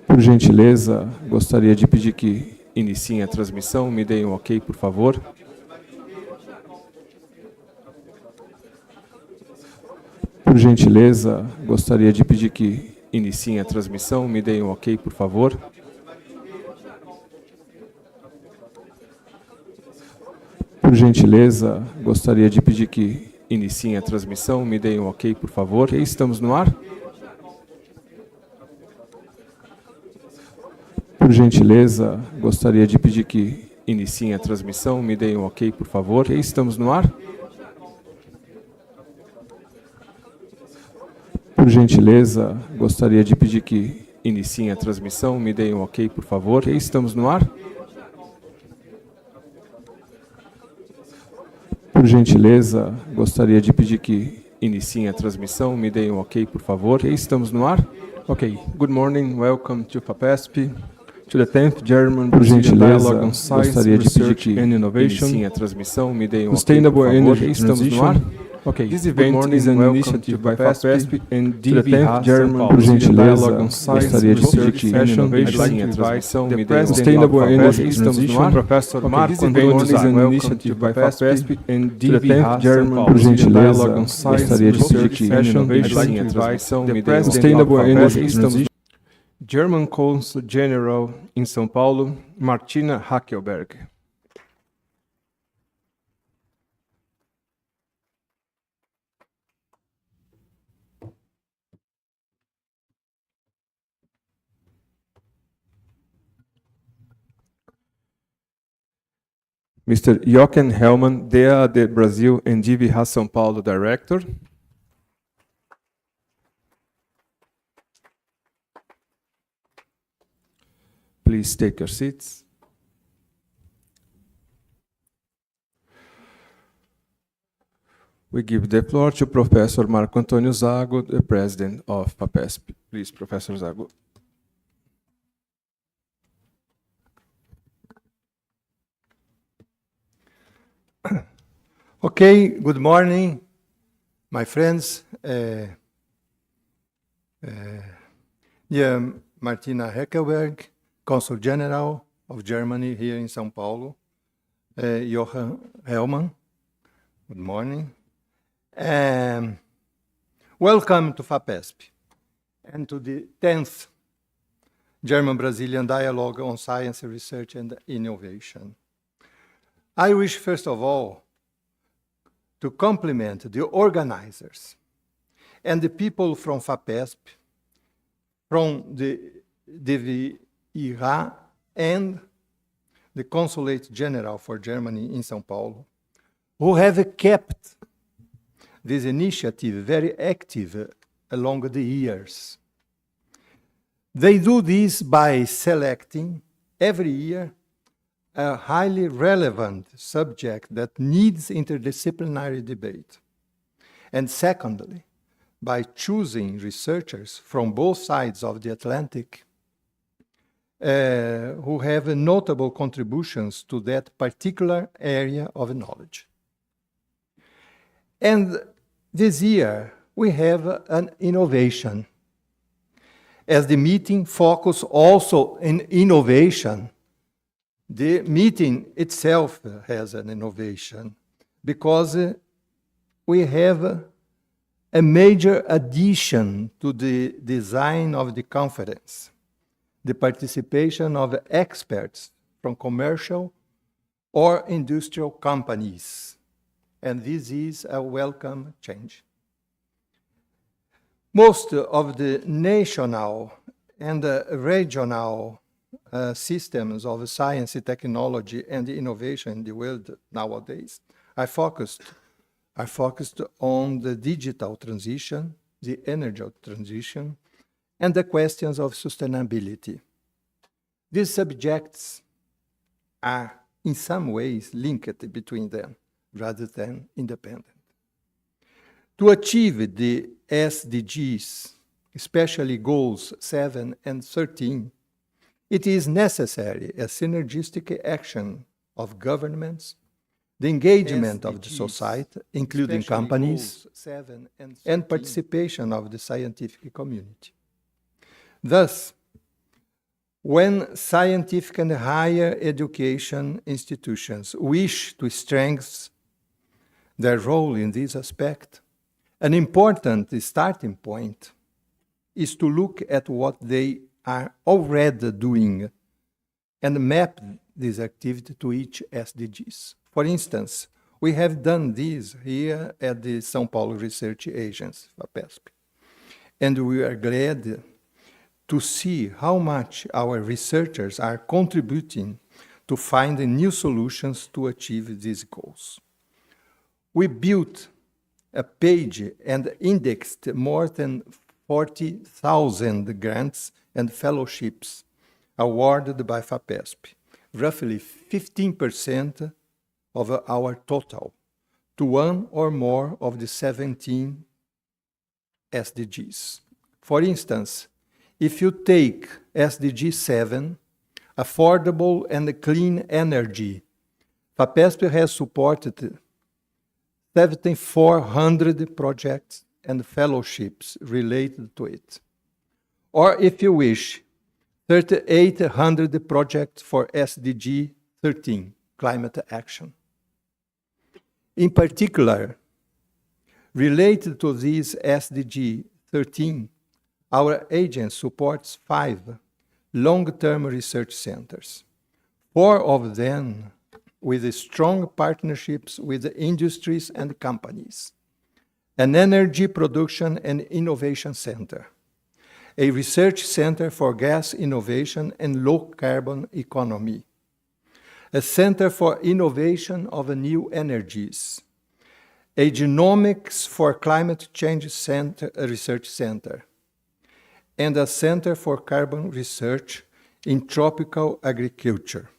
Por gentileza, gostaria de pedir que iniciem a transmissão. Me deem um ok, por favor. Por gentileza, gostaria de pedir que iniciem a transmissão. Me deem um ok, por favor. Por gentileza, gostaria de pedir que iniciem a transmissão. Me deem um ok, por favor. Ok, estamos no ar? Por gentileza, gostaria de pedir que iniciem a transmissão. Me deem um ok, por favor. Ok, estamos no ar? Por gentileza, gostaria de pedir que iniciem a transmissão. Me deem um ok, por favor. Ok, estamos no ar? Por gentileza, gostaria de pedir que iniciem a transmissão. Me deem um ok, por favor. Ok, estamos no ar? Okay, good morning, welcome to FAPESP, to the 10th German Por Brazilian Dialogue gentileza, on Science, gostaria de pedir Research que and Innovation, iniciem a transmissão. Me deem um ok, Sustainable por favor. Energy Ok, estamos no Transition. ar? Okay, This this event event is is an an initiative initiative by by FAPESP and To the 10th DVH German São Por Paulo gentileza, Dialogue on Science, gostaria de pedir Research que and Innovation. iniciem a I'd like to transmissão. invite Me the deem um ok, Sustainable por favor. Energy Ok, estamos no Transition, ar? Professor Ok, Marco this event Antônio is an Zago, initiative by FAPESP and To the 10th DVH São German Paulo Por gentileza, Dialogue on Science, gostaria de pedir Research que and Innovation. I'd like iniciem to a invite transmissão. the Me deem um ok, Sustainable por favor. Energy Ok, estamos Transition, German Consul General in São Paulo, Martina Hackelberg. Mr. Jochen Hellmann, DEA Brasil and DVH São Paulo Director. Please take your seats. We give the floor to Professor Marco Antônio Zago, the President of FAPESP. Please, Professor Zago. Okay, good morning, my friends. Dear Martina Heckelberg, Consul General of Germany here in São Paulo. Jochen Hellmann, good morning. Welcome to FAPESP and to the 10th German-Brazilian Dialogue on Science, Research and Innovation. I wish, first of all, to compliment the organizers and the people from FAPESP, from the DVIH and the Consulate General for Germany in São Paulo, who have kept this initiative very active along the years. They do this by selecting every year a highly relevant subject that needs interdisciplinary debate. And secondly, by choosing researchers from both sides of the Atlantic who have notable contributions to that particular area of knowledge. And this year, we have an innovation. As the meeting focuses also in innovation, The meeting itself has an innovation because we have a major addition to the design of the conference, the participation of experts from commercial or industrial companies, and this is a welcome change. Most of the national and regional systems of science, technology, and innovation in the world nowadays are focused on the digital transition, the energy transition, and the questions of sustainability. These subjects are in some ways linked between them rather than independent. To achieve the SDGs, especially goals 7 and 13, it is necessary a synergistic action of governments, the engagement of the society, including companies, and participation of the scientific community. Thus, when scientific and higher education institutions wish to strengthen their role in this aspect, an important starting point is to look at what they are already doing and map this activity to each SDGs. For instance, we have done this here at the São Paulo Research Agency, FAPESP, and we are glad to see how much our researchers are contributing to finding new solutions to achieve these goals. We built a page and indexed more than 40,000 grants and fellowships awarded by FAPESP, roughly 15% of our total, to one or more of the 17 SDGs. For instance, if you take SDG 7, affordable and clean energy, FAPESP has supported 7,400 projects and fellowships related to it. Or if you wish, 3,800 projects for SDG 13, climate action. In particular, related to this SDG 13, our agency supports 5 long-term research centers, 4 of them with strong partnerships with industries and companies, an energy production and innovation center, a research center for gas innovation and low-carbon economy, a center for innovation of new energies, a genomics for climate change center, a research center, and a center for carbon research in tropical agriculture,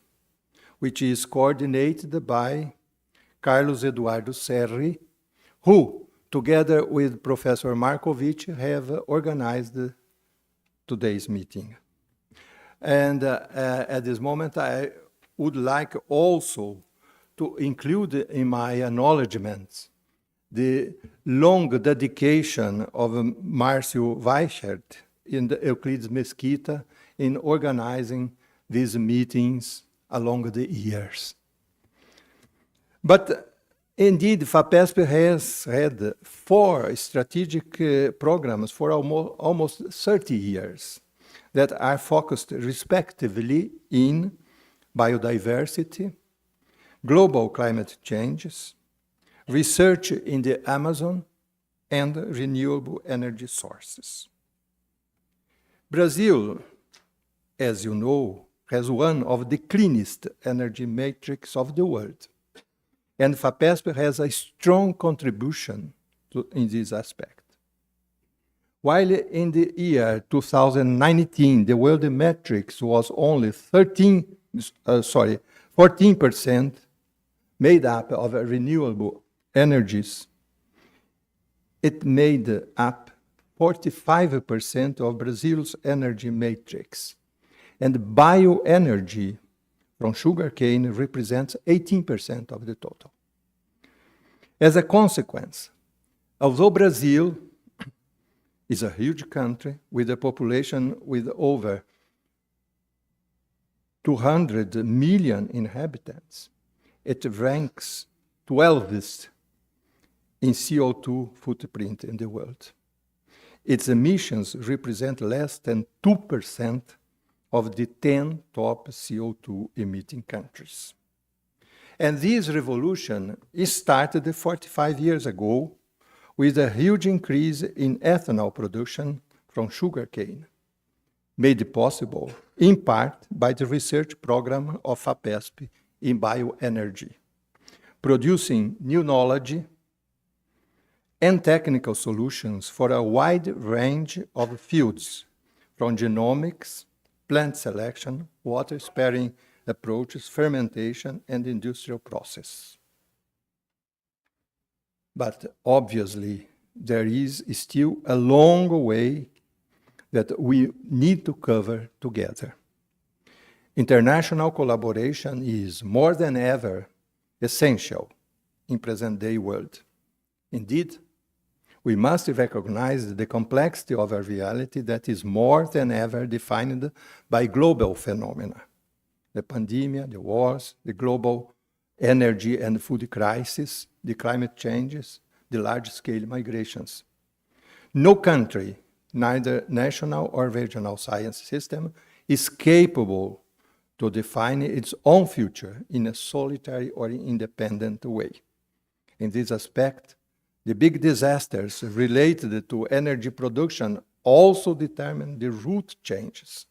which is coordinated by Carlos Eduardo Serri, who, together with Professor Markovic, have organized today's meeting. And at this moment, I would like also to include in my acknowledgements the long dedication of Márcio Weichert and Euclides Mesquita in organizing these meetings along the years. But indeed, FAPESP has had 4 strategic programs for almost 30 years that are focused respectively in biodiversity, global climate changes, research in the Amazon, and renewable energy sources. Brazil, as you know, has one of the cleanest energy matrix of the world, and FAPESP has a strong contribution in this aspect. While in the year 2019, the world matrix was only 14% made up of renewable energies, it made up 45% of Brazil's energy matrix. And bioenergy from sugarcane represents 18% of the total. As a consequence, although Brazil is a huge country with a population with over 200 million inhabitants, it ranks 12th in CO2 footprint in the world. Its emissions represent less than 2% of the 10 top CO2 emitting countries. And this revolution started 45 years ago with a huge increase in ethanol production from sugarcane, made possible in part by the research program of FAPESP in bioenergy, producing new knowledge and technical solutions for a wide range of fields, from genomics, plant selection, water-sparing approaches, fermentation, and industrial process. But obviously, there is still a long way that we need to cover together. International collaboration is more than ever essential in present-day world. Indeed, we must recognize the complexity of a reality that is more than ever defined by global phenomena. The pandemic, the wars, the global energy and food crisis, the climate changes, the large-scale migrations. No country, neither national or regional science system, is capable to define its own future in a solitary or independent way. In this aspect, the big disasters related to energy production also determine the root changes,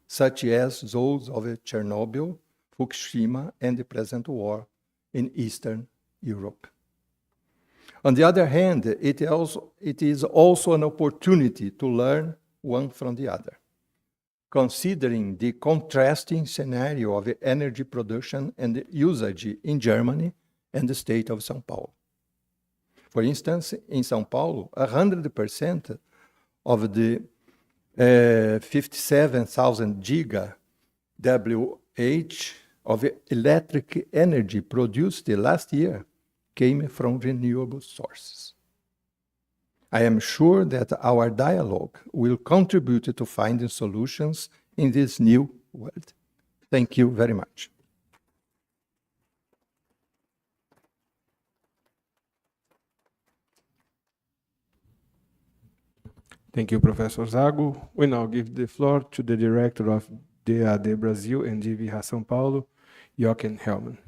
such as those of Chernobyl, Fukushima, and the present war in Eastern Europe. On the other hand, it is also an opportunity to learn one from the other, considering the contrasting scenario of energy production and usage in Germany and the state of São Paulo. For instance, in São Paulo, 100% of the 57,000 giga WH of electric energy produced last year came from renewable sources. I am sure that our dialogue will contribute to finding solutions in this new world. Thank you very much. Thank you, Professor Zago. We now give the floor to the Director of DAD Brazil and GVH São Paulo, Jochen Hellman.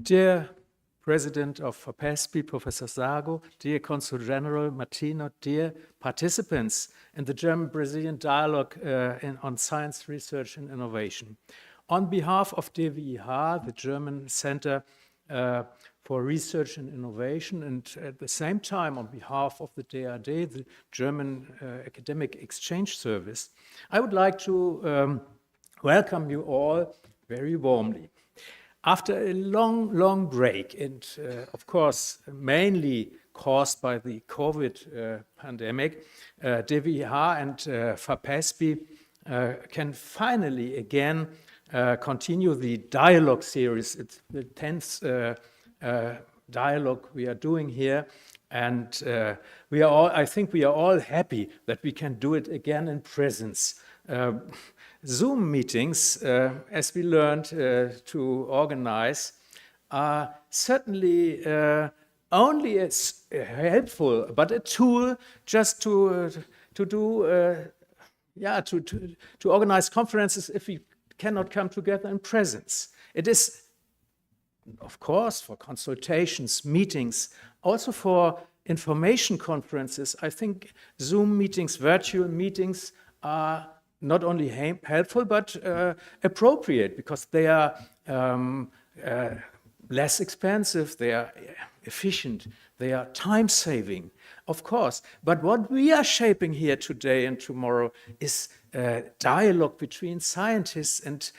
Dear President of FAPESP, Professor Zago, dear Consul General Martino, dear participants in the German-Brazilian dialogue on science, research and innovation. On behalf of DWIH, the German Center for Research and Innovation, and at the same time on behalf of the DAD, the German Academic Exchange Service, I would like to welcome you all very warmly. After a long break, and of course, mainly caused by the COVID pandemic, DWIH and FAPESP can finally again continue the dialogue series. It's the 10th dialogue we are doing here, and I think we are all happy that we can do it again in presence. Zoom meetings, as we learned to organize, are certainly only as helpful, but a tool just to organize conferences if we cannot come together in presence. It is, of course, for consultations, meetings, also for information conferences. I think Zoom meetings, virtual meetings are not only helpful, but appropriate, because they are less expensive, they are efficient, they are time-saving, of course. But what we are shaping here today and tomorrow is dialogue between scientists, and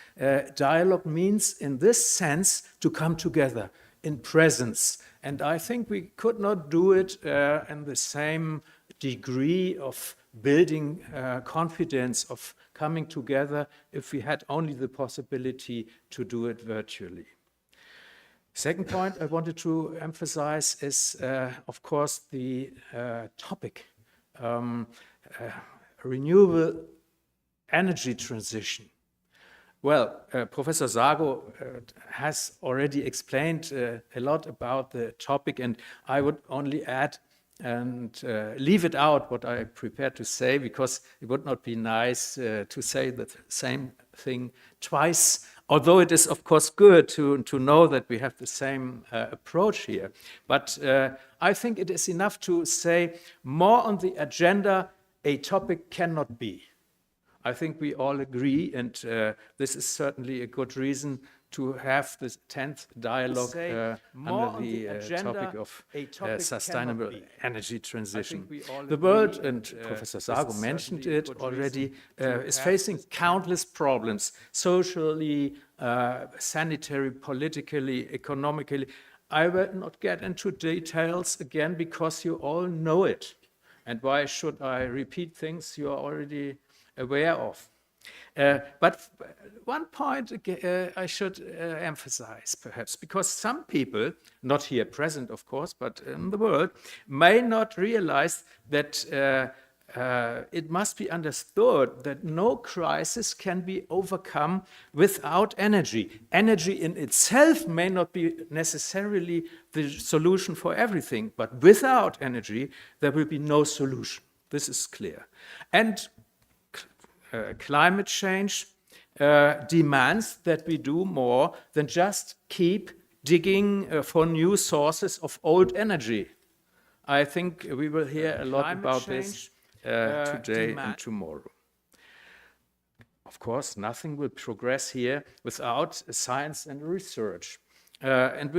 dialogue means, in this sense, to come together in presence. And I think we could not do it in the same degree of building confidence, of coming together, if we had only the possibility to do it virtually. Second point I wanted to emphasize is, of course, the topic, renewable energy transition. Well, Professor Zago has already explained a lot about the topic, and I would only add and leave it out what I prepared to say, because it would not be nice to say the same thing twice, although it is, of course, good to know that we have the same approach here. But I think it is enough to say more on the agenda a topic cannot be. I think we all agree, and this is certainly a good reason to have this 10th dialogue under the topic of sustainable energy transition. The world, and Professor Zago mentioned it already, is facing countless problems, socially, sanitary, politically, economically. I will not get into details again because you all know it. And why should I repeat things you are already aware of? But one point I should emphasize, perhaps, because some people, not here present, of course, but in the world, may not realize that it must be understood that no crisis can be overcome without energy. Energy in itself may not be necessarily the solution for everything, but without energy, there will be no solution. This is clear. And climate change demands that we do more than just keep digging for new sources of old energy. I think we will hear a lot about this today and tomorrow. Of course, nothing will progress here without science and research. And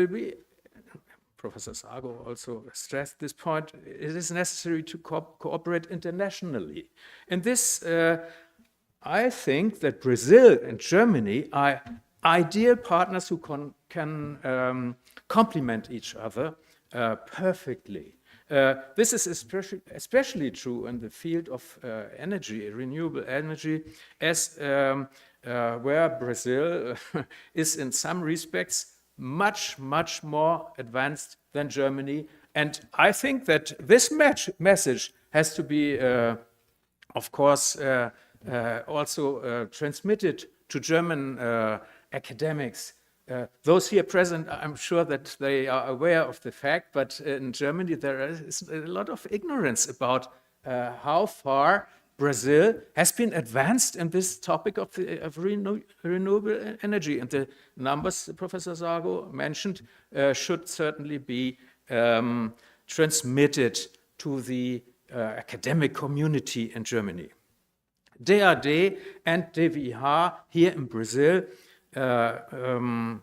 Professor Zago also stressed this point, it is necessary to cooperate internationally. In this, I think that Brazil and Germany are ideal partners who can complement each other perfectly. This is especially true in the field of energy, renewable energy, as where Brazil is in some respects much more advanced than Germany. And I think that this message has to be, of course, also transmitted to German academics. Those here present, I'm sure that they are aware of the fact, but in Germany there is a lot of ignorance about how far Brazil has been advanced in this topic of renewable energy. And the numbers Professor Zago mentioned should certainly be transmitted to the academic community in Germany. DAD and DWIH here in Brazil are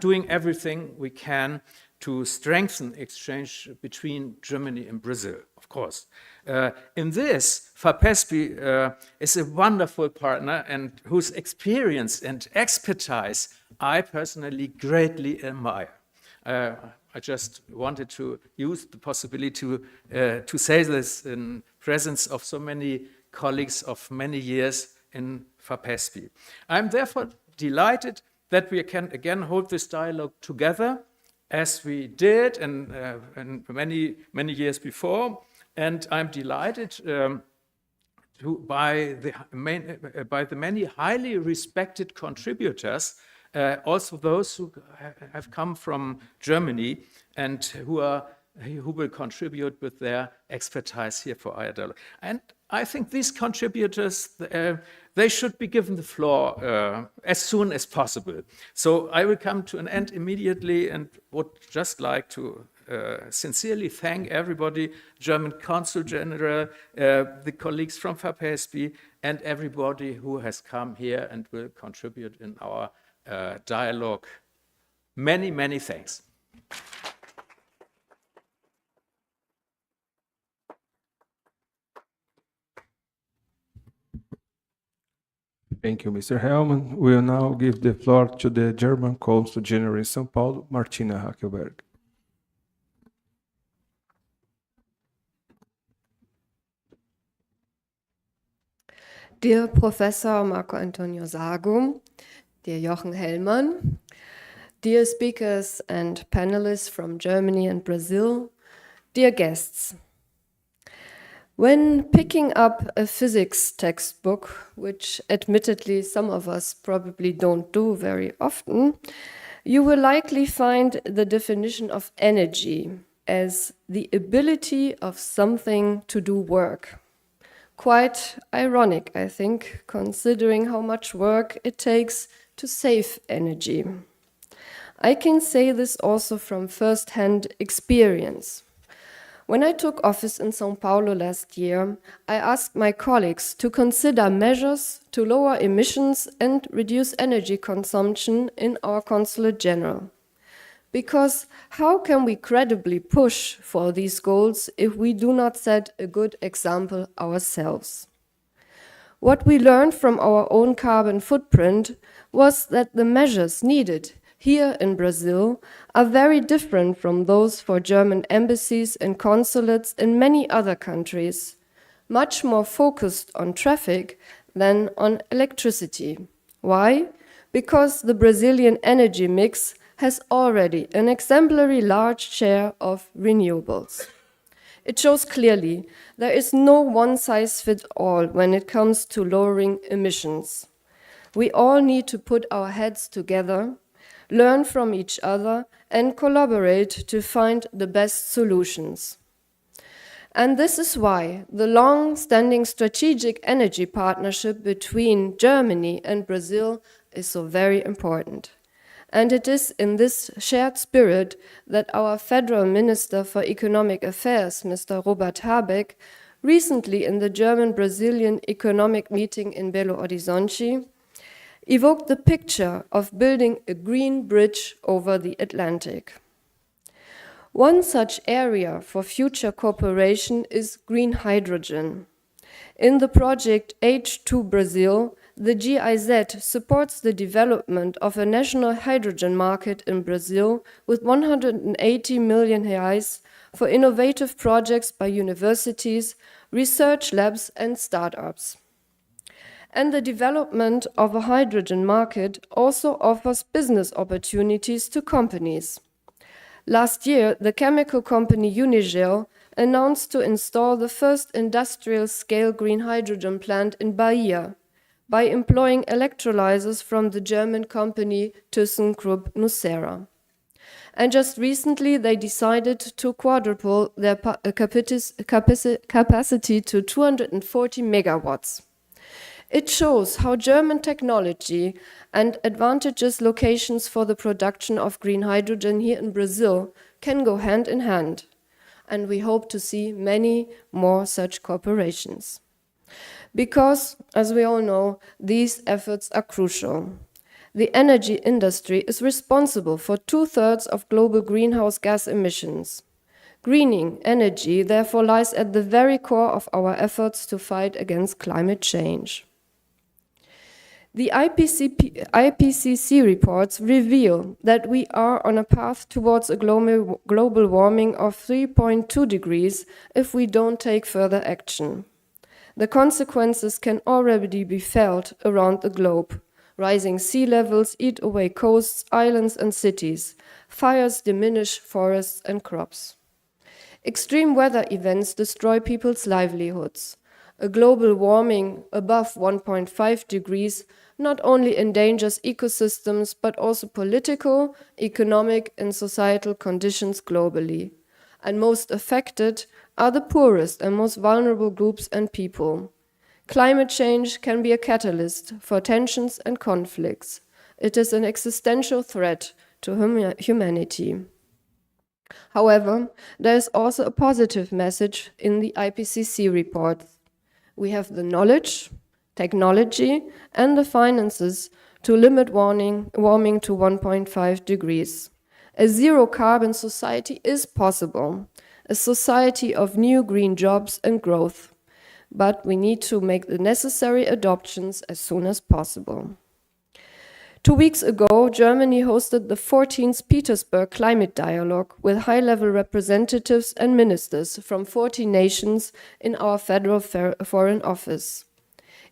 doing everything we can to strengthen exchange between Germany and Brazil, of course. In this, FAPESP is a wonderful partner and whose experience and expertise I personally greatly admire. I just wanted to use the possibility to say this in presence of so many colleagues of many years in FAPESP. I'm therefore delighted that we can again hold this dialogue together as we did and many years before. And I'm delighted by the many highly respected contributors, also those who have come from Germany and who will contribute with their expertise here for our dialogue. And I think these contributors, they should be given the floor as soon as possible. So I will come to an end immediately and would just like to sincerely thank everybody, German Consul General, the colleagues from FAPESP, and everybody who has come here and will contribute in our dialogue. Many thanks. Thank you, Mr. Hellman. We will now give the floor to the German Consul General in São Paulo, Martina Hackelberg. Dear Professor Marco Antonio Zago, dear Jochen Hellmann, dear speakers and panelists from Germany and Brazil, dear guests. When picking up a physics textbook, which admittedly some of us probably don't do very often, you will likely find the definition of energy as the ability of something to do work. Quite ironic, I think, considering how much work it takes to save energy. I can say this also from first-hand experience. When I took office in São Paulo last year, I asked my colleagues to consider measures to lower emissions and reduce energy consumption in our Consulate General. Because how can we credibly push for these goals if we do not set a good example ourselves? What we learned from our own carbon footprint was that the measures needed here in Brazil are very different from those for German embassies and consulates in many other countries, much more focused on traffic than on electricity. Why? Because the Brazilian energy mix has already an exemplary large share of renewables. It shows clearly there is no one-size-fits-all when it comes to lowering emissions. We all need to put our heads together, learn from each other, and collaborate to find the best solutions. And this is why the long-standing strategic energy partnership between Germany and Brazil is so very important. And it is in this shared spirit that our Federal Minister for Economic Affairs, Mr. Robert Habeck, recently in the German-Brazilian economic meeting in Belo Horizonte, evoked the picture of building a green bridge over the Atlantic. One such area for future cooperation is green hydrogen. In the project H2 Brazil, the GIZ supports the development of a national hydrogen market in Brazil with 180 million reais for innovative projects by universities, research labs, and startups. And the development of a hydrogen market also offers business opportunities to companies. Last year, the chemical company Unigel announced to install the first industrial-scale green hydrogen plant in Bahia by employing electrolyzers from the German company ThyssenKrupp Nucera. And just recently, they decided to quadruple their capacity to 240 megawatts. It shows how German technology and advantageous locations for the production of green hydrogen here in Brazil can go hand in hand. And we hope to see many more such cooperations. Because, as we all know, these efforts are crucial. The energy industry is responsible for 2/3 of global greenhouse gas emissions. Greening energy therefore lies at the very core of our efforts to fight against climate change. The IPCC reports reveal that we are on a path towards a global warming of 3.2 degrees if we don't take further action. The consequences can already be felt around the globe. Rising sea levels eat away coasts, islands, and cities. Fires diminish forests and crops. Extreme weather events destroy people's livelihoods. A global warming above 1.5 degrees not only endangers ecosystems, but also political, economic, and societal conditions globally. And most affected are the poorest and most vulnerable groups and people. Climate change can be a catalyst for tensions and conflicts. It is an existential threat to humanity. However, there is also a positive message in the IPCC report. We have the knowledge, technology, and the finances to limit warming to 1.5 degrees. A zero-carbon society is possible, a society of new green jobs and growth. But we need to make the necessary adoptions as soon as possible. 2 weeks ago, Germany hosted the 14th Petersburg Climate Dialogue with high-level representatives and ministers from 40 nations in our Federal Foreign Office.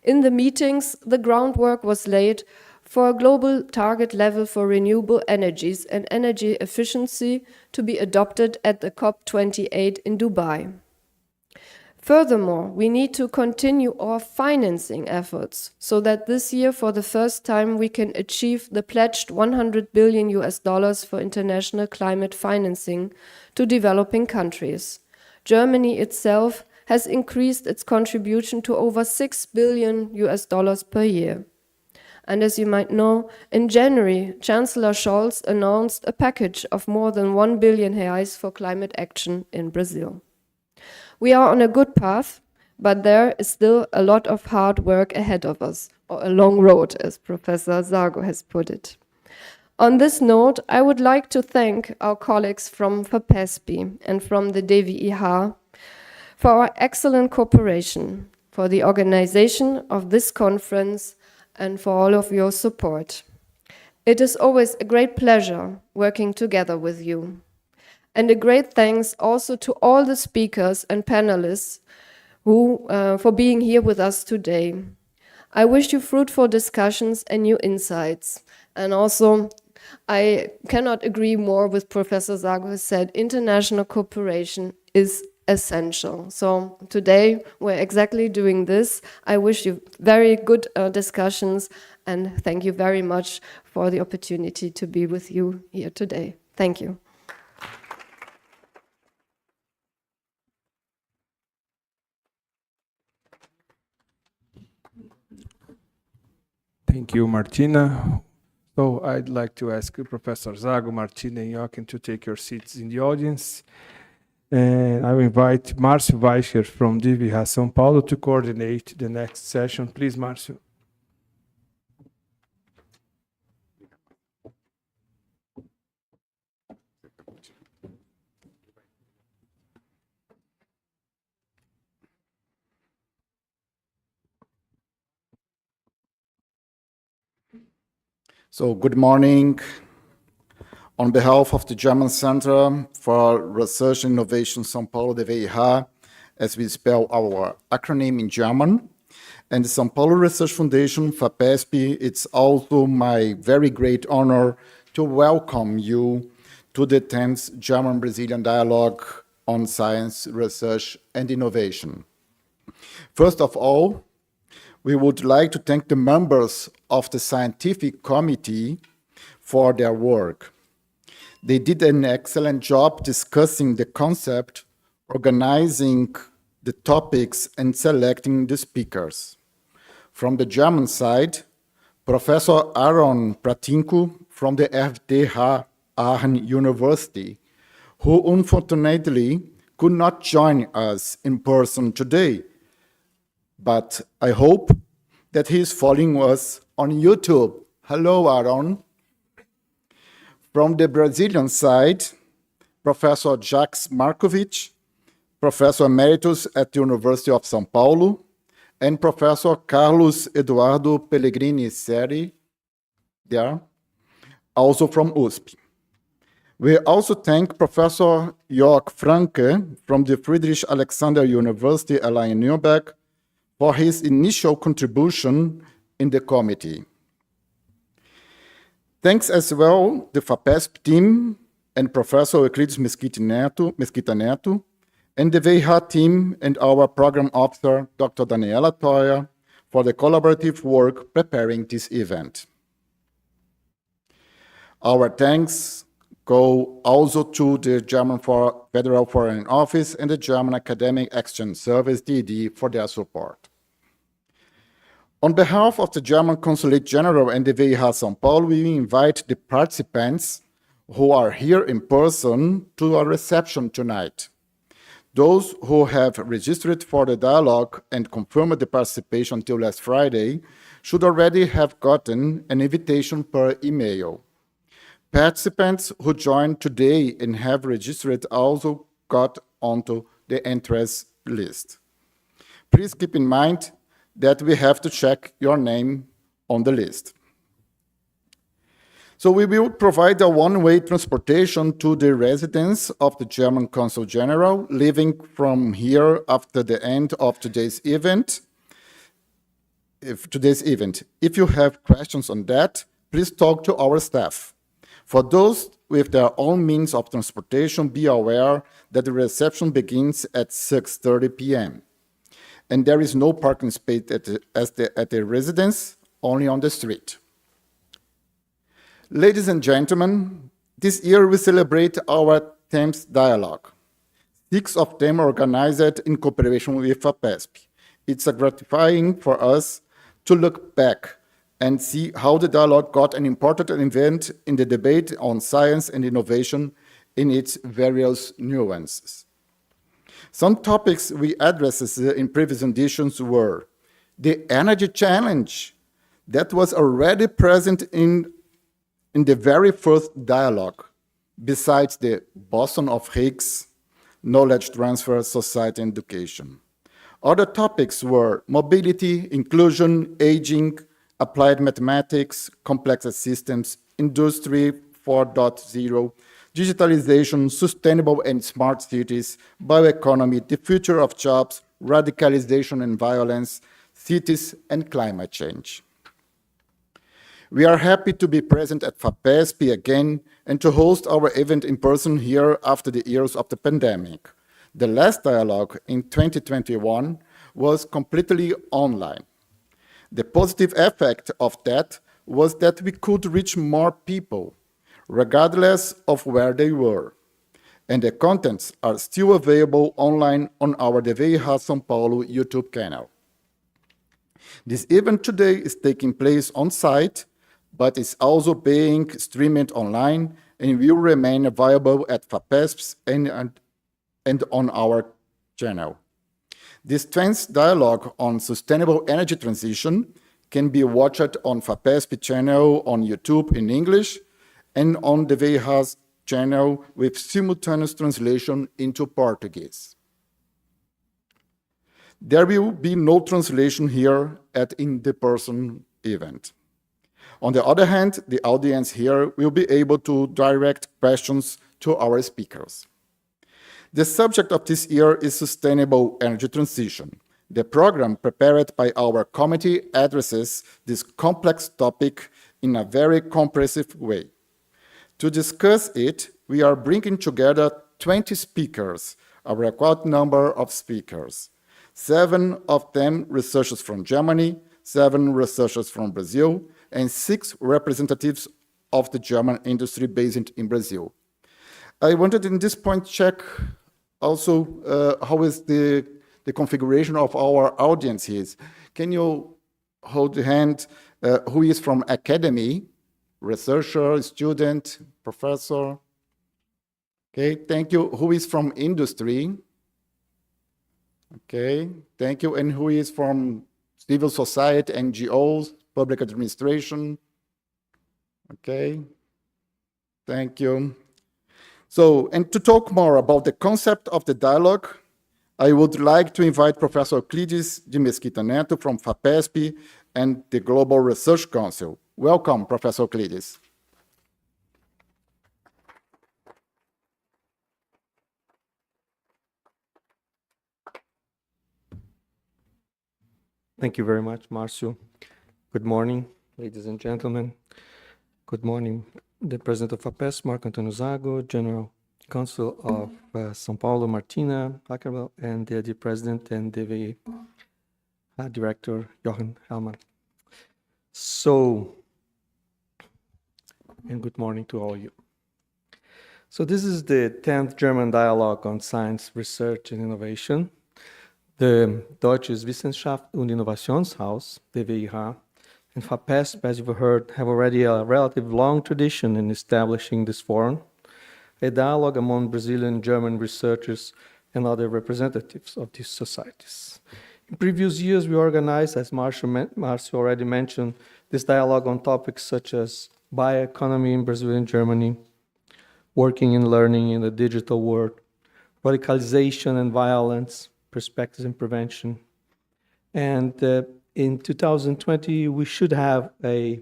In the meetings, the groundwork was laid for a global target level for renewable energies and energy efficiency to be adopted at the COP28 in Dubai. Furthermore, we need to continue our financing efforts so that this year, for the first time, we can achieve the pledged $100 billion for international climate financing to developing countries. Germany itself has increased its contribution to over $6 billion per year. And as you might know, in January, Chancellor Scholz announced a package of more than 1 billion reais for climate action in Brazil. We are on a good path, but there is still a lot of hard work ahead of us, or a long road, as Professor Zago has put it. On this note, I would like to thank our colleagues from FAPESP and from the DVIH for our excellent cooperation, for the organization of this conference, and for all of your support. It is always a great pleasure working together with you. And a great thanks also to all the speakers and panelists who, for being here with us today. I wish you fruitful discussions and new insights. And also, I cannot agree more with Professor Zago, who said international cooperation is essential. So today we're exactly doing this. I wish you very good discussions and thank you very much for the opportunity to be with you here today. Thank you. Thank you, Martina. So I'd like to ask you, Professor Zago, Martina, and Joachim to take your seats in the audience. And I will invite Márcio Weicher from DVIH São Paulo to coordinate the next session. Please, Márcio. So, good morning. On behalf of the German Center for Research and Innovation São Paulo, DVIH, as we spell our acronym in German, and the São Paulo Research Foundation, FAPESP, it's also my very great honor to welcome you to the 10th German-Brazilian Dialogue on Science, Research and Innovation. First of all, we would like to thank the members of the scientific committee for their work. They did an excellent job discussing the concept, organizing the topics, and selecting the speakers. From the German side, Professor Aaron Pratinku from the FDH Aachen University, who unfortunately could not join us in person today, but I hope that he is following us on YouTube. Hello, Aaron. From the Brazilian side, Professor Jacques Markovic, Professor Emeritus at the University of São Paulo, and Professor Carlos Eduardo Pellegrini Seri, there, also from USP. We also thank Professor Jörg Franke from the Friedrich Alexander University Erlangen-Nuremberg for his initial contribution in the committee. Thanks as well the FAPESP team and Professor Euclides Mesquita Neto, and the DVIH team and our program officer, Dr. Daniela Toya, for the collaborative work preparing this event. Our thanks go also to the German Federal Foreign Office and the German Academic Exchange Service, DED, for their support. On behalf of the German Consulate General and the DVIH São Paulo, we invite the participants who are here in person to a reception tonight. Those who have registered for the dialogue and confirmed the participation until last Friday should already have gotten an invitation per email. Participants who joined today and have registered also got onto the entrance list. Please keep in mind that we have to check your name on the list. So we will provide a one-way transportation to the residence of the German Consul General, leaving from here after the end of today's event. If you have questions on that, please talk to our staff. For those with their own means of transportation, be aware that the reception begins at 6:30 p.m. And there is no parking space at the residence, only on the street. Ladies and gentlemen, this year we celebrate our 10th dialogue. 6 of them organized in cooperation with FAPESP. It's gratifying for us to look back and see how the dialogue got an important event in the debate on science and innovation in its various nuances. Some topics we addressed in previous editions were the energy challenge that was already present in the very first dialogue, besides the boson of Higgs, knowledge transfer, society, and education. Other topics were mobility, inclusion, aging, applied mathematics, complex systems, industry 4.0, digitalization, sustainable and smart cities, bioeconomy, the future of jobs, radicalization and violence, cities, and climate change. We are happy to be present at FAPESP again and to host our event in person here after the years of the pandemic. The last dialogue in 2021 was completely online. The positive effect of that was that we could reach more people, regardless of where they were. And the contents are still available online on our DVIH São Paulo YouTube channel. This event today is taking place on site, but is also being streamed online and will remain available at FAPESP and on our channel. This 10th dialogue on sustainable energy transition can be watched on FAPESP channel on YouTube in English and on the DVIH channel with simultaneous translation into Portuguese. There will be no translation here in the person event. On the other hand, the audience here will be able to direct questions to our speakers. The subject of this year is sustainable energy transition. The program prepared by our committee addresses this complex topic in a very comprehensive way. To discuss it, we are bringing together 20 speakers, a record number of speakers. 7 of them researchers from Germany, 7 researchers from Brazil, and 6 representatives of the German industry based in Brazil. I wanted in this point check also how is the configuration of our audience is. Can you hold the hand who is from academy, researcher, student, professor? Okay, thank you. Who is from industry? Okay, thank you. And who is from civil society, NGOs, public administration? Okay, thank you. So, and to talk more about the concept of the dialogue, I would like to invite Professor Euclides de Mesquita Neto from FAPESP and the Global Research Council. Welcome, Professor Euclides. Thank you very much, Marcio. Good morning, ladies and gentlemen. Good morning, the President of FAPESP, Marco Antonio Zago, General Counsel of São Paulo, Martina Ackerwell, and the President and DVE Director, Jochen Hellmann. So, and good morning to all of you. So this is the 10th German Dialogue on Science, Research and Innovation. The Deutsches Wissenschaft und Innovationshaus, DWIH, and FAPESP, as you've heard, have already a relatively long tradition in establishing this forum, a dialogue among Brazilian and German researchers and other representatives of these societies. In previous years, we organized, as Marcio already mentioned, this dialogue on topics such as bioeconomy in Brazil and Germany, working and learning in the digital world, radicalization and violence, perspectives and prevention. And in 2020, we should have a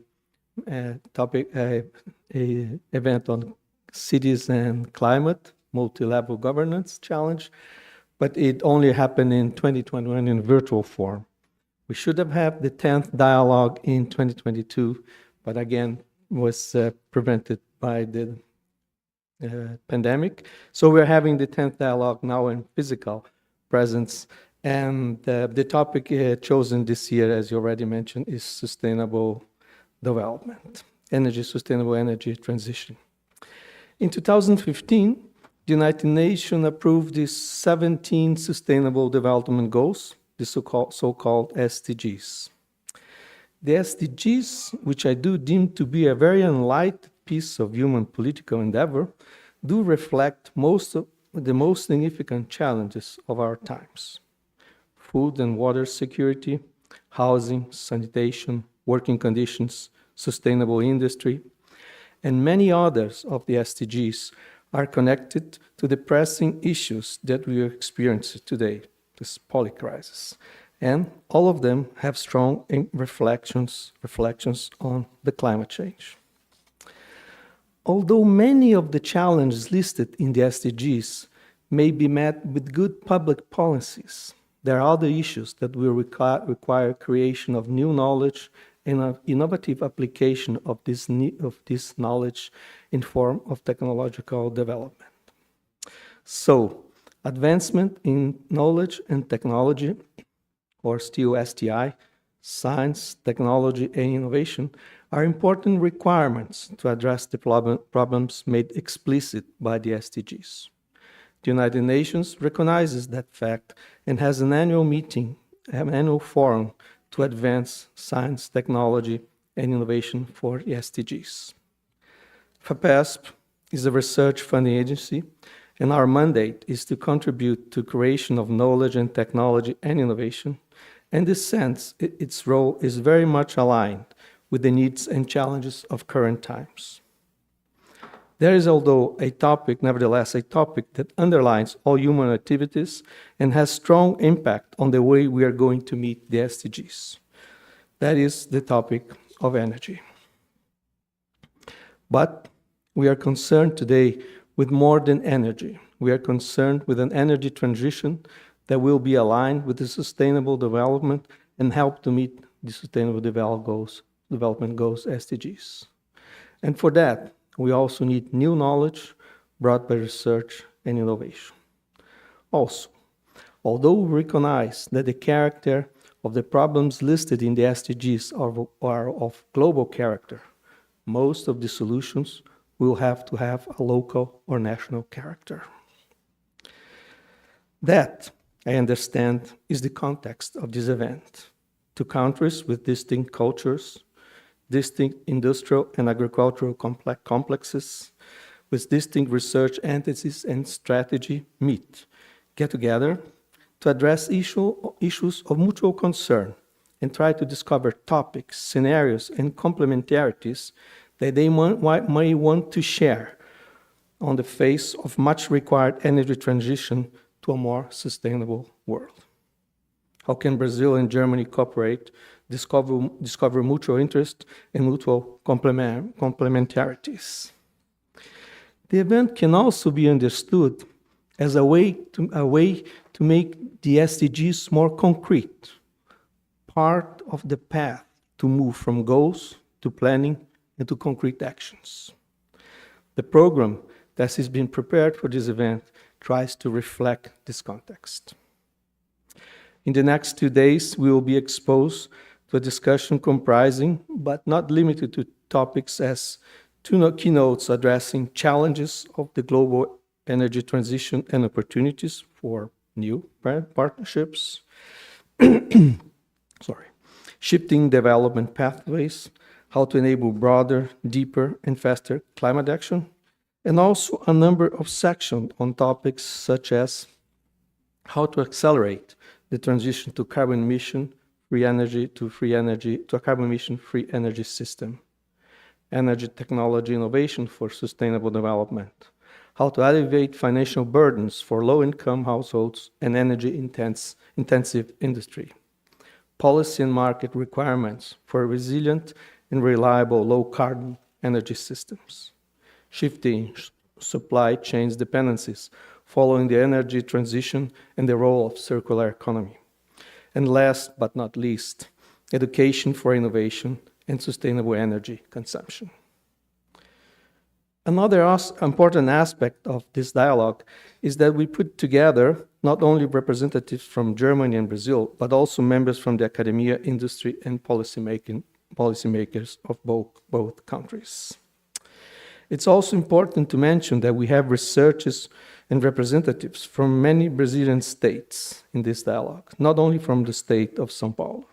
event on cities and climate, multi-level governance challenge, but it only happened in 2021 in virtual form. We should have had the 10th dialogue in 2022, but again, was prevented by the pandemic. So we're having the 10th dialogue now in physical presence. And the topic chosen this year, as you already mentioned, is sustainable development, sustainable energy transition. In 2015, the United Nations approved the 17 Sustainable Development Goals, the so-called SDGs. The SDGs, which I do deem to be a very enlightened piece of human political endeavor, do reflect the most significant challenges of our times: food and water security, housing, sanitation, working conditions, sustainable industry, and many others of the SDGs are connected to the pressing issues that we are experiencing today, this polycrisis. And all of them have strong reflections on the climate change. Although many of the challenges listed in the SDGs may be met with good public policies, there are other issues that will require creation of new knowledge and innovative application of this knowledge in form of technological development. So, advancement in knowledge and technology, or still STI, science, technology, and innovation, are important requirements to address the problems made explicit by the SDGs. The United Nations recognizes that fact and has an annual meeting, an annual forum to advance science, technology, and innovation for the SDGs. FAPESP is a research funding agency, and our mandate is to contribute to creation of knowledge and technology and innovation. In this sense, its role is very much aligned with the needs and challenges of current times. There is, nevertheless, a topic that underlines all human activities and has strong impact on the way we are going to meet the SDGs. That is the topic of energy. But we are concerned today with more than energy. We are concerned with an energy transition that will be aligned with the sustainable development and help to meet the sustainable development goals, SDGs. And for that, we also need new knowledge brought by research and innovation. Also, although we recognize that the character of the problems listed in the SDGs are of global character, most of the solutions will have to have a local or national character. That, I understand, is the context of this event. Two countries with distinct cultures, distinct industrial and agricultural complexes, with distinct research entities and strategy get together to address issues of mutual concern and try to discover topics, scenarios, and complementarities that they may want to share on the face of much required energy transition to a more sustainable world. How can Brazil and Germany cooperate, discover mutual interest and mutual complementarities? The event can also be understood as a way to make the SDGs more concrete, part of the path to move from goals to planning and to concrete actions. The program that has been prepared for this event tries to reflect this context. In the next 2 days, we will be exposed to a discussion comprising, but not limited to, topics as two keynotes addressing challenges of the global energy transition and opportunities for new partnerships, shifting development pathways, how to enable broader, deeper, and faster climate action, and also a number of sections on topics such as how to accelerate the transition to carbon emission-free energy to a carbon emission-free energy system, energy technology innovation for sustainable development, how to alleviate financial burdens for low-income households and energy-intensive industry, policy and market requirements for resilient and reliable low-carbon energy systems, shifting supply chains dependencies following the energy transition and the role of circular economy. And last but not least, education for innovation and sustainable energy consumption. Another important aspect of this dialogue is that we put together not only representatives from Germany and Brazil, but also members from the academia, industry, and policymakers of both countries. It's also important to mention that we have researchers and representatives from many Brazilian states in this dialogue, not only from the state of São Paulo.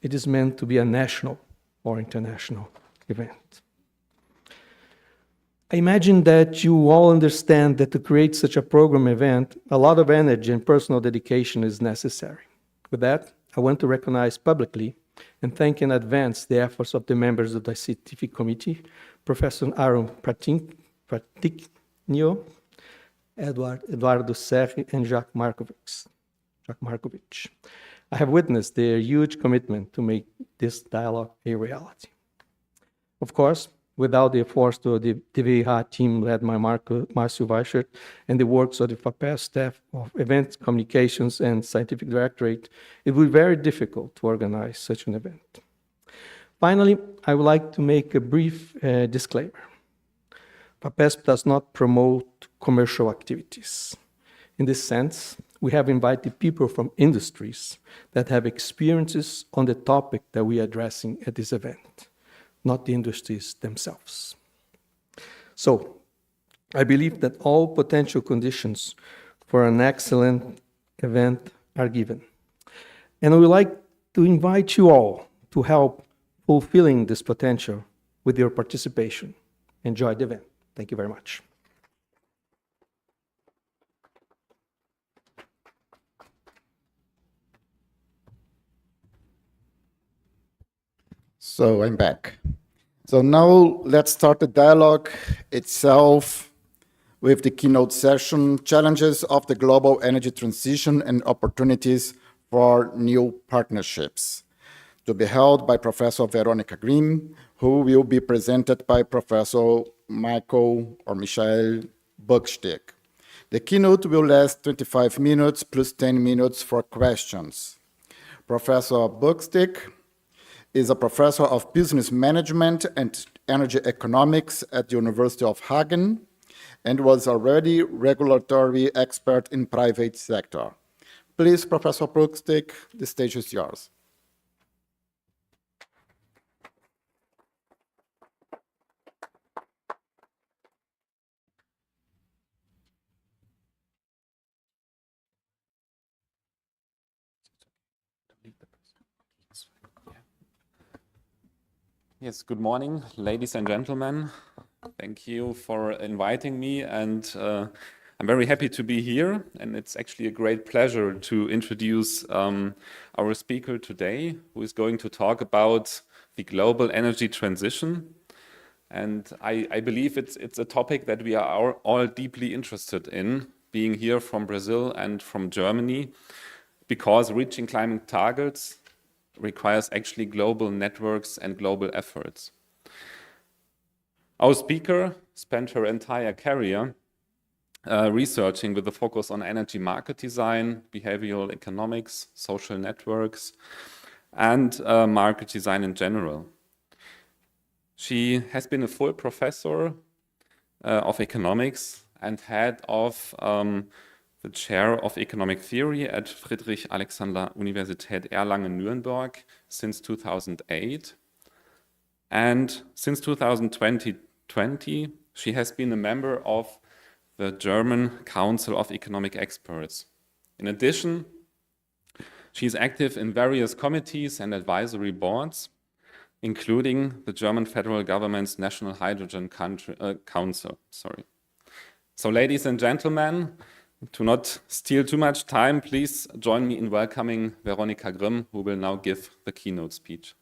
It is meant to be a national or international event. I imagine that you all understand that to create such a program event, a lot of energy and personal dedication is necessary. With that, I want to recognize publicly and thank in advance the efforts of the members of the scientific committee, Professor Aaron Pratiknio, Eduardo Serri, and Jacques Markovich. I have witnessed their huge commitment to make this dialogue a reality. Of course, without the efforts of the DVH team led by Márcio Weichert and the works of the FAPESP staff of Events, Communications, and Scientific Directorate, it would be very difficult to organize such an event. Finally, I would like to make a brief disclaimer. FAPESP does not promote commercial activities. In this sense, we have invited people from industries that have experiences on the topic that we are addressing at this event, not the industries themselves. So, I believe that all potential conditions for an excellent event are given. And I would like to invite you all to help fulfilling this potential with your participation. Enjoy the event. Thank you very much. So I'm back. So now let's start the dialogue itself with the keynote session, Challenges of the Global Energy Transition and Opportunities for New Partnerships, to be held by Professor Veronica Grimm, who will be presented by Professor Michael Buckstick. The keynote will last 25 minutes plus 10 minutes for questions. Professor Buckstick is a professor of business management and energy economics at the University of Hagen and was already regulatory expert in private sector. Please, Professor Buckstick, the stage is yours. Yes, good morning, ladies and gentlemen. Thank you for inviting me, and I'm very happy to be here, and it's actually a great pleasure to introduce our speaker today, who is going to talk about the global energy transition. And I believe it's a topic that we are all deeply interested in, being here from Brazil and from Germany, because reaching climate targets requires actually global networks and global efforts. Our speaker spent her entire career researching with a focus on energy market design, behavioral economics, social networks, and market design in general. She has been a full professor of economics and head of the chair of economic theory at Friedrich-Alexander-Universität Erlangen-Nuremberg since 2008. And since 2020, she has been a member of the German Council of Economic Experts. In addition, she is active in various committees and advisory boards, including the German federal government's National Hydrogen Council. So ladies and gentlemen, to not steal too much time, please join me in welcoming Veronica Grimm, who will now give the keynote speech.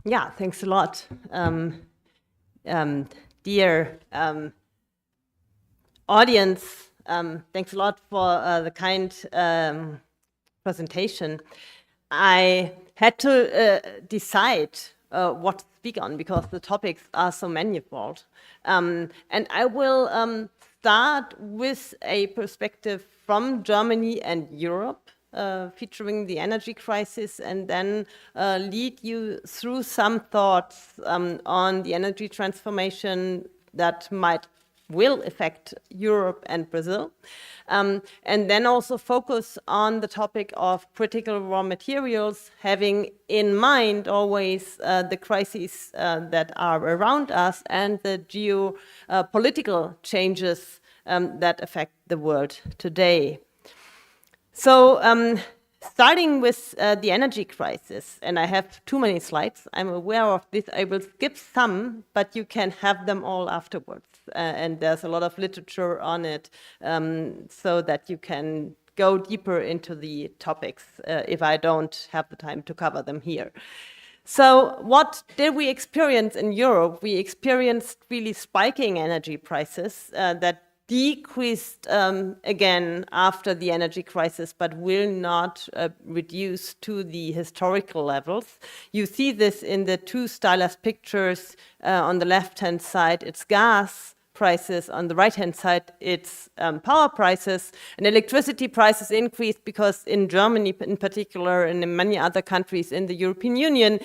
Yeah, thanks a lot. Dear audience, thanks a lot for the kind presentation. I had to decide what to speak on because the topics are so manifold. And I will start with a perspective from Germany and Europe, featuring the energy crisis, and then lead you through some thoughts on the energy transformation that will affect Europe and Brazil. And then also focus on the topic of critical raw materials, having in mind always the crises that are around us and the geopolitical changes that affect the world today. So starting with the energy crisis, and I have too many slides, I'm aware of this, I will skip some, but you can have them all afterwards. And there's a lot of literature on it, so that you can go deeper into the topics if I don't have the time to cover them here. So what did we experience in Europe? We experienced really spiking energy prices that decreased again after the energy crisis, but will not reduce to the historical levels. You see this in the two stylized pictures. On the left-hand side, it's gas prices. On the right-hand side, it's power prices. And electricity prices increased because in Germany in particular, and in many other countries in the European Union,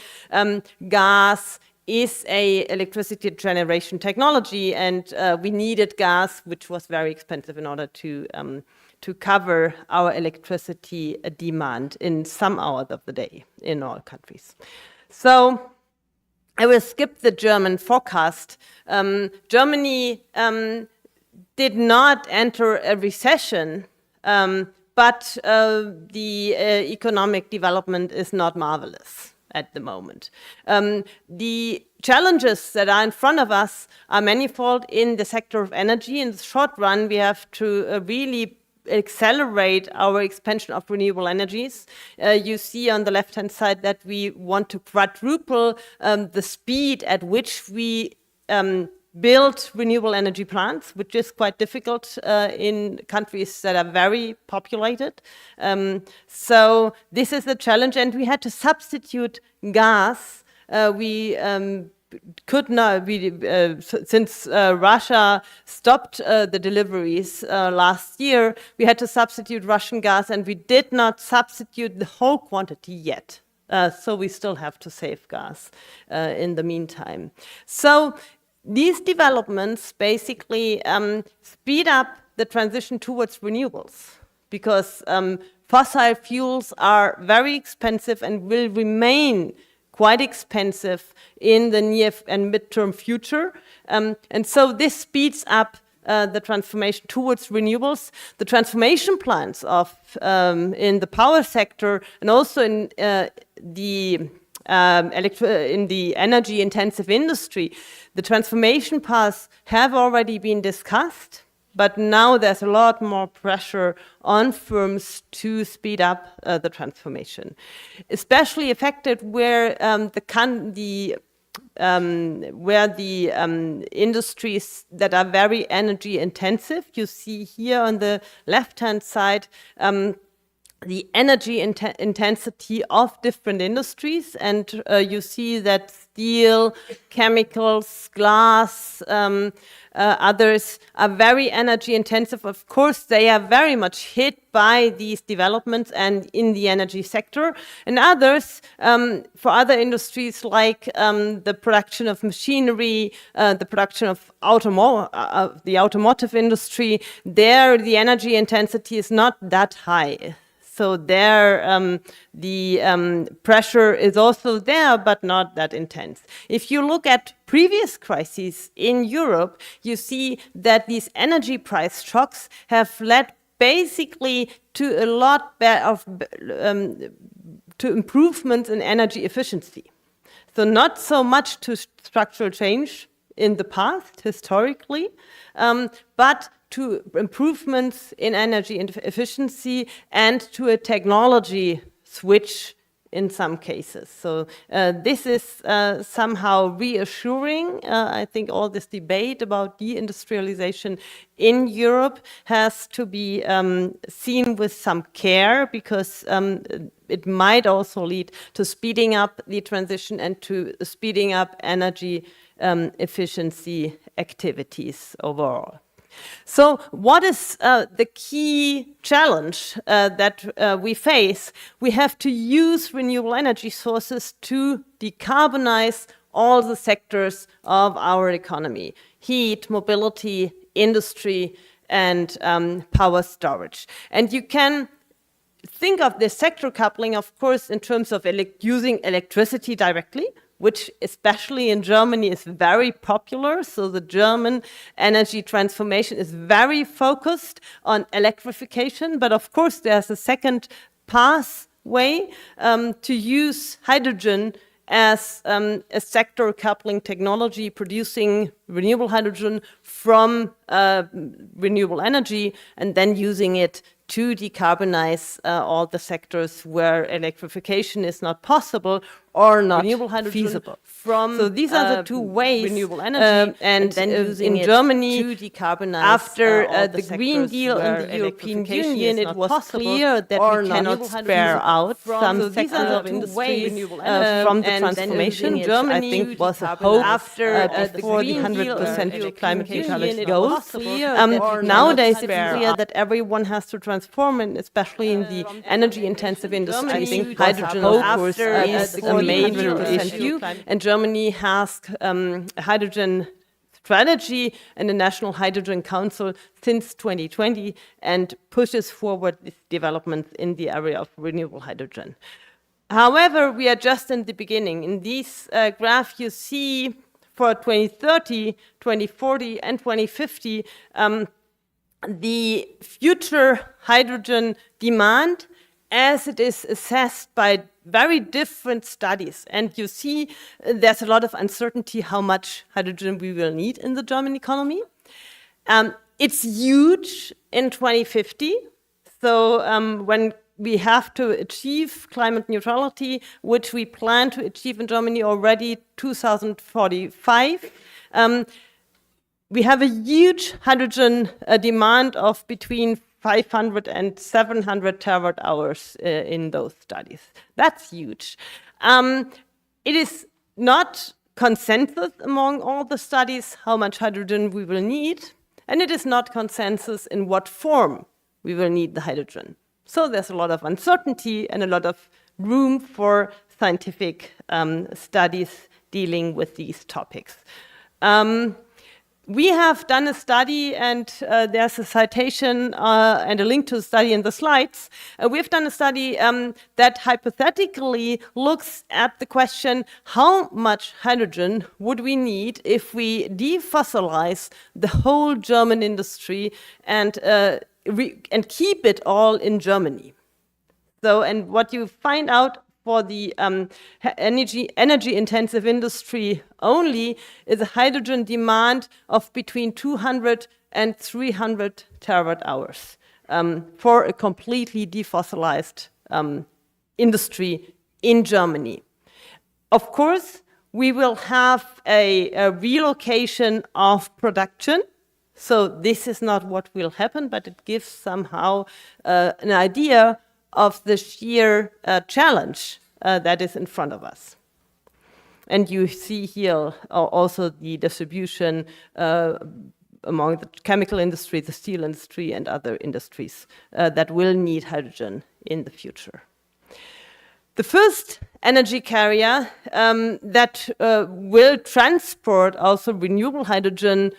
gas is a electricity generation technology, and we needed gas, which was very expensive in order to cover our electricity demand in some hours of the day in all countries. So I will skip the German forecast. Germany did not enter a recession, but the economic development is not marvelous at the moment. The challenges that are in front of us are manifold in the sector of energy. In the short run, we have to really accelerate our expansion of renewable energies. You see on the left-hand side that we want to quadruple the speed at which we build renewable energy plants, which is quite difficult in countries that are very populated. So this is the challenge, and we had to substitute gas. We could not, since Russia stopped the deliveries last year, we had to substitute Russian gas, and we did not substitute the whole quantity yet. So we still have to save gas in the meantime. So these developments basically speed up the transition towards renewables, because fossil fuels are very expensive and will remain quite expensive in the near and midterm future. And so this speeds up the transformation towards renewables. The transformation plans of in the power sector and also in the energy intensive industry, the transformation paths have already been discussed. But now there's a lot more pressure on firms to speed up the transformation, especially affected where the industries that are very energy intensive. You see here on the left-hand side the energy intensity of different industries, and you see that steel, chemicals, glass, others are very energy intensive. Of course, they are very much hit by these developments and in the energy sector. And others, for other industries like the production of machinery, the production of the automotive industry, there the energy intensity is not that high. So there, the pressure is also there, but not that intense. If you look at previous crises in Europe, you see that these energy price shocks have led basically to a lot of to improvements in energy efficiency. So not so much to structural change in the past, historically, but to improvements in energy efficiency and to a technology switch in some cases. So this is somehow reassuring. I think all this debate about deindustrialization in Europe has to be seen with some care, because it might also lead to speeding up the transition and to speeding up energy efficiency activities overall. So what is the key challenge that we face? We have to use renewable energy sources to decarbonize all the sectors of our economy: heat, mobility, industry, and power storage. And you can think of the sector coupling, of course, in terms of using electricity directly, which especially in Germany is very popular. So the German energy transformation is very focused on electrification. But of course, there's a second pathway to use hydrogen as a sector coupling technology, producing renewable hydrogen from renewable energy and then using it to decarbonize all the sectors where electrification is not possible or not feasible. So these are the two ways renewable energy and then using in Germany to decarbonize after the Green Deal in the European Union. It was clear that we cannot spare out some sectors of industry from the transformation. Germany, I think, was a hope after before the 100% climate neutrality goals. Nowadays, it's clear that everyone has to transform, and especially in the energy-intensive industry. I think hydrogen, of course, is a major issue, and Germany has a hydrogen strategy and a National Hydrogen Council since 2020 and pushes forward this development in the area of renewable hydrogen. However, we are just in the beginning. In this graph, you see for 2030, 2040, and 2050, the future hydrogen demand as it is assessed by very different studies. And you see there's a lot of uncertainty how much hydrogen we will need in the German economy. It's huge in 2050. So when we have to achieve climate neutrality, which we plan to achieve in Germany already 2045, we have a huge hydrogen demand of between 500 and 700 terawatt hours in those studies. That's huge. It is not consensus among all the studies how much hydrogen we will need, and it is not consensus in what form we will need the hydrogen. So there's a lot of uncertainty and a lot of room for scientific studies dealing with these topics. We have done a study, and there's a citation and a link to the study in the slides. We've done a study that hypothetically looks at the question, how much hydrogen would we need if we defossilize the whole German industry and keep it all in Germany? So, and what you find out for the energy-intensive industry only is a hydrogen demand of between 200 and 300 terawatt hours for a completely defossilized industry in Germany. Of course, we will have a relocation of production. So this is not what will happen, but it gives somehow an idea of the sheer challenge that is in front of us. And you see here also the distribution among the chemical industry, the steel industry, and other industries that will need hydrogen in the future. The first energy carrier that will transport also renewable hydrogen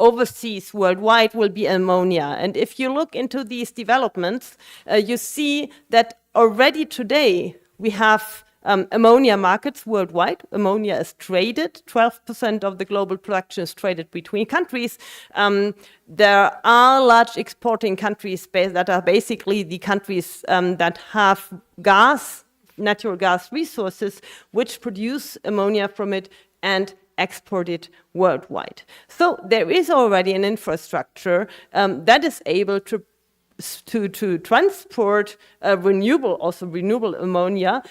overseas worldwide will be ammonia. And if you look into these developments, you see that already today we have ammonia markets worldwide. Ammonia is traded. 12% of the global production is traded between countries. There are large exporting countries that are basically the countries that have gas, natural gas resources, which produce ammonia from it and export it worldwide. So there is already an infrastructure that is able to transport renewable ammonia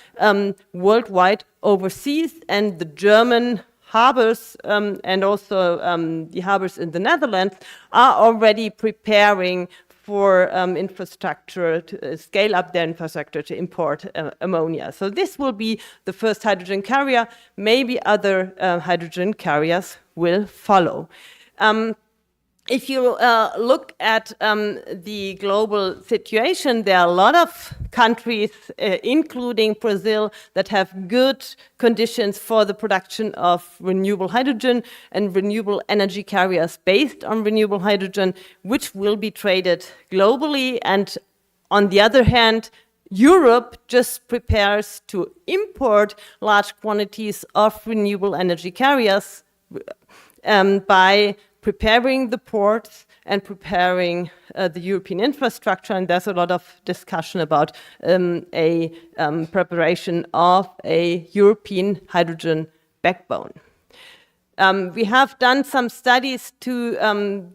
worldwide overseas, and the German harbors and also the harbors in the Netherlands are already preparing for infrastructure to scale up their infrastructure to import ammonia. So this will be the first hydrogen carrier. Maybe other hydrogen carriers will follow. if you look at the global situation, there are a lot of countries, including Brazil, that have good conditions for the production of renewable hydrogen and renewable energy carriers based on renewable hydrogen, which will be traded globally. And on the other hand, Europe just prepares to import large quantities of renewable energy carriers by preparing the ports and preparing the European infrastructure. And there's a lot of discussion about a preparation of a European hydrogen backbone. We have done some studies to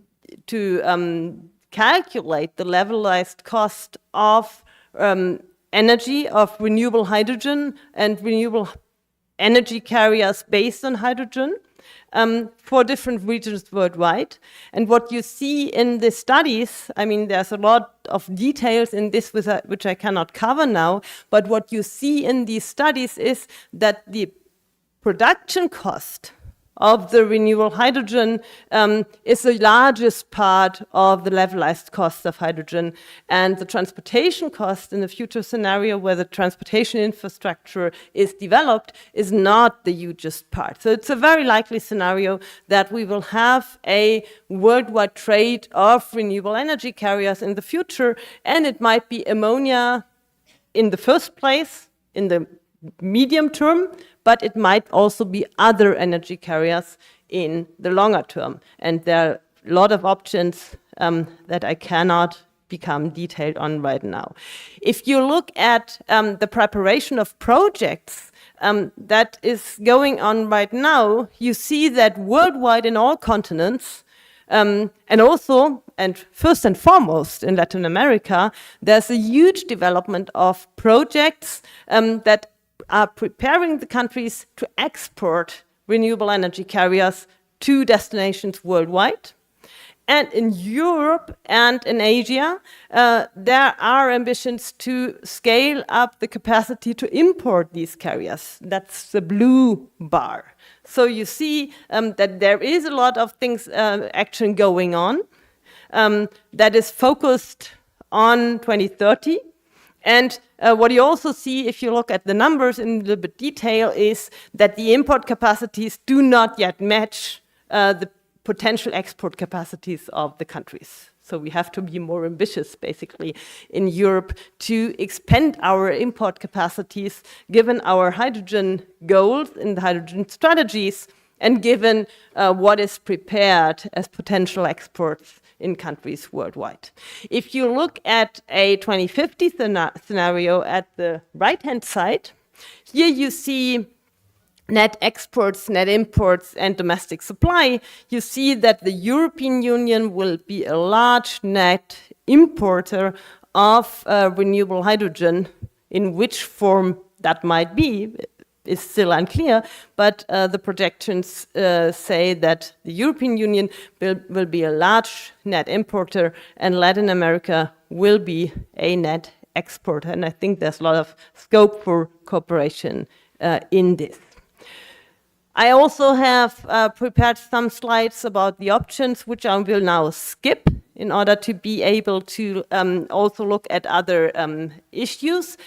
calculate the levelized cost of energy of renewable hydrogen and renewable energy carriers based on hydrogen for different regions worldwide. And what you see in the studies, I mean, there's a lot of details in this which I cannot cover now, but what you see in these studies is that the production cost of the renewable hydrogen is the largest part of the levelized cost of hydrogen, and the transportation cost in the future scenario where the transportation infrastructure is developed is not the hugest part. So it's a very likely scenario that we will have a worldwide trade of renewable energy carriers in the future, and it might be ammonia in the first place, in the medium term, but it might also be other energy carriers in the longer term. And there are a lot of options that I cannot become detailed on right now. If you look at the preparation of projects that is going on right now, you see that worldwide in all continents, and also, and first and foremost in Latin America, there's a huge development of projects that are preparing the countries to export renewable energy carriers to destinations worldwide. And in Europe and in Asia, there are ambitions to scale up the capacity to import these carriers. That's the blue bar. So you see that there is a lot of things, action going on that is focused on 2030. And what you also see, if you look at the numbers in a little bit detail, is that the import capacities do not yet match the potential export capacities of the countries. So we have to be more ambitious, basically, in Europe to expand our import capacities, given our hydrogen goals and the hydrogen strategies, and given what is prepared as potential exports in countries worldwide. If you look at a 2050 scenario at the right-hand side, here you see net exports, net imports, and domestic supply. You see that the European Union will be a large net importer of renewable hydrogen. In which form that might be is still unclear, but the projections say that the European Union will be a large net importer and Latin America will be a net exporter. And I think there's a lot of scope for cooperation in this. I also have prepared some slides about the options, which I will now skip in order to be able to also look at other issues.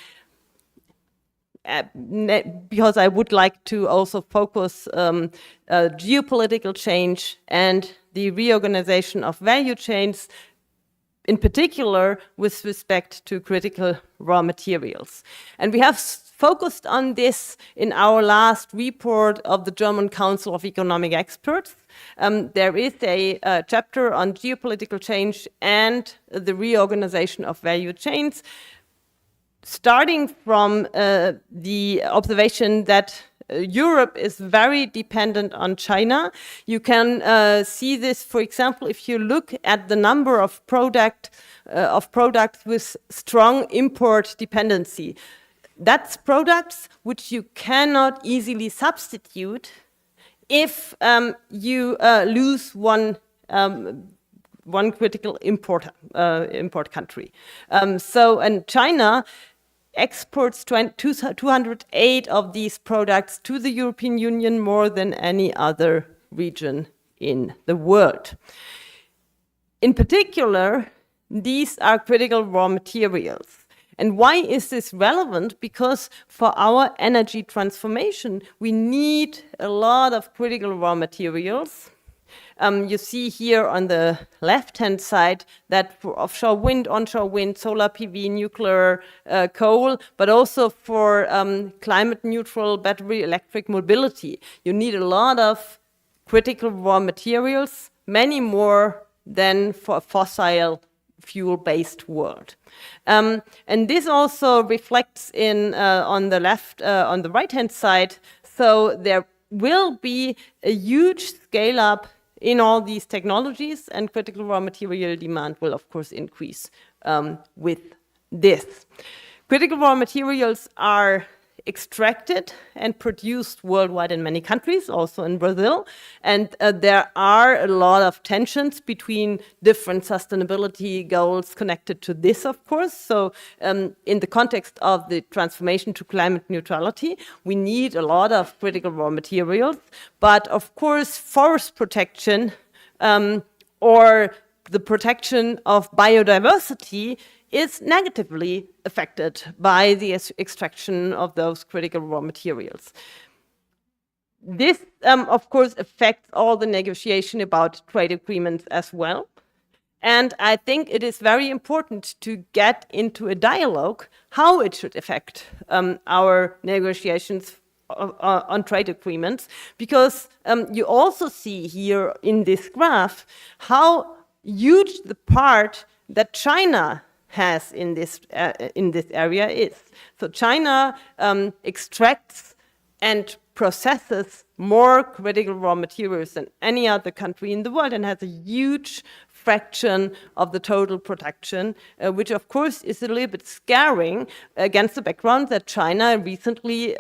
Because I would like to also focus geopolitical change and the reorganization of value chains, in particular with respect to critical raw materials. And we have focused on this in our last report of the German Council of Economic Experts. There is a chapter on geopolitical change and the reorganization of value chains, starting from the observation that Europe is very dependent on China. You can see this, for example, if you look at the number of products with strong import dependency. That's products which you cannot easily substitute if you lose one critical import country. And China exports 208 of these products to the European Union, more than any other region in the world. In particular, these are critical raw materials. And why is this relevant? Because for our energy transformation, we need a lot of critical raw materials. You see here on the left-hand side that for offshore wind, onshore wind, solar PV, nuclear, coal, but also for climate-neutral battery electric mobility, you need a lot of critical raw materials, many more than for a fossil fuel-based world. And this also reflects in on the right-hand side. So there will be a huge scale-up in all these technologies, and critical raw material demand will, of course, increase with this. Critical raw materials are extracted and produced worldwide in many countries, also in Brazil. And there are a lot of tensions between different sustainability goals connected to this, of course. So in the context of the transformation to climate neutrality, we need a lot of critical raw materials. But of course, forest protection or the protection of biodiversity is negatively affected by the extraction of those critical raw materials. This, of course, affects all the negotiation about trade agreements as well. And I think it is very important to get into a dialogue how it should affect our negotiations on trade agreements, because you also see here in this graph how huge the part that China has in this area is. So China extracts and processes more critical raw materials than any other country in the world and has a huge fraction of the total production, which of course is a little bit scaring against the background that China recently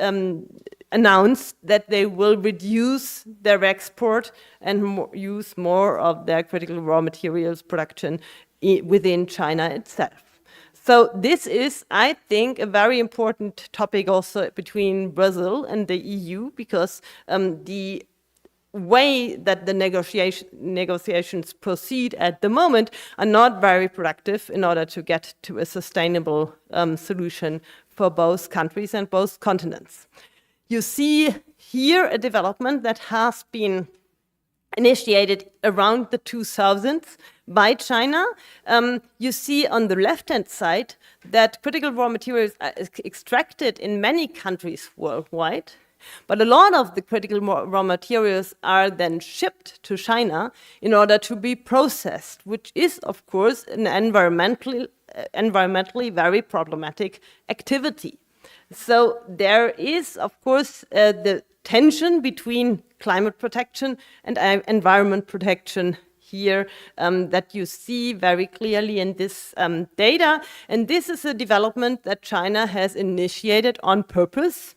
announced that they will reduce their export and use more of their critical raw materials production within China itself. So this is, I think, a very important topic also between Brazil and the EU, because the way that the negotiations proceed at the moment are not very productive in order to get to a sustainable solution for both countries and both continents. You see here a development that has been initiated around the 2000s by China. You see on the left-hand side that critical raw materials are extracted in many countries worldwide, but a lot of the critical raw materials are then shipped to China in order to be processed, which is, of course, an environmentally very problematic activity. So there is, of course, the tension between climate protection and environment protection here that you see very clearly in this data. And this is a development that China has initiated on purpose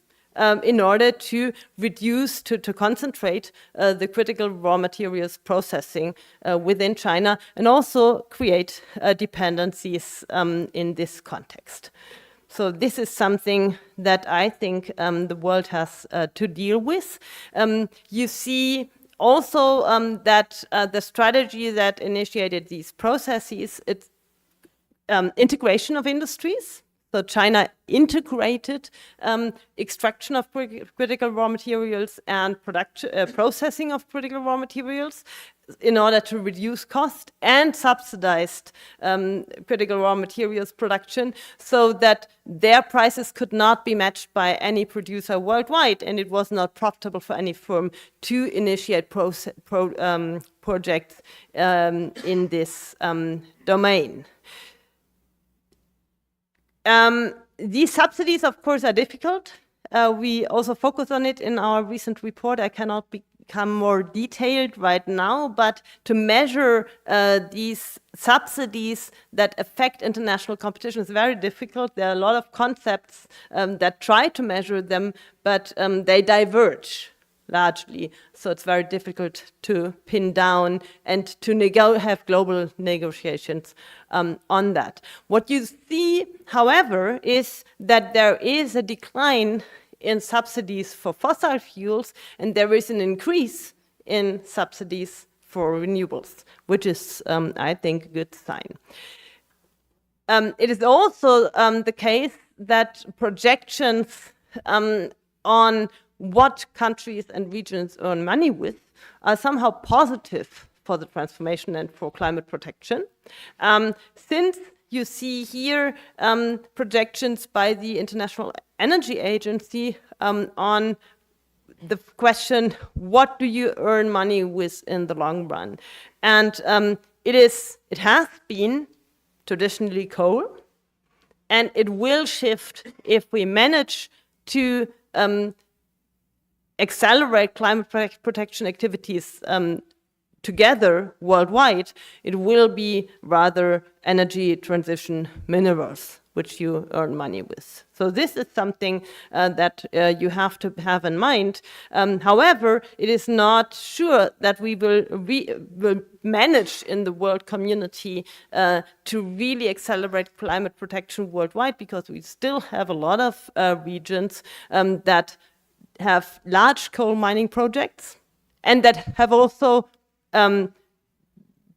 in order to reduce, to concentrate the critical raw materials processing within China and also create dependencies in this context. So this is something that I think the world has to deal with. You see also that the strategy that initiated these processes, it's integration of industries. So China integrated extraction of critical raw materials and processing of critical raw materials in order to reduce cost, and subsidized critical raw materials production so that their prices could not be matched by any producer worldwide, and it was not profitable for any firm to initiate projects in this domain. These subsidies, of course, are difficult. We also focus on it in our recent report. I cannot become more detailed right now, but to measure these subsidies that affect international competition is very difficult. There are a lot of concepts that try to measure them, but they diverge largely. So it's very difficult to pin down and to have global negotiations on that. What you see, however, is that there is a decline in subsidies for fossil fuels, and there is an increase in subsidies for renewables, which is, I think, a good sign. It is also the case that projections on what countries and regions earn money with are somehow positive for the transformation and for climate protection. Since you see here projections by the International Energy Agency on the question, what do you earn money with in the long run? And it has been traditionally coal, and it will shift if we manage to accelerate climate protection activities together worldwide. It will be rather energy transition minerals, which you earn money with. So this is something that you have to have in mind. However, it is not sure that we will manage in the world community to really accelerate climate protection worldwide, because we still have a lot of regions that have large coal mining projects and that have also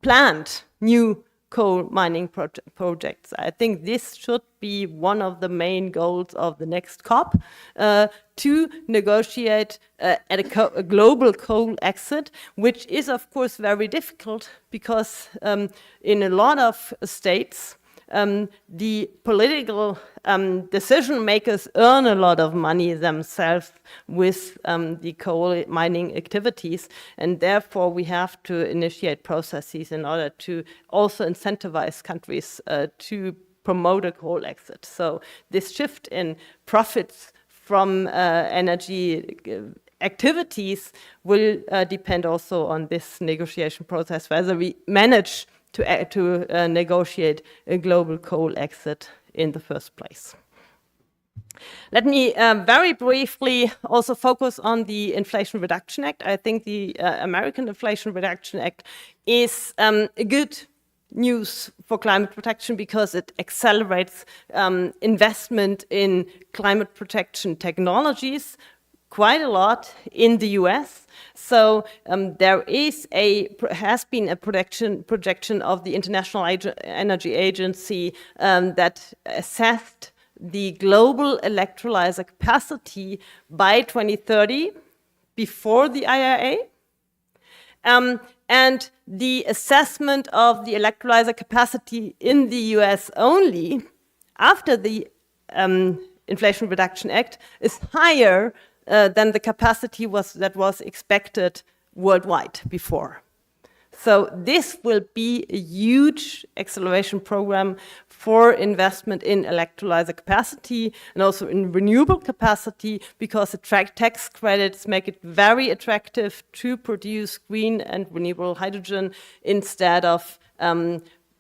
planned new coal mining projects. I think this should be one of the main goals of the next COP, to negotiate a global coal exit, which is of course very difficult because in a lot of states, the political decision makers earn a lot of money themselves with the coal mining activities, and therefore we have to initiate processes in order to also incentivize countries to promote a coal exit. So this shift in profits from energy activities will depend also on this negotiation process, whether we manage to negotiate a global coal exit in the first place. Let me very briefly also focus on the Inflation Reduction Act. I think the American Inflation Reduction Act is good news for climate protection because it accelerates investment in climate protection technologies quite a lot in the US. So there has been a projection of the International Energy Agency that assessed the global electrolyzer capacity by 2030 before the IRA. And the assessment of the electrolyzer capacity in the US only after the Inflation Reduction Act is higher than the capacity that was expected worldwide before. So this will be a huge acceleration program for investment in electrolyzer capacity and also in renewable capacity, because the tax credits make it very attractive to produce green and renewable hydrogen instead of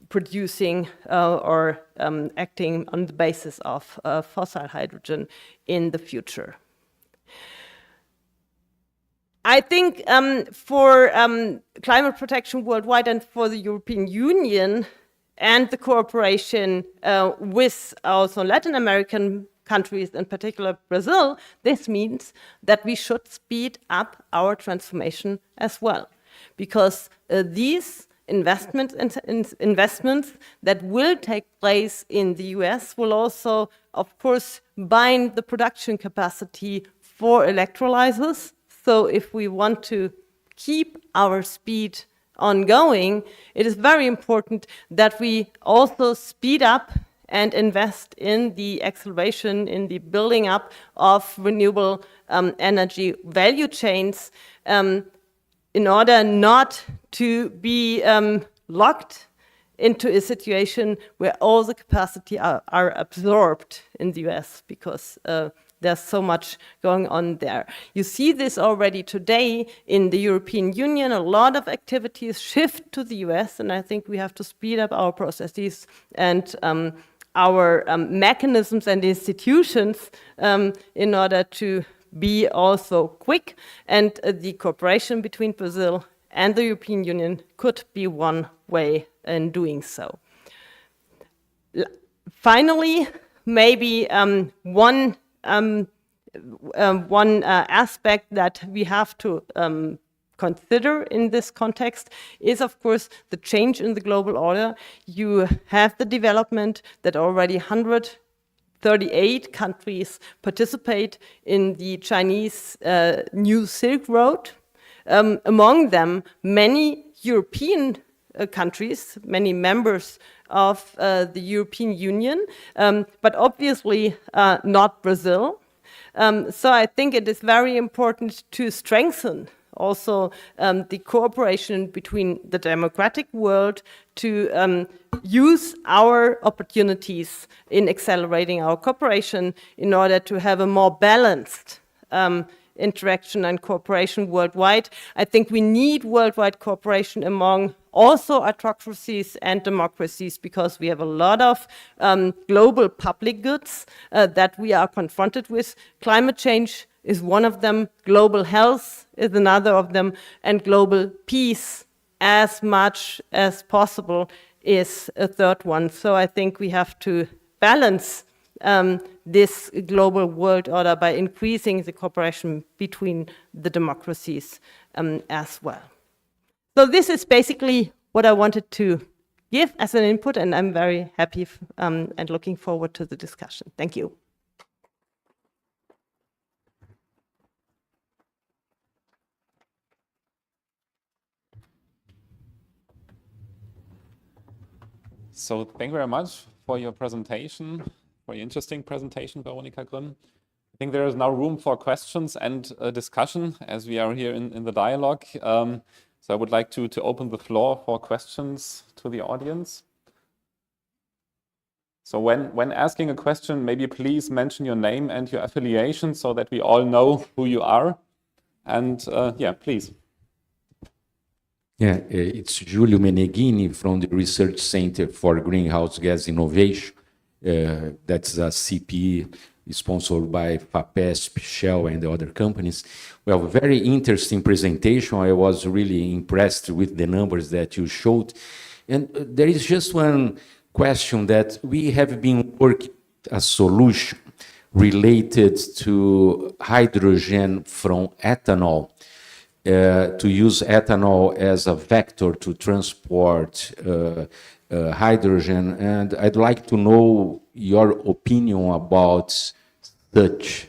producing or acting on the basis of fossil hydrogen in the future. I think for climate protection worldwide and for the European Union and the cooperation with also Latin American countries, in particular Brazil, this means that we should speed up our transformation as well. Because these investments that will take place in the US will also, of course, bind the production capacity for electrolyzers. So if we want to keep our speed ongoing, it is very important that we also speed up and invest in the acceleration, in the building up of renewable energy value chains in order not to be locked into a situation where all the capacity are absorbed in the US, because there's so much going on there. You see this already today in the European Union. A lot of activities shift to the US, and I think we have to speed up our processes and our mechanisms and institutions in order to be also quick. And the cooperation between Brazil and the European Union could be one way in doing so. Finally, maybe one aspect that we have to consider in this context is, of course, the change in the global order. You have the development that already 138 countries participate in the Chinese New Silk Road. Among them, many European countries, many members of the European Union, but obviously not Brazil. So I think it is very important to strengthen also the cooperation between the democratic world to use our opportunities in accelerating our cooperation in order to have a more balanced interaction and cooperation worldwide. I think we need worldwide cooperation among also autocracies and democracies, because we have a lot of global public goods that we are confronted with. Climate change is one of them, global health is another of them, and global peace, as much as possible, is a third one. So I think we have to balance this global world order by increasing the cooperation between the democracies as well. So this is basically what I wanted to give as an input, and I'm very happy and looking forward to the discussion. Thank you. So thank you very much for your presentation, for your interesting presentation, Veronika Grimm. I think there is now room for questions and discussion as we are here in the dialogue. So I would like to open the floor for questions to the audience. So when asking a question, maybe please mention your name and your affiliation so that we all know who you are. And yeah, please. Yeah, it's Giulio Meneghini from the Research Center for Greenhouse Gas Innovation. That's a CP sponsored by FAPESP, Shell, and the other companies. Well, very interesting presentation. I was really impressed with the numbers that you showed. And there is just one question that we have been working a solution related to hydrogen from ethanol, to use ethanol as a vector to transport hydrogen. And I'd like to know your opinion about such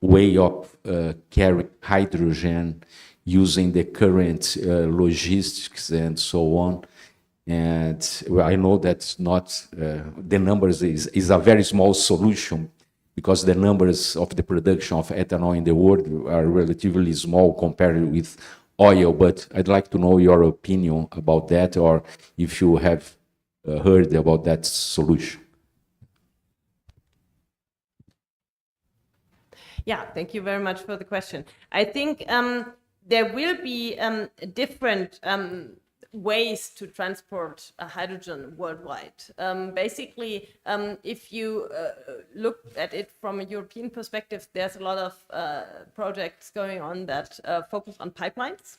way of carrying hydrogen using the current logistics and so on. And well, I know that's not, the numbers is a very small solution, because the numbers of the production of ethanol in the world are relatively small compared with oil. But I'd like to know your opinion about that, or if you have heard about that solution. Yeah, thank you very much for the question. I think there will be different ways to transport hydrogen worldwide. Basically, if you look at it from a European perspective, there's a lot of projects going on that focus on pipelines.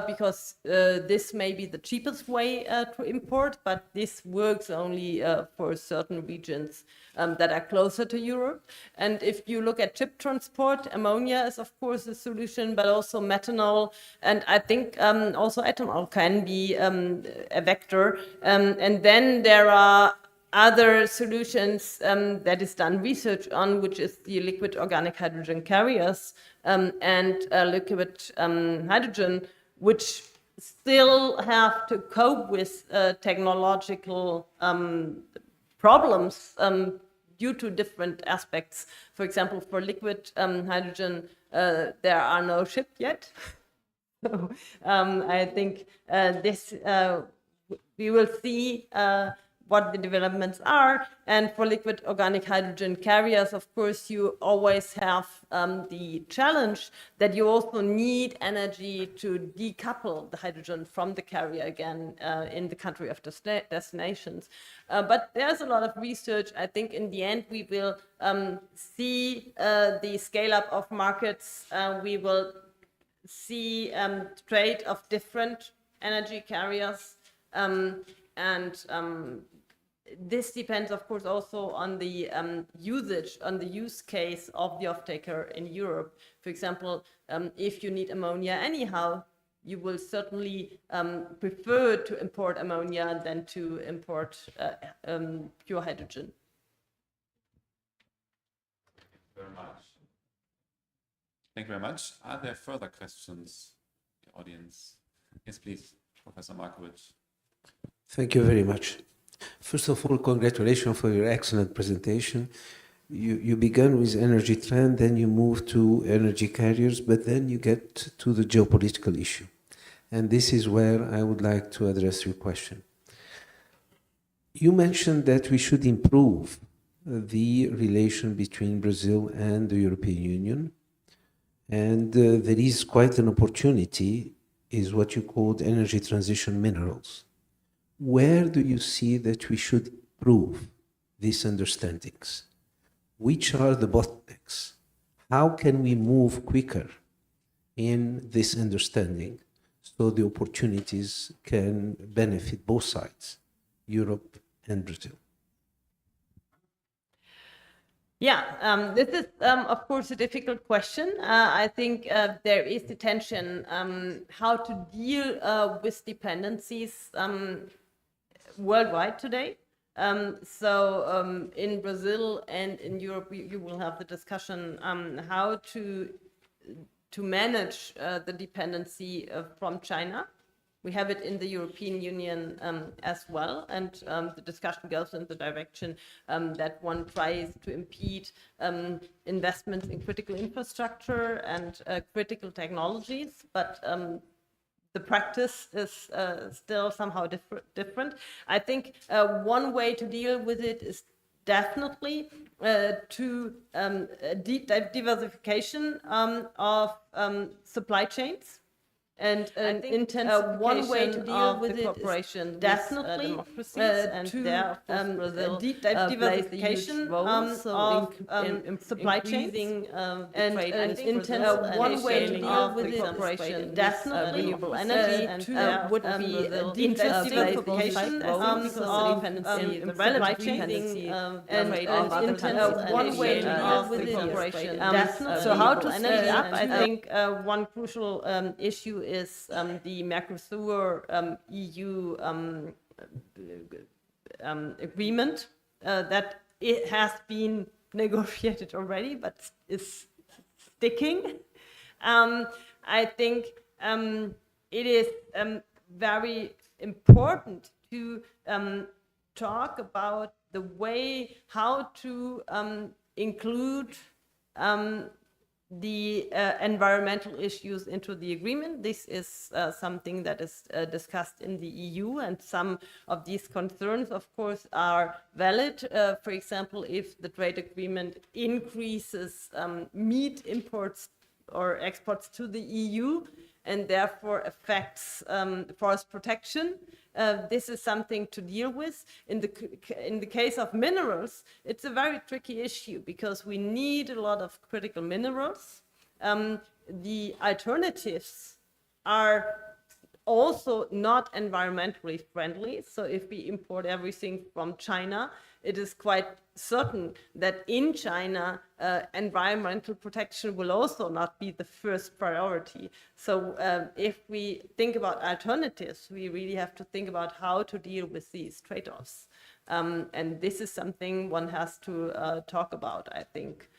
Because this may be the cheapest way to import, but this works only for certain regions that are closer to Europe. And if you look at ship transport, ammonia is of course a solution, but also methanol, and I think also ethanol can be a vector. And then there are other solutions that is done research on, which is the liquid organic hydrogen carriers and liquid hydrogen, which still have to cope with technological problems due to different aspects. For example, for liquid hydrogen, there are no ships yet. So I think this we will see what the developments are. And for liquid organic hydrogen carriers, of course, you always have the challenge that you also need energy to decouple the hydrogen from the carrier again in the country of destinations. But there's a lot of research. I think in the end, we will see the scale up of markets. We will see trade of different energy carriers. This depends, of course, also on the usage, on the use case of the off-taker in Europe. For example, if you need ammonia anyhow, you will certainly prefer to import ammonia than to import pure hydrogen. Very much. Thank you very much. Are there further questions in the audience? Yes, please, Professor Markovic. Thank you very much. First of all, congratulations for your excellent presentation. You began with energy trend, then you move to energy carriers, but then you get to the geopolitical issue. And this is where I would like to address your question. You mentioned that we should improve the relation between Brazil and the European Union. And there is quite an opportunity, is what you called energy transition minerals. Where do you see that we should improve these understandings? Which are the bottlenecks? How can we move quicker in this understanding so the opportunities can benefit both sides, Europe and Brazil? Yeah, this is, of course, a difficult question. I think there is the tension how to deal with dependencies worldwide today. In Brazil and in Europe, you will have the discussion how to manage the dependency from China. We have it in the European Union as well, and the discussion goes in the direction that one tries to impede investments in critical infrastructure and critical technologies, but the practice is still somehow different. I think one way to deal with it is definitely to diversification of supply chains. And one way to deal with it is definitely democracies, and there, of course, Brazil diversification in supply chains, and one way to deal with it is definitely renewable energy, and would be interesting for both sides, because the dependency, the relative dependency, and one way to deal with it is definitely. So how to speed up? I think one crucial issue is the Mercosur EU agreement that it has been negotiated already, but is sticking. I think it is very important to talk about the way how to include the environmental issues into the agreement. This is something that is discussed in the EU, and some of these concerns, of course, are valid. For example, if the trade agreement increases meat imports or exports to the EU and therefore affects forest protection, this is something to deal with. In the case of minerals, it's a very tricky issue because we need a lot of critical minerals. The alternatives are also not environmentally friendly. So if we import everything from China, it is quite certain that in China, environmental protection will also not be the first priority. So if we think about alternatives, we really have to think about how to deal with these trade-offs. And this is something one has to talk about, I think.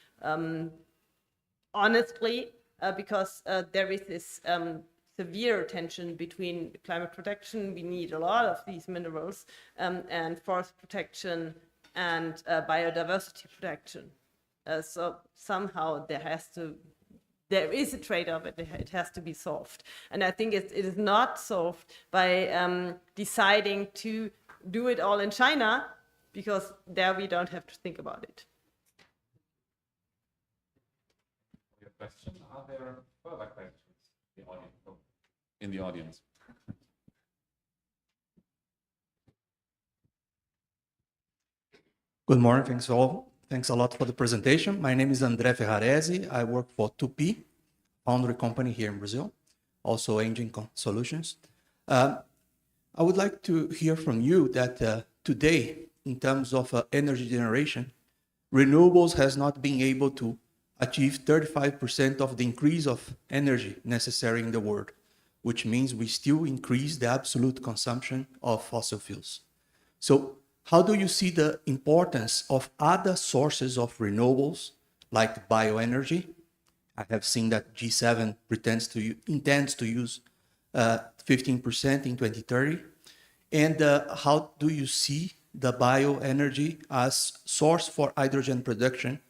Honestly, because there is this severe tension between climate protection, we need a lot of these minerals, and forest protection and biodiversity protection. So somehow there is a trade-off, it has to be solved. And I think it is not solved by deciding to do it all in China, because there we don't have to think about it. Question. Are there further questions in the audience? Good morning, thanks all. Thanks a lot for the presentation. My name is André Ferraresi. I work for 2P, foundry company here in Brazil, also Engine Solutions. I would like to hear from you that today, in terms of energy generation, renewables has not been able to achieve 35% of the increase of energy necessary in the world. which means we still increase the absolute consumption of fossil fuels. So how do you see the importance of other sources of renewables, like bioenergy? I have seen that G7 intends to use 15% in 2030. And how do you see the bioenergy as source for hydrogen production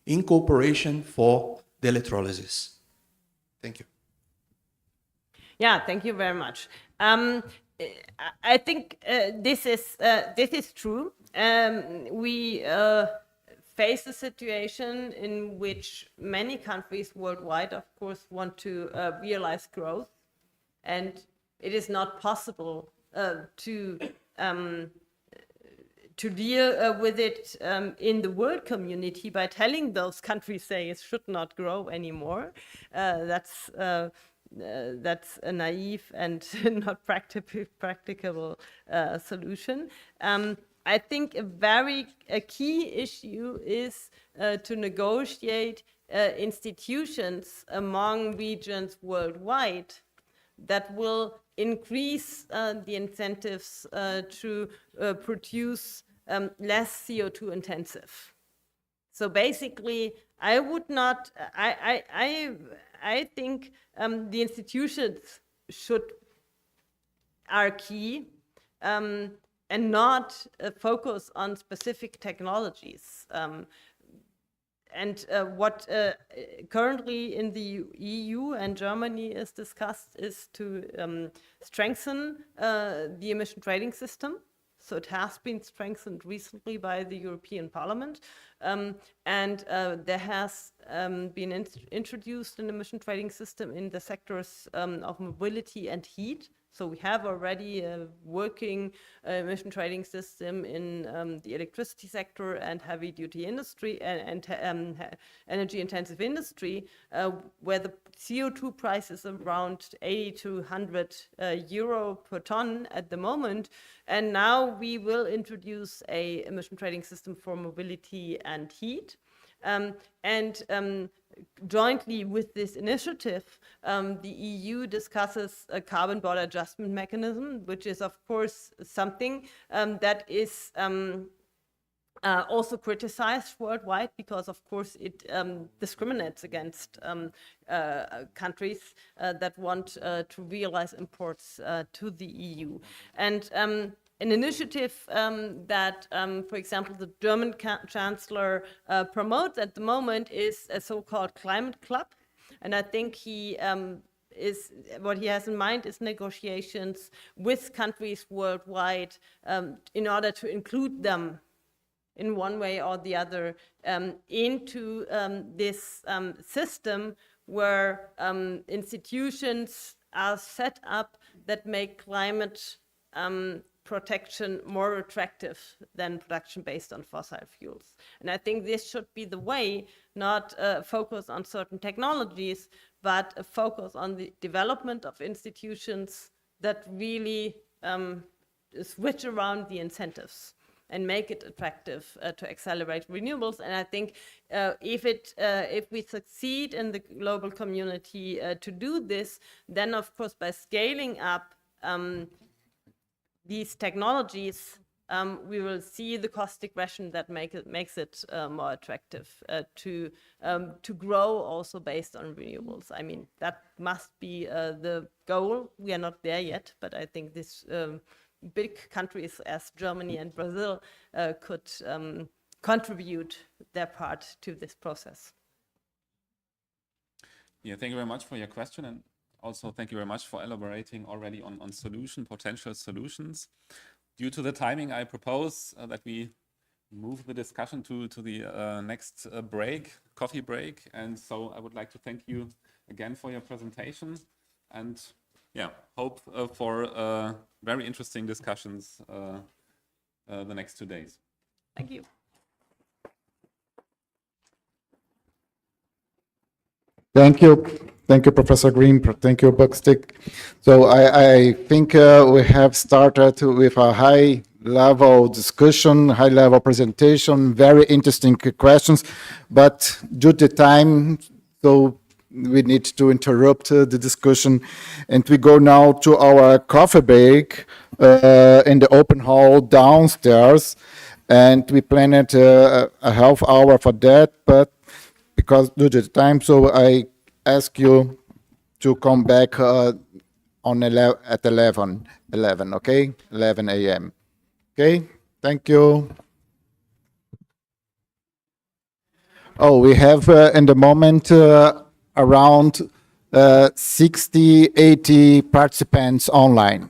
in cooperation for the electrolysis? Thank you. Yeah, thank you very much. I think this is true. We face a situation in which many countries worldwide, of course, want to realize growth, and it is not possible to deal with it in the world community by telling those countries say it should not grow anymore. That's a naive and not practicable solution. I think a key issue is to negotiate institutions among regions worldwide that will increase the incentives to produce less CO2 intensive. So basically, I would not, I think the institutions are key and not focus on specific technologies. And what currently in the EU and Germany is discussed is to strengthen the emission trading system. So it has been strengthened recently by the European Parliament. And there has been introduced an emission trading system in the sectors of mobility and heat. So we have already a working emission trading system in the electricity sector and heavy duty industry and energy intensive industry, where the CO2 price is around 80 to 100 euro per ton at the moment. And now we will introduce a emission trading system for mobility and heat. Jointly with this initiative, the EU discusses a carbon border adjustment mechanism, which is, of course, something that is also criticized worldwide because, of course, it discriminates against countries that want to realize imports to the EU. And an initiative that, for example, the German Chancellor promotes at the moment is a so-called climate club. And I think what he has in mind is negotiations with countries worldwide in order to include them in one way or the other into this system where institutions are set up that make climate protection more attractive than production based on fossil fuels. And I think this should be the way, not focus on certain technologies, but a focus on the development of institutions that really switch around the incentives and make it attractive to accelerate renewables. And I think if we succeed in the global community to do this, then of course by scaling up these technologies, we will see the cost regression that makes it more attractive to grow also based on renewables. I mean, that must be the goal. We are not there yet, but I think this big countries as Germany and Brazil could contribute their part to this process. Yeah, thank you very much for your question, and also thank you very much for elaborating already on potential solutions. Due to the timing, I propose that we move the discussion to the next coffee break. And so I would like to thank you again for your presentation, and yeah, hope for very interesting discussions the next 2 days. Thank you. Thank you. Thank you, Professor Green. Thank you, Buckstick. So I think we have started with a high-level discussion, high-level presentation, very interesting questions. But due to time, so we need to interrupt the discussion. And we go now to our coffee break in the open hall downstairs. And we planned a half hour for that, but because due to the time, so I ask you to come back at 11, okay? 11 a.m. Okay, thank you. Oh, we have in the moment around 60, 80 participants online.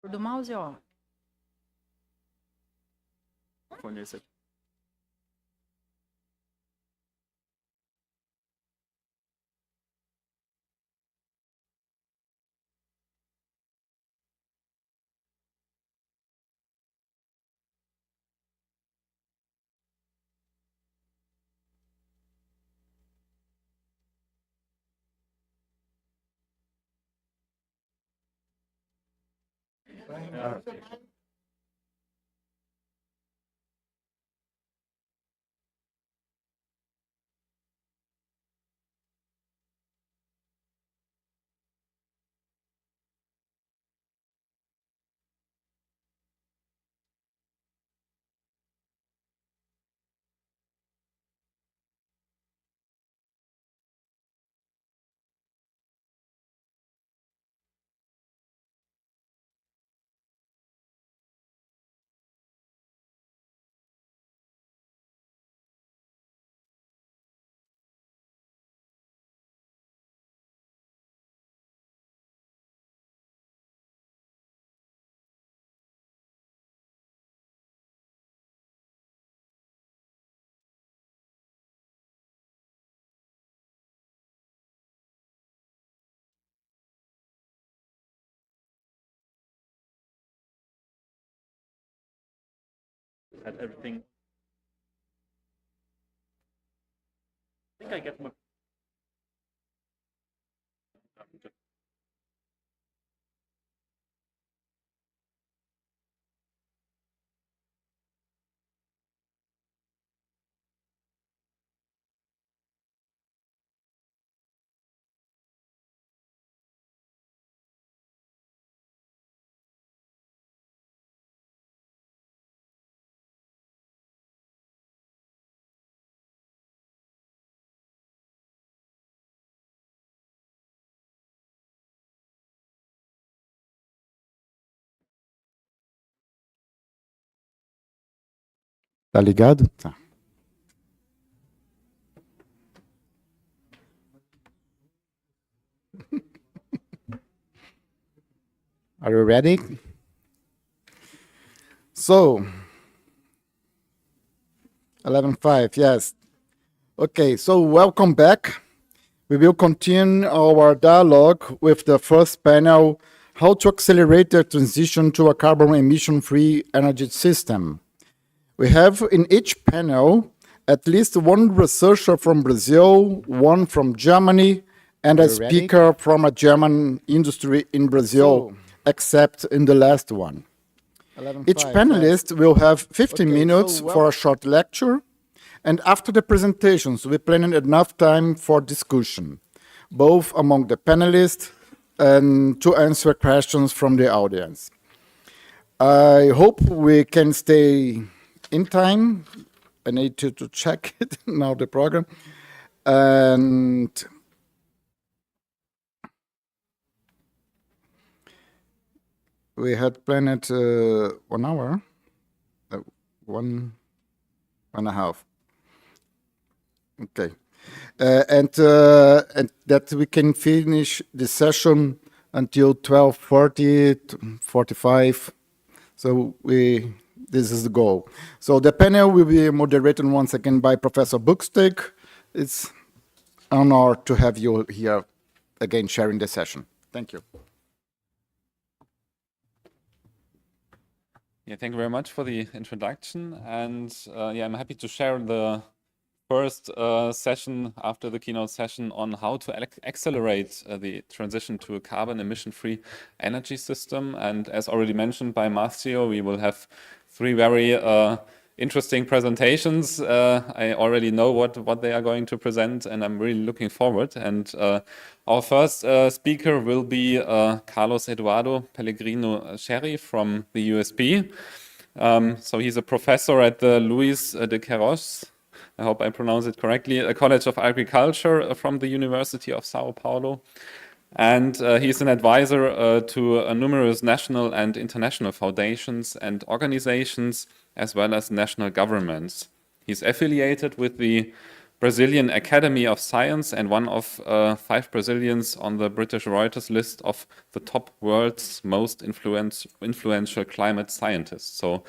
Do mouse, ó. Had everything. I think I get my. Tá ligado? Tá. Are you ready? So, 11:05, yes. Okay, so welcome back. We will continue our dialogue with the first panel, how to accelerate the transition to a carbon emission-free energy system. We have in each panel at least one researcher from Brazil, one from Germany, and a speaker from a German industry in Brazil, except in the last one. Each panelist will have 15 minutes for a short lecture, and after the presentations, we plan enough time for discussion, both among the panelists and to answer questions from the audience. I hope we can stay in time. I need to check it now, the program. And we had planned 1 hour, 1.5. Okay. And that we can finish the session until 12:40, 45. So this is the goal. So the panel will be moderated once again by Professor Buxtehude. It's an honor to have you here again sharing the session. Thank you. Yeah, thank you very much for the introduction. And yeah, I'm happy to share the first session after the keynote session on how to accelerate the transition to a carbon emission-free energy system. And as already mentioned by Marcio, we will have 3 very interesting presentations. I already know what they are going to present, and I'm really looking forward. And our first speaker will be Carlos Eduardo Pellegrino Sherry from the USB. So he's a professor at the Luis de Queiroz, I hope I pronounce it correctly, a College of Agriculture from the University of Sao Paulo. And he's an advisor to numerous national and international foundations and organizations, as well as national governments. He's affiliated with the Brazilian Academy of Science and one of 5 Brazilians on the British Reuters list of the top world's most influential climate scientists. So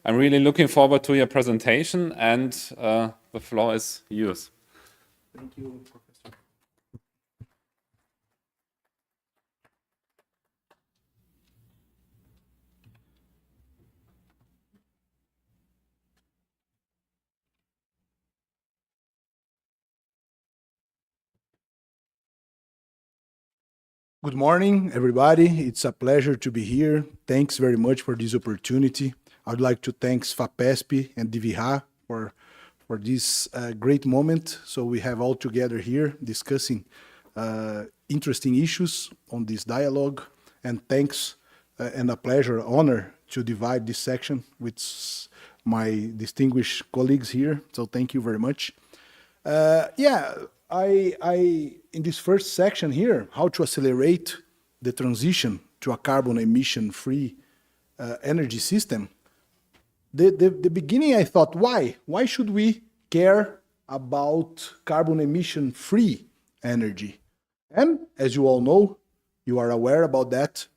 I'm really looking forward to your presentation, and the floor is yours. Thank you, Professor. Good morning, everybody. It's a pleasure to be here. Thanks very much for this opportunity. I'd like to thank FAPESP and DVH for this great moment. So we have all together here discussing interesting issues on this dialogue. And thanks and a pleasure, honor to divide this section with my distinguished colleagues here. So thank you very much. In this first section here, how to accelerate the transition to a carbon emission-free energy system. The beginning, I thought, why? Why should we care about carbon emission-free energy? And as you all know, you are aware about that,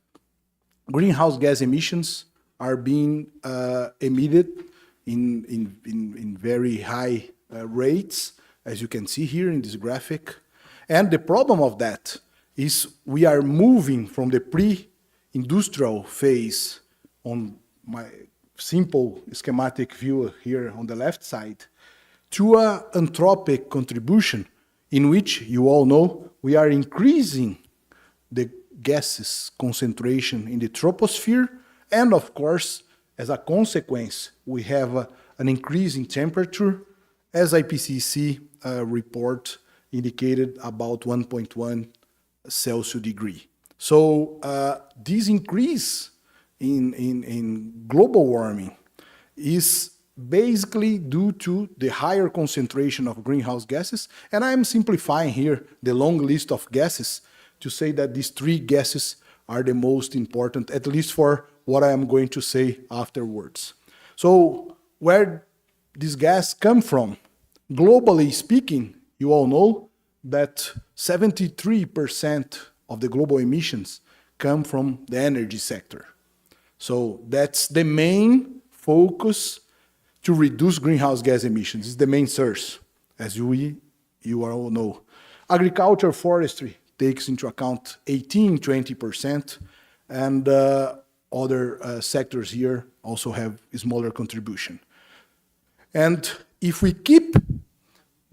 greenhouse gas emissions are being emitted in very high rates, as you can see here in this graphic. And the problem of that is we are moving from the pre-industrial phase on my simple schematic view here on the left side to an anthropic contribution in which you all know we are increasing the gases concentration in the troposphere, and of course, as a consequence, we have an increase in temperature, as IPCC report indicated about 1.1 Celsius degree. So this increase in global warming is basically due to the higher concentration of greenhouse gases. And I'm simplifying here the long list of gases to say that these 3 gases are the most important, at least for what I am going to say afterwards. So where this gas come from? Globally speaking, you all know that 73% of the global emissions come from the energy sector. So that's the main focus to reduce greenhouse gas emissions. It's the main source, as you all know. Agriculture, forestry takes into account 18-20%, and other sectors here also have a smaller contribution. And if we keep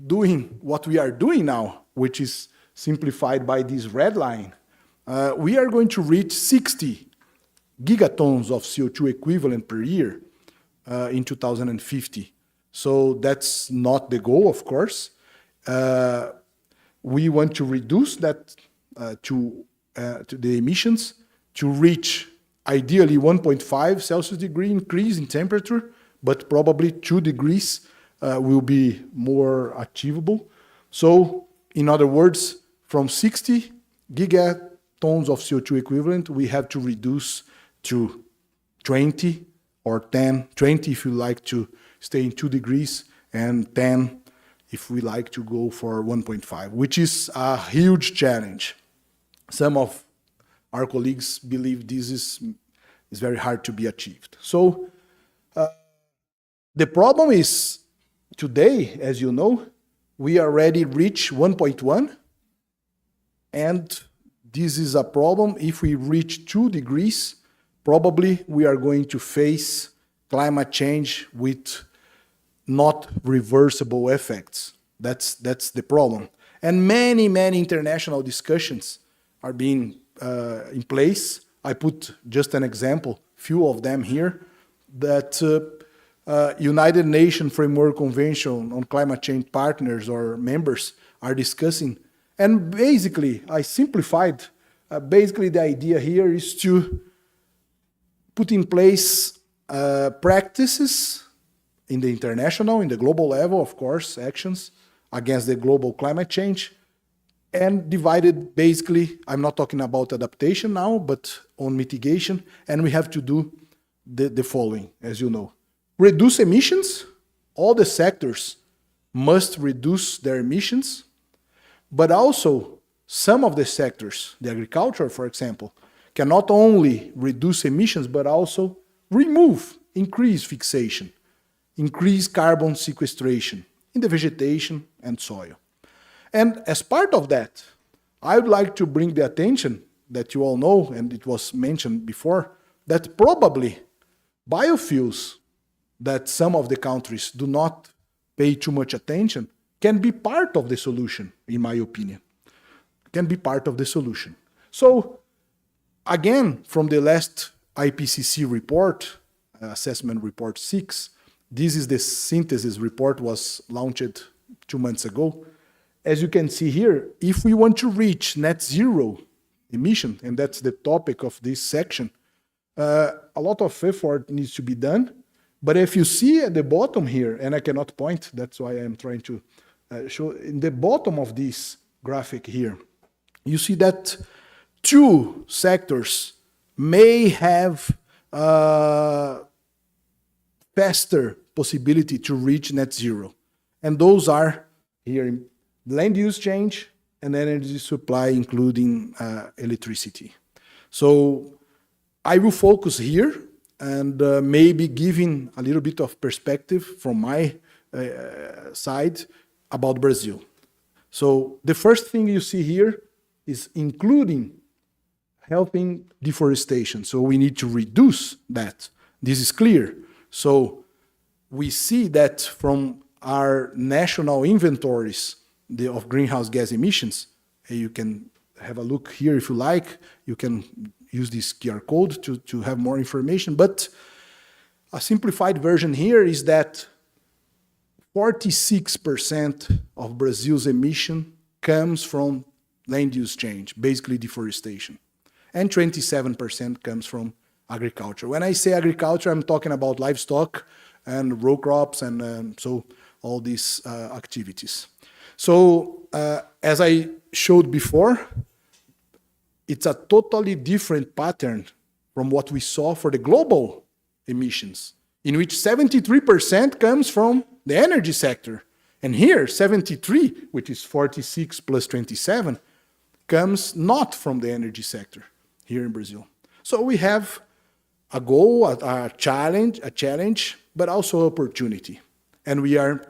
doing what we are doing now, which is simplified by this red line, we are going to reach 60 gigatons of CO2 equivalent per year in 2050. So that's not the goal, of course. We want to reduce that to the emissions to reach ideally 1.5 Celsius degree increase in temperature, but probably 2 degrees will be more achievable. So, in other words, from 60 gigatons of CO2 equivalent, we have to reduce to 20 or 10, 20 if you like to stay in 2 degrees, and 10 if we like to go for 1.5, which is a huge challenge. Some of our colleagues believe this is very hard to be achieved. So the problem is today, as you know, we already reached 1.1, and this is a problem. If we reach 2 degrees, probably we are going to face climate change with not reversible effects. That's the problem. And many international discussions are being in place. I put just an example, few of them here, that United Nations Framework Convention on Climate Change partners or members are discussing. And basically, I simplified, basically the idea here is to put in place practices in the international, in the global level, of course, actions against the global climate change, and divided basically, I'm not talking about adaptation now, but on mitigation, and we have to do the following, as you know. Reduce emissions, all the sectors must reduce their emissions, but also some of the sectors, the agriculture, for example, can not only reduce emissions, but also remove, increase fixation, increase carbon sequestration in the vegetation and soil. And as part of that, I would like to bring the attention that you all know, and it was mentioned before, that probably biofuels that some of the countries do not pay too much attention can be part of the solution, in my opinion. Can be part of the solution. So, again, from the last IPCC report, Assessment Report 6, this is the synthesis report, was launched 2 months ago. As you can see here, if we want to reach net zero emission, and that's the topic of this section, a lot of effort needs to be done. But if you see at the bottom here, and I cannot point, that's why I'm trying to show, in the bottom of this graphic here, you see that 2 sectors may have faster possibility to reach net zero. And those are here in land use change and energy supply, including electricity. So I will focus here and maybe giving a little bit of perspective from my side about Brazil. So the first thing you see here is including helping deforestation. So we need to reduce that. This is clear. So we see that from our national inventories of greenhouse gas emissions, you can have a look here if you like. You can use this QR code to have more information. But a simplified version here is that 46% of Brazil's emission comes from land use change, basically deforestation. And 27% comes from agriculture. When I say agriculture, I'm talking about livestock and row crops and so all these activities. So as I showed before, it's a totally different pattern from what we saw for the global emissions, in which 73% comes from the energy sector. And here, 73, which is 46 plus 27, comes not from the energy sector here in Brazil. So we have a goal, a challenge, but also opportunity. And we are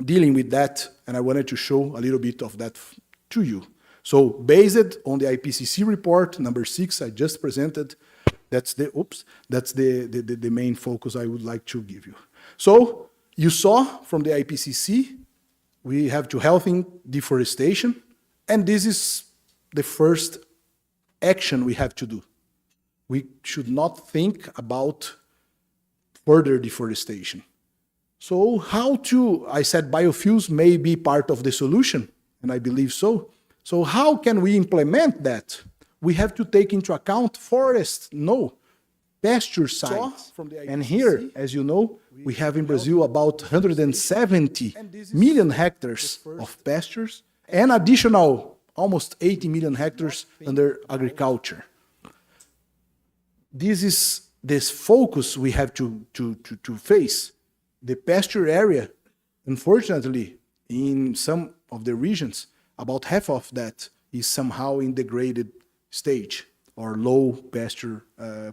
dealing with that, and I wanted to show a little bit of that to you. So based on the IPCC report, number 6, I just presented, that's the main focus I would like to give you. So you saw from the IPCC, we have to healthy deforestation, and this is the first action we have to do. We should not think about further deforestation. So how to, I said biofuels may be part of the solution, and I believe so. So how can we implement that? We have to take into account forests, no, pasture sites. And here, as you know, we have in Brazil about 170 million hectares of pastures and additional almost 80 million hectares under agriculture. This is this focus we have to face. The pasture area, unfortunately, in some of the regions, about half of that is somehow in degraded stage or low pasture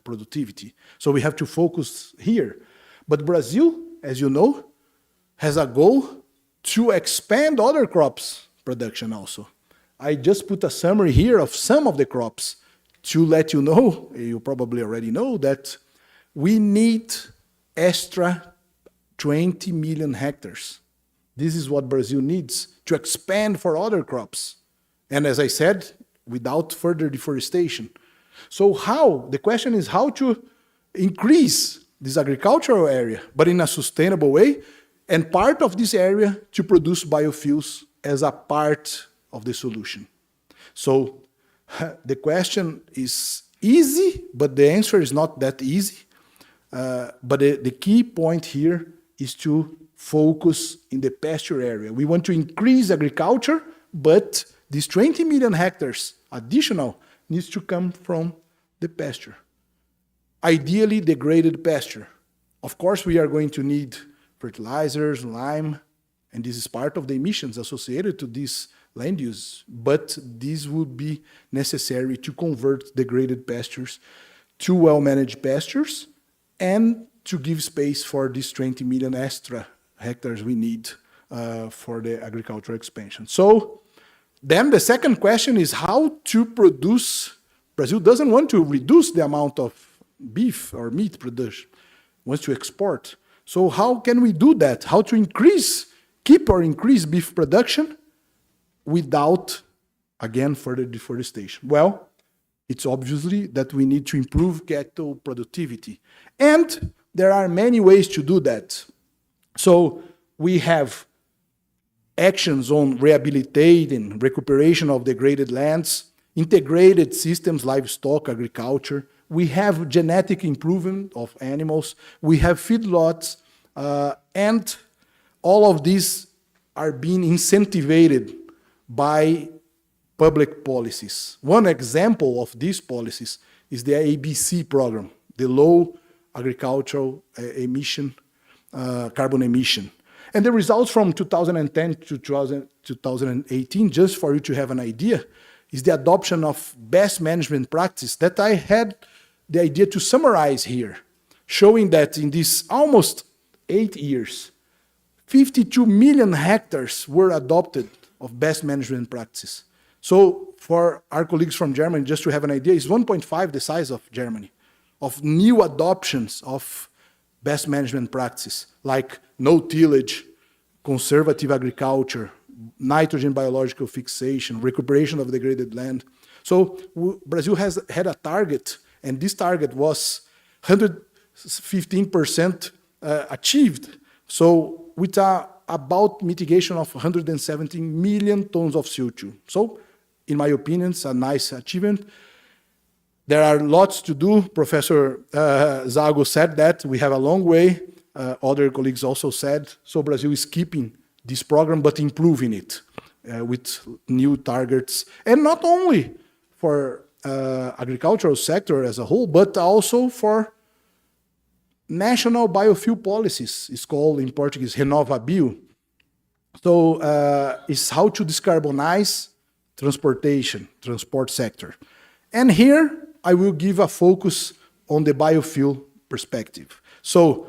productivity. So we have to focus here. But Brazil, as you know, has a goal to expand other crops production also. I just put a summary here of some of the crops to let you know, you probably already know, that we need extra 20 million hectares. This is what Brazil needs to expand for other crops. And as I said, without further deforestation. So how? The question is how to increase this agricultural area, but in a sustainable way, and part of this area to produce biofuels as a part of the solution. So the question is easy, but the answer is not that easy. But the key point here is to focus in the pasture area. We want to increase agriculture, but these 20 million hectares additional needs to come from the pasture. Ideally, degraded pasture. Of course, we are going to need fertilizers, lime, and this is part of the emissions associated to this land use, but this would be necessary to convert degraded pastures to well-managed pastures and to give space for these 20 million extra hectares we need for the agricultural expansion. So then the second question is how to produce. Brazil doesn't want to reduce the amount of beef or meat production, wants to export. So how can we do that? How to keep or increase beef production without, again, further deforestation? Well, it's obviously that we need to improve cattle productivity. And there are many ways to do that. So we have actions on rehabilitating, recuperation of degraded lands, integrated systems, livestock, agriculture. We have genetic improvement of animals. We have feedlots, and all of these are being incentivized by public policies. One example of these policies is the ABC program, the low agricultural carbon emission. And the results from 2010 to 2018, just for you to have an idea, is the adoption of best management practice that I had the idea to summarize here, showing that in these almost 8 years, 52 million hectares were adopted of best management practices. So for our colleagues from Germany, just to have an idea, it's 1.5 the size of Germany, of new adoptions of best management practices, like no tillage, conservative agriculture, nitrogen biological fixation, recuperation of degraded land. So Brazil has had a target, and this target was 115% achieved. So with about mitigation of 117 million tons of CO2. So in my opinion, it's a nice achievement. There are lots to do. Professor Zago said that. We have a long way. Other colleagues also said. So Brazil is keeping this program, but improving it with new targets. And not only for agricultural sector as a whole, but also for national biofuel policies. It's called in Portuguese, RenovaBio. So it's how to decarbonize transport sector. And here, I will give a focus on the biofuel perspective. So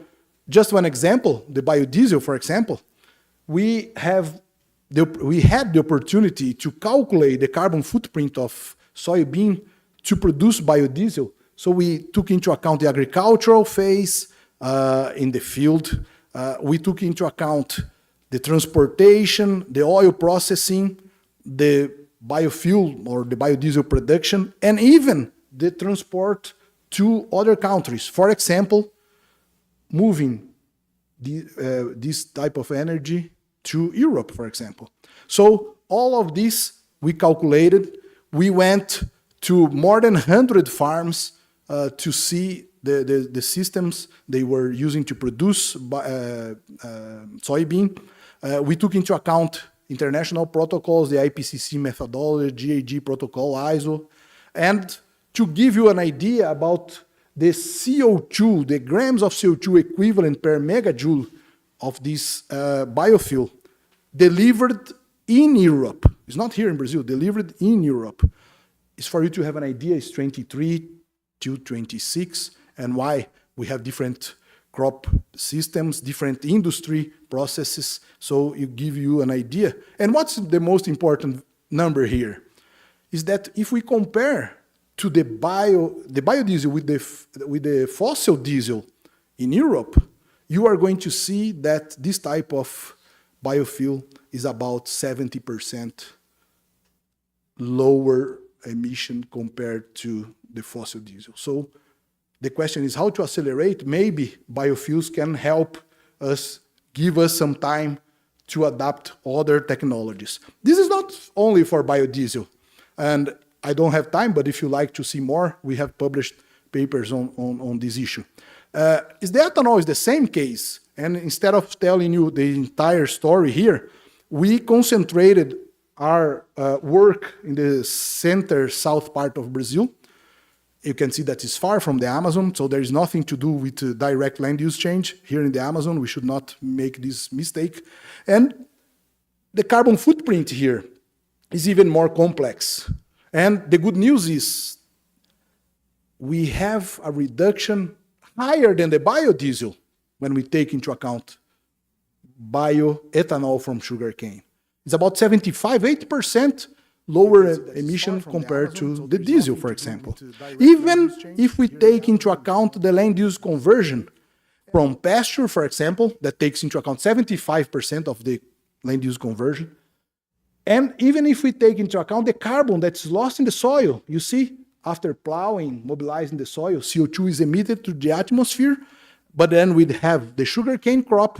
just one example, the biodiesel, for example, we had the opportunity to calculate the carbon footprint of soybean to produce biodiesel. So we took into account the agricultural phase in the field. We took into account the transportation, the oil processing, the biofuel or the biodiesel production, and even the transport to other countries. For example, moving this type of energy to Europe, for example. So all of this we calculated. We went to more than 100 farms to see the systems they were using to produce soybean. We took into account international protocols, the IPCC methodology, GAG protocol, ISO, and to give you an idea about the CO2, the grams of CO2 equivalent per megajoule of this biofuel delivered in Europe. It's not here in Brazil, delivered in Europe. It's for you to have an idea, it's 23 to 26, and why we have different crop systems, different industry processes, so it give you an idea. And what's the most important number here is that if we compare to the biodiesel with the fossil diesel in Europe, you are going to see that this type of biofuel is about 70% lower emission compared to the fossil diesel. So the question is how to accelerate. Maybe biofuels can help us, give us some time to adapt other technologies. This is not only for biodiesel, and I don't have time, but if you like to see more, we have published papers on this issue. Is the ethanol is the same case, and instead of telling you the entire story here, we concentrated our work in the center-south part of Brazil. You can see that it's far from the Amazon, so there is nothing to do with direct land use change here in the Amazon. We should not make this mistake. And the carbon footprint here is even more complex. And the good news is we have a reduction higher than the biodiesel when we take into account bioethanol from sugarcane. It's about 80% lower emission compared to the diesel, for example. Even if we take into account the land use conversion from pasture, for example, that takes into account 75% of the land use conversion, and even if we take into account the carbon that's lost in the soil, you see, after plowing, mobilizing the soil, CO2 is emitted to the atmosphere, but then we have the sugarcane crop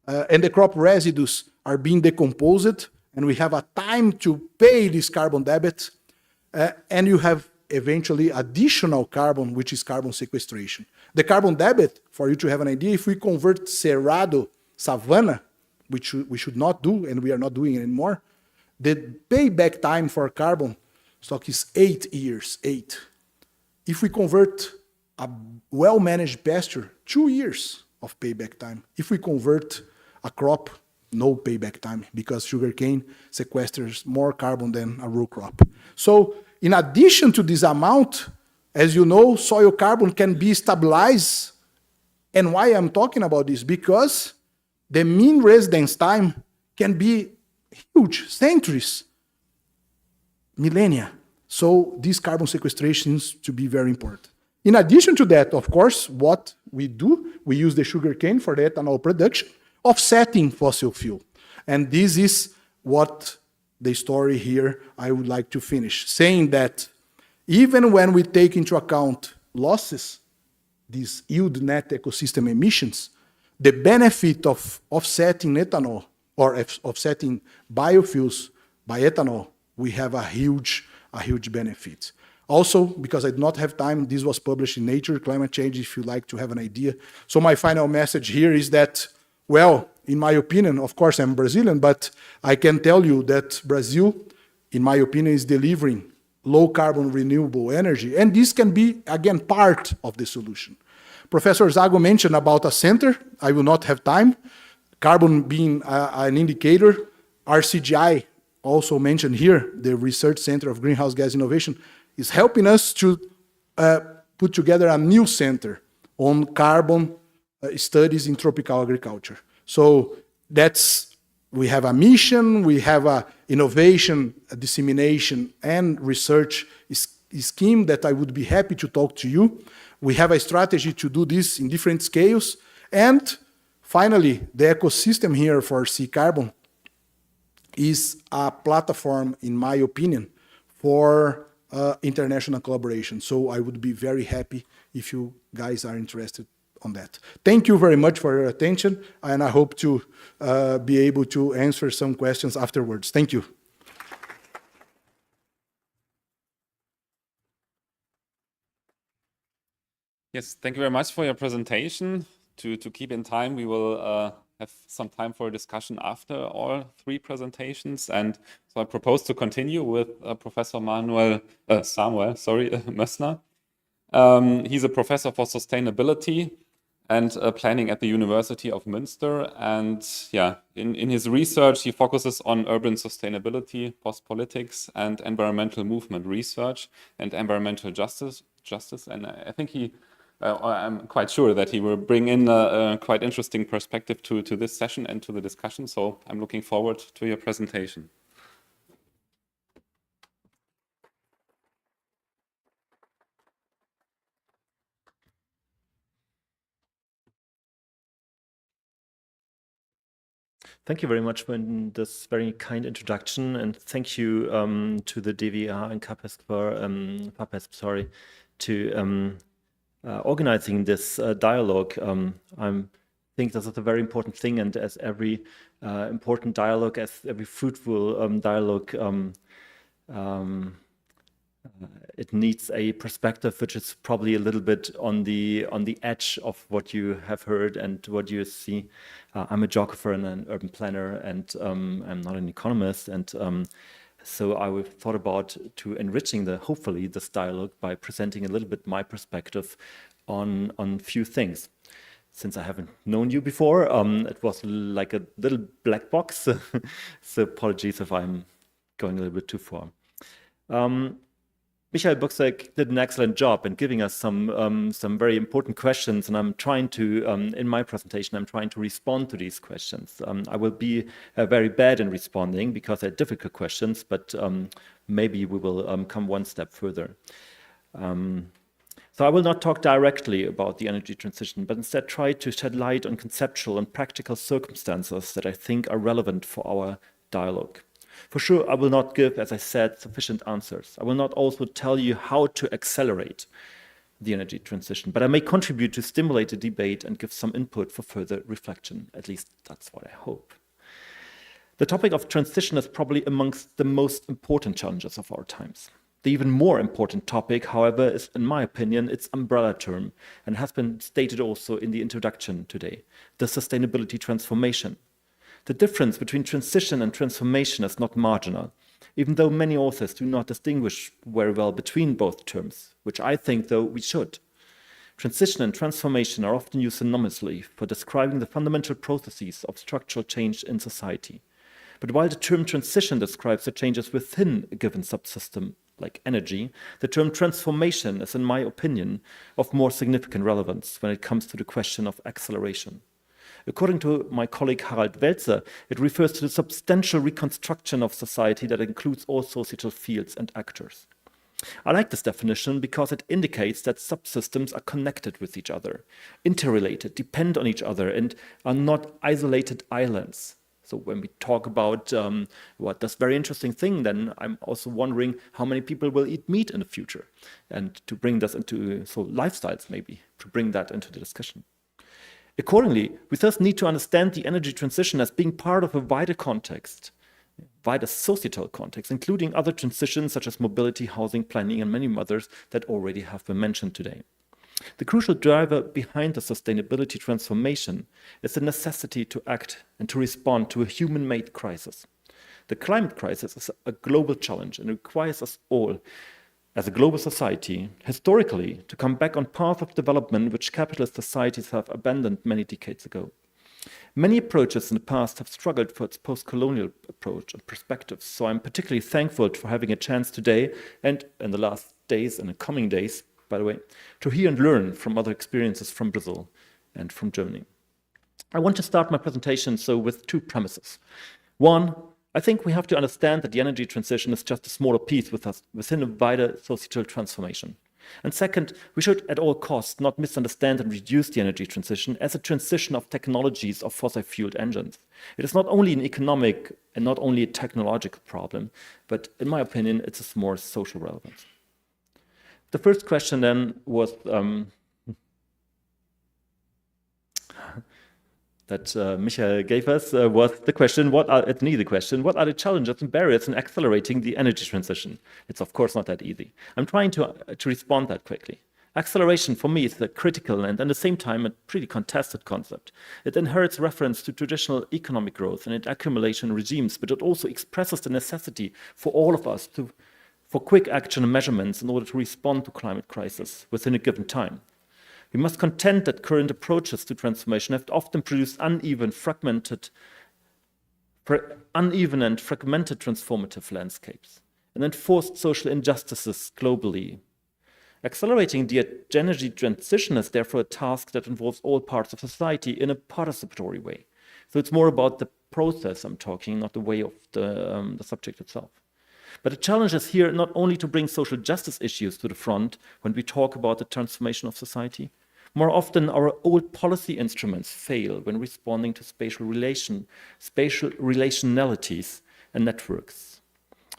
and the crop residues are being decomposed, and we have a time to pay this carbon debit, and you have eventually additional carbon, which is carbon sequestration. The carbon debit, for you to have an idea, if we convert Cerrado, savanna, which we should not do, and we are not doing it anymore, the payback time for carbon stock is 8 years, 8. If we convert a well-managed pasture, 2 years of payback time. If we convert a crop, no payback time, because sugarcane sequesters more carbon than a row crop. So in addition to this amount, as you know, soil carbon can be stabilized. And why I'm talking about this? Because the mean residence time can be huge, centuries, millennia. So this carbon sequestration is to be very important. In addition to that, of course, what we do, we use the sugarcane for the ethanol production, offsetting fossil fuel. And this is what the story here I would like to finish, saying that even when we take into account losses, these yield net ecosystem emissions, the benefit of offsetting ethanol or offsetting biofuels by ethanol, we have a huge benefit. Also, because I do not have time, this was published in Nature, Climate Change, if you like to have an idea. So my final message here is that, well, in my opinion, of course I'm Brazilian, but I can tell you that Brazil, in my opinion, is delivering low carbon renewable energy, and this can be, again, part of the solution. Professor Zago mentioned about a center. I will not have time. Carbon being an indicator. RCGI also mentioned here, the Research Center of Greenhouse Gas Innovation, is helping us to put together a new center on carbon studies in tropical agriculture. So we have a mission, we have a innovation, a dissemination, and research scheme that I would be happy to talk to you. We have a strategy to do this in different scales. And finally, the ecosystem here for sea carbon is a platform, in my opinion, for international collaboration. So I would be very happy if you guys are interested on that. Thank you very much for your attention, and I hope to be able to answer some questions afterwards. Thank you. Yes, thank you very much for your presentation. To keep in time, we will have some time for a discussion after all three presentations. And so I propose to continue with Professor Samuel Mössner. He's a professor for sustainability and planning at the University of Münster. And yeah, in his research, he focuses on urban sustainability, post-politics, and environmental movement research and environmental justice. And I think I'm quite sure that he will bring in a quite interesting perspective to this session and to the discussion. So I'm looking forward to your presentation. Thank you very much for this very kind introduction, and thank you to the DWH and FAPESP to organizing this dialogue. I think this is a very important thing, and as every important dialogue, as every fruitful dialogue, it needs a perspective which is probably a little bit on the edge of what you have heard and what you see. I'm a geographer and an urban planner, and I'm not an economist, and so I thought about to enriching hopefully this dialogue by presenting a little bit my perspective on few things. since I haven't known you before. It was like a little black box, so apologies if I'm going a little bit too far. Michael Buxek did an excellent job in giving us some very important questions, and I'm trying to, in my presentation, I'm trying to respond to these questions. I will be very bad in responding because they're difficult questions, but maybe we will come one step further. So I will not talk directly about the energy transition, but instead try to shed light on conceptual and practical circumstances that I think are relevant for our dialogue. For sure, I will not give, as I said, sufficient answers. I will not also tell you how to accelerate the energy transition, but I may contribute to stimulate a debate and give some input for further reflection. At least that's what I hope. The topic of transition is probably amongst the most important challenges of our times. The even more important topic, however, is, in my opinion, its umbrella term, and has been stated also in the introduction today, the sustainability transformation. The difference between transition and transformation is not marginal, even though many authors do not distinguish very well between both terms, which I think, though, we should. Transition and transformation are often used synonymously for describing the fundamental processes of structural change in society. But while the term transition describes the changes within a given subsystem, like energy, the term transformation is, in my opinion, of more significant relevance when it comes to the question of acceleration. According to my colleague Harald Welzer, it refers to the substantial reconstruction of society that includes all societal fields and actors. I like this definition because it indicates that subsystems are connected with each other, interrelated, depend on each other, and are not isolated islands. So when we talk about this very interesting thing, then I'm also wondering how many people will eat meat in the future, and to bring this into lifestyles, maybe, to bring that into the discussion. Accordingly, we thus need to understand the energy transition as being part of a wider context, wider societal context, including other transitions such as mobility, housing, planning, and many others that already have been mentioned today. The crucial driver behind the sustainability transformation is the necessity to act and to respond to a human-made crisis. The climate crisis is a global challenge and requires us all, as a global society, historically, to come back on path of development which capitalist societies have abandoned many decades ago. Many approaches in the past have struggled for its post-colonial approach and perspectives, so I'm particularly thankful for having a chance today and in the last days and the coming days, by the way, to hear and learn from other experiences from Brazil and from Germany. I want to start my presentation with two premises. One, I think we have to understand that the energy transition is just a smaller piece within a wider societal transformation. And second, we should at all costs not misunderstand and reduce the energy transition as a transition of technologies of fossil-fueled engines. It is not only an economic and not only a technological problem, but in my opinion, it's a more social relevance. The first question then was that Michael gave us was the question, what are the challenges and barriers in accelerating the energy transition? It's of course not that easy. I'm trying to respond that quickly. Acceleration for me is a critical and at the same time a pretty contested concept. It inherits reference to traditional economic growth and its accumulation regimes, but it also expresses the necessity for all of us for quick action and measurements in order to respond to climate crisis within a given time. We must contend that current approaches to transformation have often produced uneven and fragmented transformative landscapes and enforced social injustices globally. Accelerating the energy transition is therefore a task that involves all parts of society in a participatory way. So it's more about the process I'm talking, not the way of the subject itself. But the challenge is here not only to bring social justice issues to the front when we talk about the transformation of society. More often, our old policy instruments fail when responding to spatial relationalities and networks.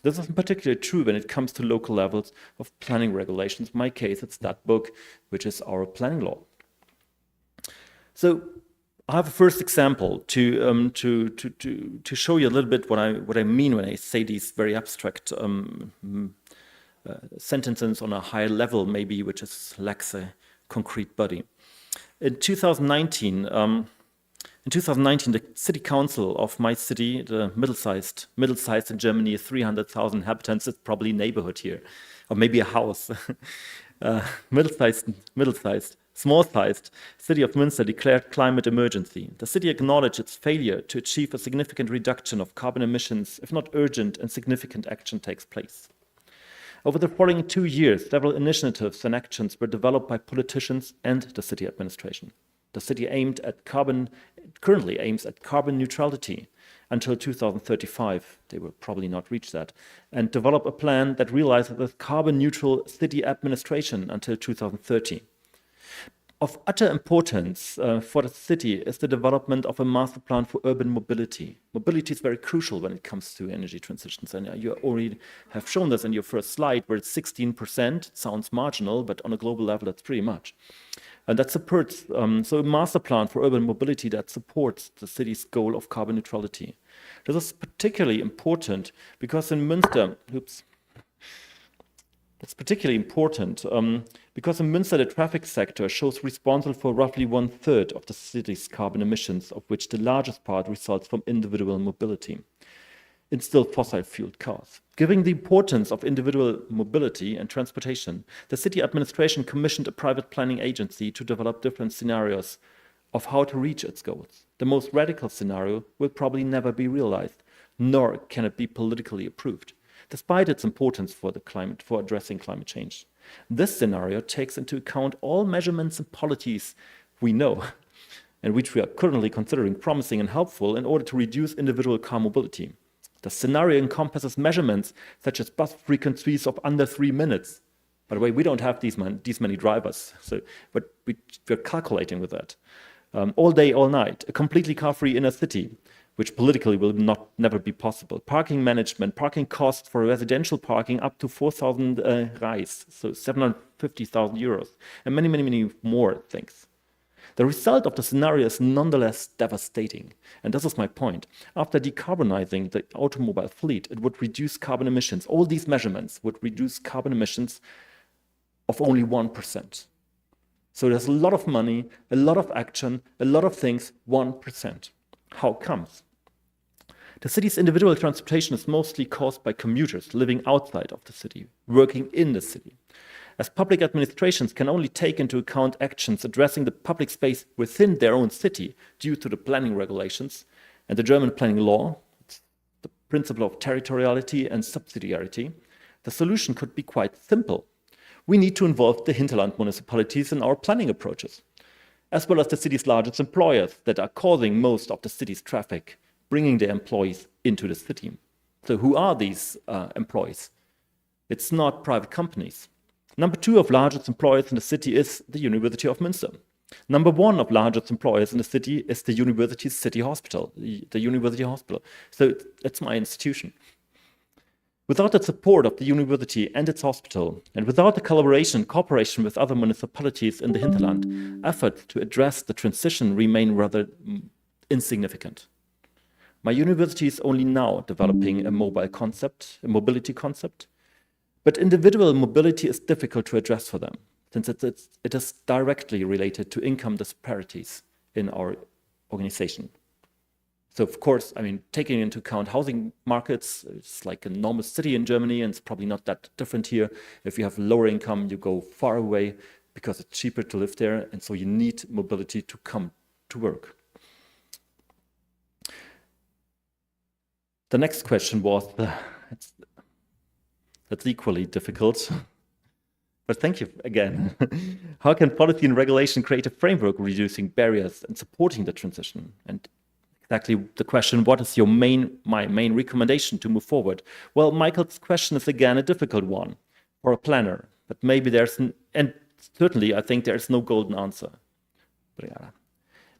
This is particularly true when it comes to local levels of planning regulations. In my case, it's that book, which is our planning law. So I have a first example to show you a little bit what I mean when I say these very abstract sentences on a higher level, maybe, which lacks a concrete body. In 2019, the city council of my city, the middle-sized in Germany, 300,000 inhabitants, it's probably a neighborhood here, or maybe a house. Middle-sized small-sized city of Münster declared climate emergency. The city acknowledged its failure to achieve a significant reduction of carbon emissions if not urgent and significant action takes place. Over the following 2 years, several initiatives and actions were developed by politicians and the city administration. The city currently aims at carbon neutrality until 2035. They will probably not reach that. And develop a plan that realizes a carbon neutral city administration until 2030. Of utter importance for the city is the development of a master plan for urban mobility. Mobility is very crucial when it comes to energy transitions. And you already have shown this in your first slide, where it's 16%. It sounds marginal, but on a global level, that's pretty much. And that supports, so a master plan for urban mobility that supports the city's goal of carbon neutrality. This is particularly important because in Münster, it's particularly important because in Münster, the traffic sector shows responsible for roughly 1/3 of the city's carbon emissions, of which the largest part results from individual mobility in still fossil-fueled cars. Given the importance of individual mobility and transportation, the city administration commissioned a private planning agency to develop different scenarios of how to reach its goals. The most radical scenario will probably never be realized, nor can it be politically approved, despite its importance for addressing climate change. This scenario takes into account all measurements and policies we know, and which we are currently considering promising and helpful in order to reduce individual car mobility. The scenario encompasses measurements such as bus frequencies of under 3 minutes. By the way, we don't have these many drivers, but we're calculating with that. All day, all night, a completely car-free inner city, which politically will never be possible. Parking management, parking costs for residential parking up to 4,000 Reis, so 750,000 euros, and many, many, many more things. The result of the scenario is nonetheless devastating. And this is my point. After decarbonizing the automobile fleet, it would reduce carbon emissions. All these measurements would reduce carbon emissions of only 1%. So there's a lot of money, a lot of action, a lot of things, 1%. How comes? The city's individual transportation is mostly caused by commuters living outside of the city, working in the city. As public administrations can only take into account actions addressing the public space within their own city due to the planning regulations and the German planning law, the principle of territoriality and subsidiarity, the solution could be quite simple. We need to involve the hinterland municipalities in our planning approaches, as well as the city's largest employers that are causing most of the city's traffic, bringing their employees into the city. So who are these employees? It's not private companies. Number 2 of largest employers in the city is the University of Münster. Number 1 of largest employers in the city is the university's city hospital, the University Hospital. So it's my institution. Without the support of the university and its hospital, and without the cooperation with other municipalities in the hinterland, efforts to address the transition remain rather insignificant. My university is only now developing a mobility concept, but individual mobility is difficult to address for them, since it is directly related to income disparities in our organization. So of course, I mean, taking into account housing markets, it's like a normal city in Germany, and it's probably not that different here. If you have lower income, you go far away because it's cheaper to live there, and so you need mobility to come to work. The next question was, that's equally difficult. But thank you again. How can policy and regulation create a framework reducing barriers and supporting the transition? And exactly the question, what is my main recommendation to move forward? Well, Michael's question is again a difficult one for a planner, but maybe and certainly I think there's no golden answer.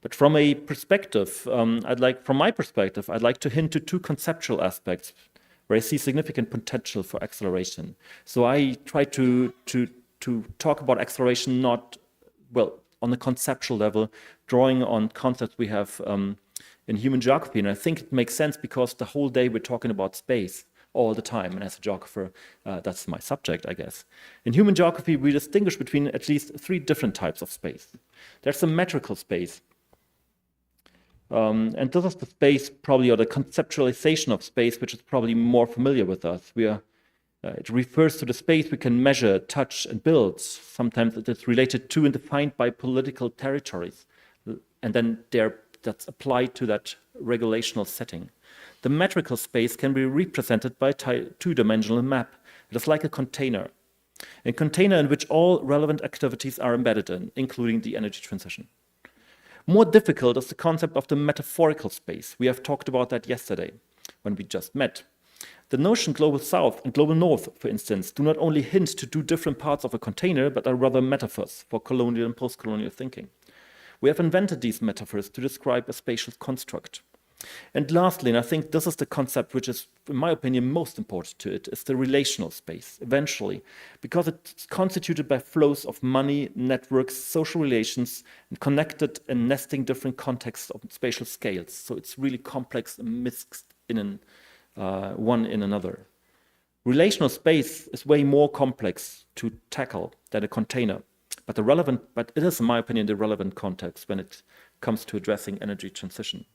But from my perspective, I'd like to hint to 2 conceptual aspects where I see significant potential for acceleration. So I try to talk about acceleration not, on the conceptual level, drawing on concepts we have in human geography. And I think it makes sense because the whole day we're talking about space all the time. And as a geographer, that's my subject, I guess. In human geography, we distinguish between at least 3 different types of space. There's symmetrical space. And this is the space probably, or the conceptualization of space, which is probably more familiar with us. We are It refers to the space we can measure, touch, and build. Sometimes it is related to and defined by political territories, and then that's applied to that regulational setting. The metrical space can be represented by a two-dimensional map. It is like a container in which all relevant activities are embedded in, including the energy transition. More difficult is the concept of the metaphorical space. We have talked about that yesterday when we just met. The notion global south and global north, for instance, do not only hint to two different parts of a container, but are rather metaphors for colonial and post-colonial thinking. We have invented these metaphors to describe a spatial construct. And lastly, and I think this is the concept which is, in my opinion, most important to it, is the relational space, eventually, because it's constituted by flows of money, networks, social relations, and connected and nesting different contexts of spatial scales. So it's really complex and mixed in one in another. Relational space is way more complex to tackle than a container, but it is, in my opinion, the relevant context when it comes to addressing energy transition.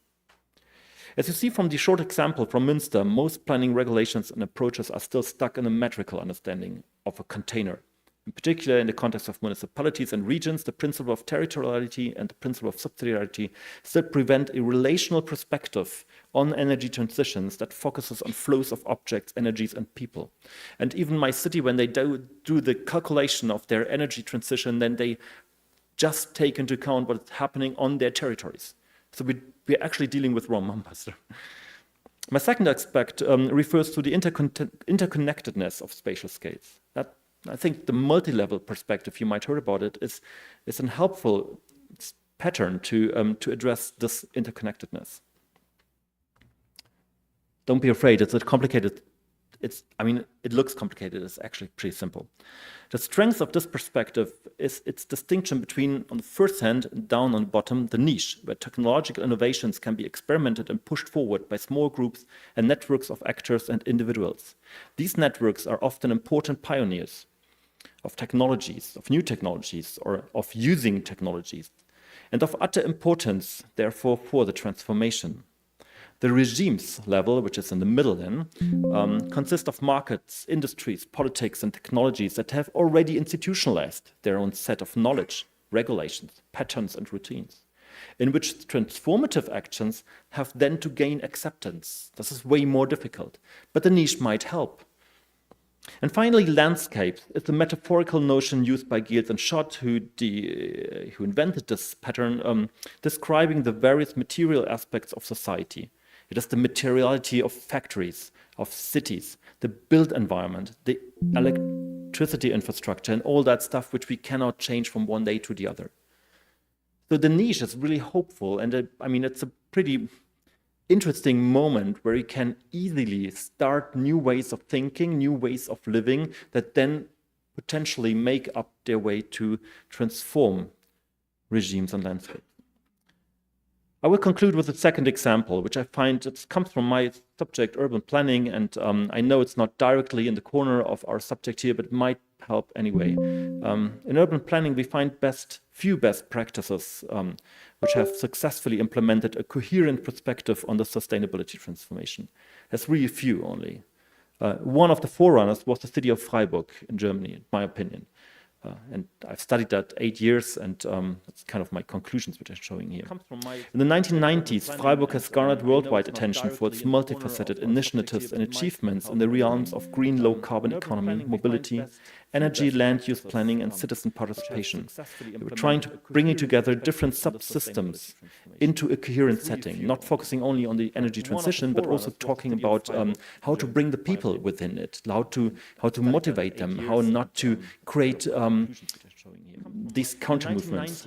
As you see from the short example from Münster, most planning regulations and approaches are still stuck in a metrical understanding of a container. In particular, in the context of municipalities and regions, the principle of territoriality and the principle of subsidiarity still prevent a relational perspective on energy transitions that focuses on flows of objects, energies, and people. And even my city, when they do the calculation of their energy transition, then they just take into account what is happening on their territories. So we're actually dealing with raw numbers. My second aspect refers to the interconnectedness of spatial scales. That, I think the multi-level perspective, you might heard about it, is a helpful pattern to address this interconnectedness. Don't be afraid, it's a complicated, it looks complicated, it's actually pretty simple. The strength of this perspective is its distinction between, on the first hand, down on the bottom, the niche, where technological innovations can be experimented and pushed forward by small groups and networks of actors and individuals. These networks are often important pioneers of technologies, of new technologies, or of using technologies, and of utter importance, therefore, for the transformation. The regimes level, which is in the middle then, consists of markets, industries, politics, and technologies that have already institutionalized their own set of knowledge, regulations, patterns, and routines, in which transformative actions have then to gain acceptance. This is way more difficult, but the niche might help. And finally, landscape is the metaphorical notion used by Giels and Schott, who invented this pattern, describing the various material aspects of society. It is the materiality of factories, of cities, the built environment, the electricity infrastructure, and all that stuff which we cannot change from one day to the other. So the niche is really hopeful, and it's a pretty interesting moment where you can easily start new ways of thinking, new ways of living that then potentially make up their way to transform regimes and landscapes. I will conclude with a second example, which I find comes from my subject, urban planning, and I know it's not directly in the corner of our subject here, but it might help anyway. In urban planning, we find few best practices which have successfully implemented a coherent perspective on the sustainability transformation. There's really few only. One of the forerunners was the city of Freiburg in Germany, in my opinion. And I've studied that 8 years, and that's kind of my conclusions, which I'm showing here. In the 1990s, Freiburg has garnered worldwide attention for its multifaceted initiatives and achievements in the realms of green low-carbon economy, mobility, energy, land use planning, and citizen participation. They were trying to bring together different subsystems into a coherent setting, not focusing only on the energy transition, but also talking about how to bring the people within it, how to motivate them, how not to create these counter movements.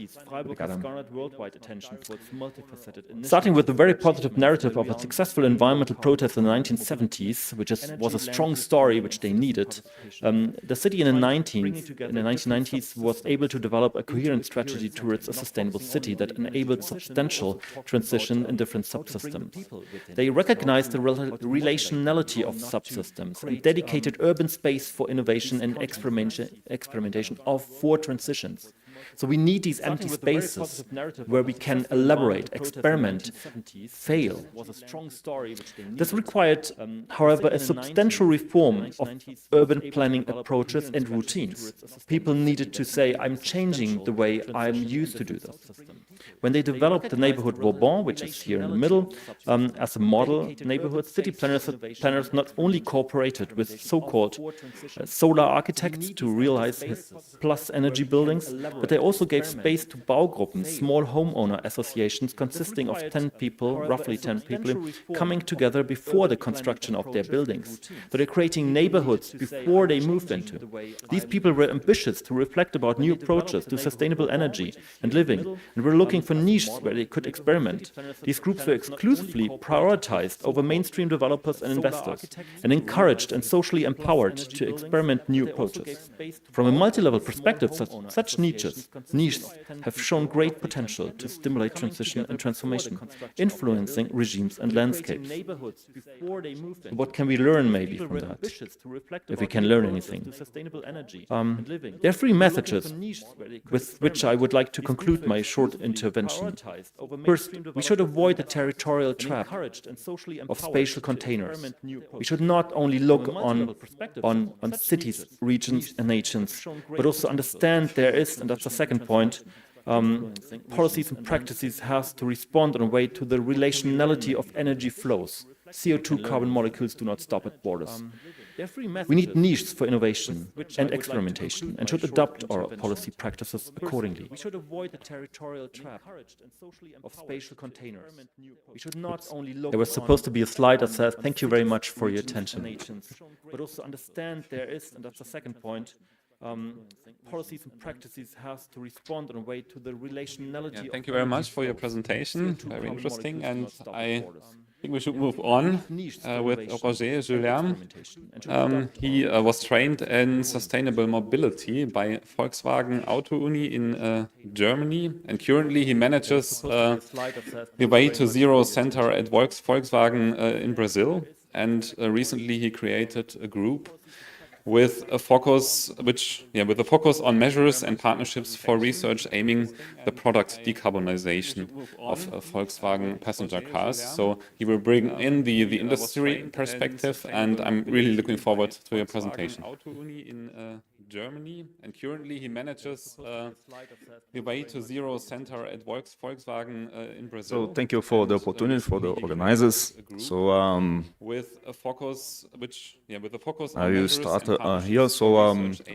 Starting with the very positive narrative of a successful environmental protest in the 1970s, which was a strong story which they needed, the city in the 1990s was able to develop a coherent strategy towards a sustainable city that enabled substantial transition in different subsystems. They recognized the relationality of subsystems and dedicated urban space for innovation and experimentation of 4 transitions. So we need these empty spaces where we can elaborate, experiment, fail. This required, however, a substantial reform of urban planning approaches and routines. People needed to say, I'm changing the way I'm used to do this. When they developed the neighborhood Vauban, which is here in the middle, as a model neighborhood, city planners not only cooperated with so-called solar architects to realize plus energy buildings, but they also gave space to Baugruppen, small homeowner associations consisting of 10 people, roughly 10 people, coming together before the construction of their buildings. So they're creating neighborhoods before they moved into. These people were ambitious to reflect about new approaches to sustainable energy and living, and were looking for niches where they could experiment. These groups were exclusively prioritized over mainstream developers and investors, and encouraged and socially empowered to experiment new approaches. From a multi-level perspective, such niches have shown great potential to stimulate transition and transformation, influencing regimes and landscapes. What can we learn maybe from that, if we can learn anything? There are three messages with which I would like to conclude my short intervention. First, we should avoid the territorial trap of spatial containers. We should not only look on cities, regions, and nations, but also understand there is, and that's the second point, policies and practices has to respond in a way to the relationality of energy flows. CO2 carbon molecules do not stop at borders. We need niches for innovation and experimentation and should adapt our policy practices accordingly. We should avoid the territorial trap of spatial containers. We should not only look. There was supposed to be a slide that says, "Thank you very much for your attention." But also understand there is, and that's the second point, policies and practices has to respond in a way to the relationality. Thank you very much for your presentation. Very interesting, and I think we should move on with Roger Julien. He was trained in sustainable mobility by Volkswagen Auto Uni in Germany, and currently he manages the Way to Zero Center at Volkswagen in Brazil. And recently he created a group with a focus, with a focus on measures and partnerships for research aiming the product decarbonization of Volkswagen passenger cars. So he will bring in the industry perspective, and I'm really looking forward to your presentation. In Germany, and currently he manages the Way to Zero Center at Volkswagen in Brazil. So thank you for the opportunity for the organizers. So with a focus, with a focus. I will start here. So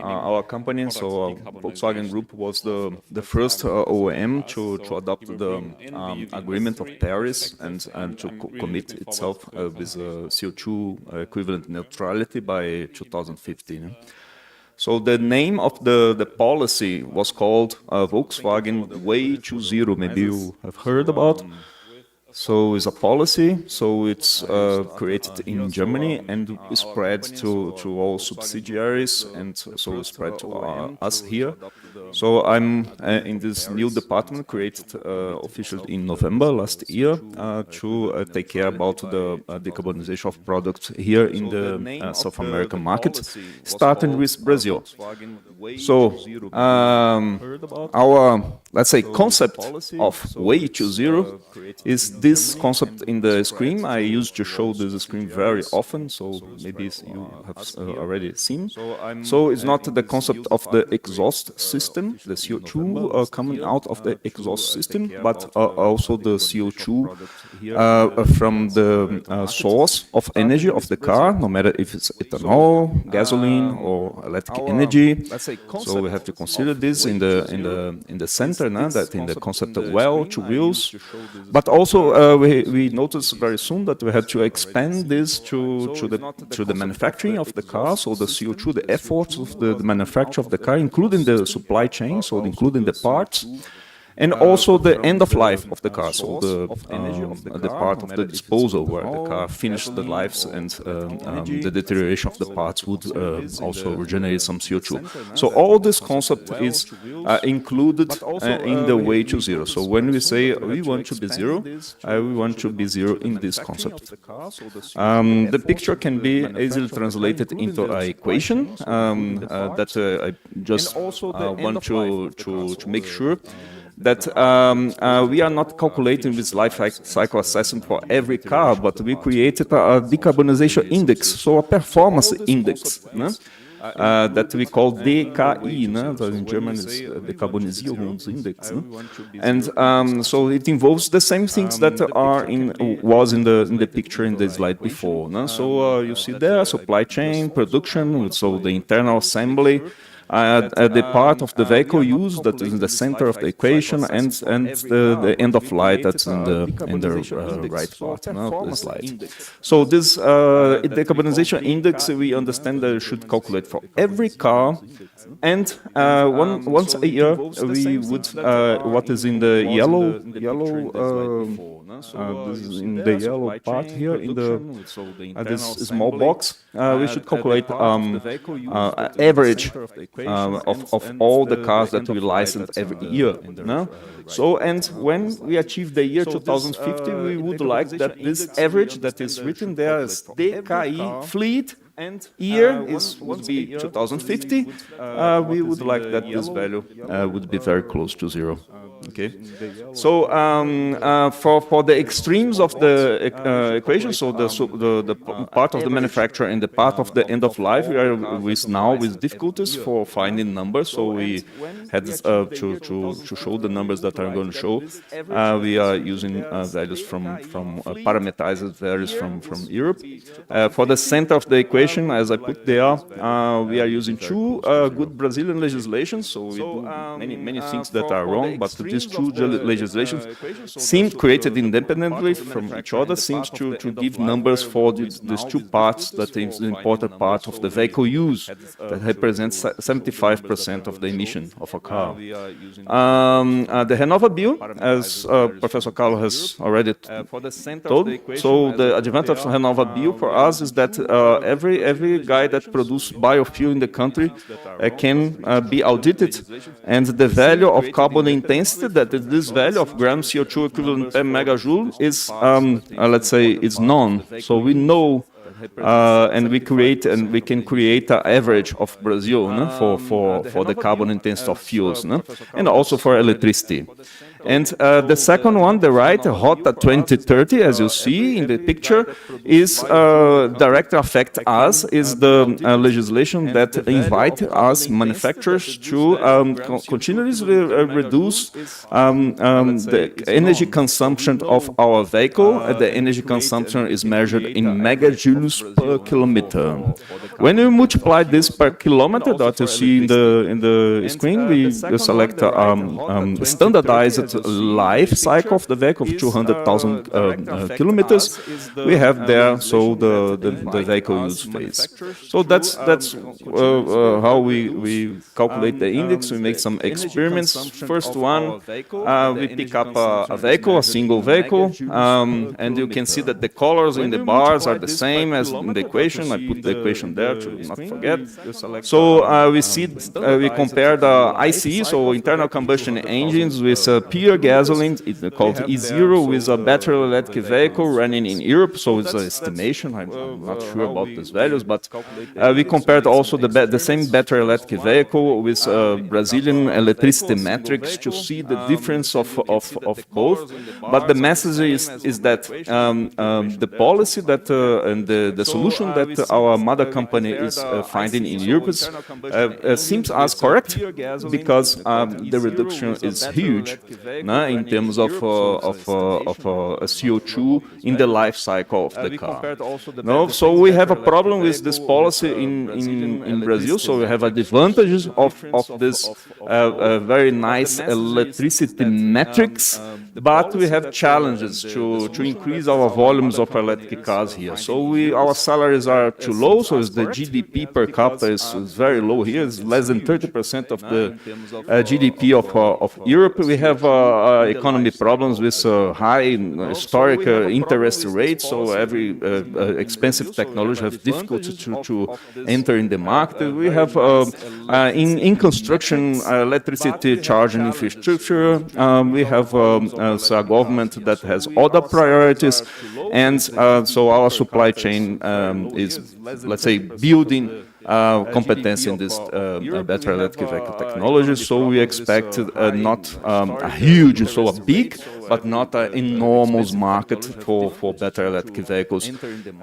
our company, so Volkswagen Group, was the first OEM to adopt the agreement of Paris and to commit itself with CO2 equivalent neutrality by 2015. So the name of the policy was called Volkswagen Way to Zero. Maybe you have heard about. So it's a policy. So it's created in Germany and spread to all subsidiaries, and so spread to us here. So I'm in this new department created officially in November last year to take care about the decarbonization of products here in the South American market, starting with Brazil. So our, let's say, concept of Way to Zero is this concept in the screen. I used to show this screen very often, so maybe you have already seen. So it's not the concept of the exhaust system, the CO2 coming out of the exhaust system, but also the CO2 from the source of energy of the car, no matter if it's ethanol, gasoline, or electric energy. So we have to consider this in the center, that in the concept of well to wheels, but also we noticed very soon that we had to expand this to the manufacturing of the car, so the CO2, the efforts of the manufacture of the car, including the supply chain, so including the parts. and also the end of life of the car, so the part of the disposal where the car finished the lives and the deterioration of the parts would also regenerate some CO2. So all this concept is included in the way to zero. So when we say we want to be zero, we want to be zero in this concept. The picture can be easily translated into an equation that I just want to make sure that we are not calculating this life cycle assessment for every car, but we created a decarbonization index, so a performance index, that we call DKI, so in German is Dekarbonisierungsindex. And so it involves the same things that was in the picture in the slide before. So you see there, supply chain, production, so the internal assembly, the part of the vehicle use that is in the center of the equation, and the end of life that's in the right part of the slide. So this decarbonization index, we understand that it should calculate for every car, and once a year we would what is in the yellow this is in the yellow part here in this small box. We should calculate average of all the cars that we license every year. So, and when we achieve the year 2050, we would like that this average that is written there as DKI fleet year would be 2050. We would like that this value would be very close to zero. Okay, so for the extremes of the equation, so the part of the manufacturer and the part of the end of life, we are with difficulties for finding numbers. So we had to show the numbers that I'm going to show. We are using values from parameterized values from Europe. For the center of the equation, as I put there, we are using two good Brazilian legislations. So we do many things that are wrong, but these two legislations seem created independently from each other, seems to give numbers for these two parts that is the important part of the vehicle use that represents 75% of the emission of a car. The Renova Bill, as Professor Paulo has already told, so the advantage of Renova Bill for us is that every guy that produces biofuel in the country can be audited, and the value of carbon intensity, that is this value of gram CO2 equivalent per megajoule, is let's say is known. So we know and we can create an average of Brazil for the carbon intensity of fuels, and also for electricity. And the second one, the right, Rota 2030, as you see in the picture, is directly affect us, is the legislation that invite us manufacturers to continuously reduce the energy consumption of our vehicle. The energy consumption is measured in megajoules per kilometer. When we multiply this per kilometer that you see in the screen, we select standardized life cycle of the vehicle of 200,000 kilometers. We have there so the vehicle use phase. So that's how we calculate the index. We make some experiments. First one, we pick up a vehicle, a single vehicle, and you can see that the colors in the bars are the same as in the equation. I put the equation there to not forget. So we compare the ICE, so internal combustion engines, with pure gasoline, it's called E0, with a battery electric vehicle running in Europe. So it's an estimation. I'm not sure about these values, but we compared also the same battery electric vehicle with Brazilian electricity metrics to see the difference of both. But the message is that the policy that and the solution that our mother company is finding in Europe seems as correct, because the reduction is huge in terms of CO2 in the life cycle of the car. So we have a problem with this policy in Brazil. So we have advantages of this very nice electricity metrics, but we have challenges to increase our volumes of electric cars here. So our salaries are too low, so the GDP per capita is very low here. It's less than 30% of the GDP of Europe. We have economy problems with high historic interest rates, so every expensive technology has difficulty to enter in the market. We have in construction electricity charging infrastructure. We have a government that has other priorities, and so our supply chain is, let's say, building competence in this battery electric vehicle technology. So we expect not a huge, so a big, but not an enormous market for battery electric vehicles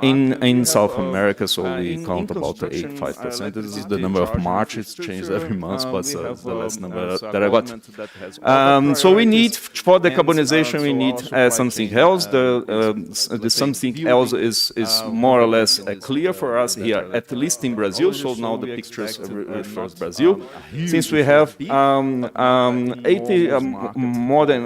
in South America. So we count about 85%. This is the number of March. It's changed every month, but the last number that I got. So we need, for decarbonization, we need something else. The something else is more or less clear for us here, at least in Brazil. So now the pictures refers Brazil. Since we have more than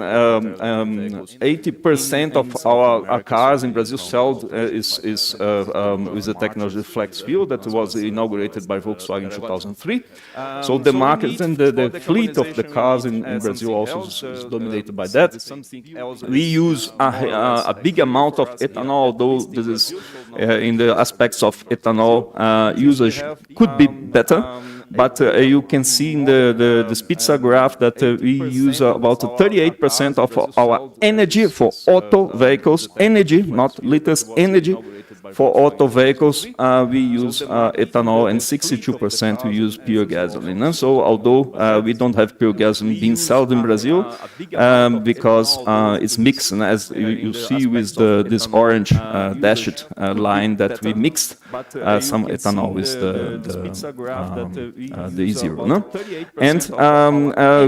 80% of our cars in Brazil sold is with the technology flex fuel that was inaugurated by Volkswagen in 2003. So the market and the fleet of the cars in Brazil also is dominated by that. We use a big amount of ethanol, although this is in the aspects of ethanol usage could be better. But you can see in this pizza graph that we use about 38% of our energy for auto vehicles, energy, not liters, energy. For auto vehicles, we use ethanol, and 62% we use pure gasoline. And so although we don't have pure gasoline being sold in Brazil, because it's mixed, and as you see with this orange dashed line that we mixed some ethanol with the E0. No? And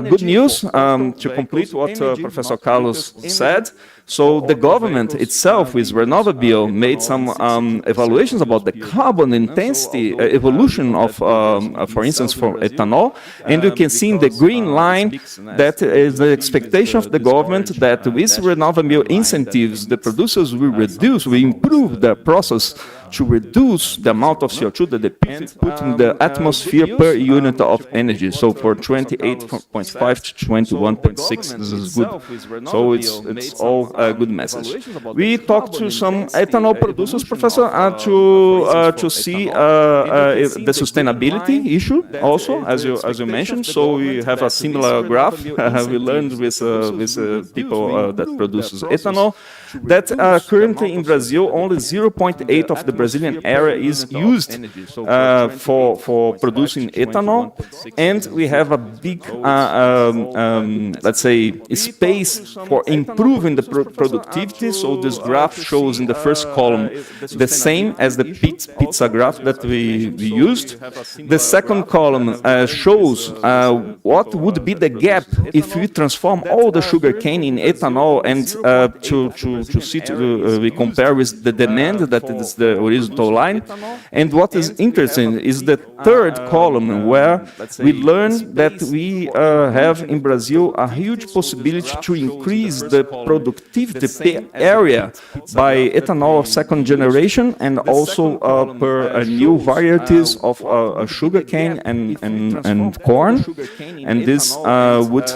good news, to complete what Professor Carlos said, so the government itself with RenovaBio made some evaluations about the carbon intensity evolution of, for instance, for ethanol. And you can see in the green line that is the expectation of the government that with RenovaBio incentives, the producers will improve their process to reduce the amount of CO2 that they put in the atmosphere per unit of energy. So for 28.5 to 21.6, this is good. So it's all a good message. We talked to some ethanol producers, Professor, to see the sustainability issue also, as you mentioned. So we have a similar graph. We learned with people that produces ethanol that currently in Brazil only 0.8 of the Brazilian area is used for producing ethanol, and we have a big, let's say, space for improving the productivity. So this graph shows in the first column the same as the pizza graph that we used. The second column shows what would be the gap if we transform all the sugarcane in ethanol, and we compare with the demand that is the horizontal line. And what is interesting is the third column, where we learn that we have in Brazil a huge possibility to increase the productivity per area by ethanol of second generation, and also per new varieties of sugarcane and corn. And this would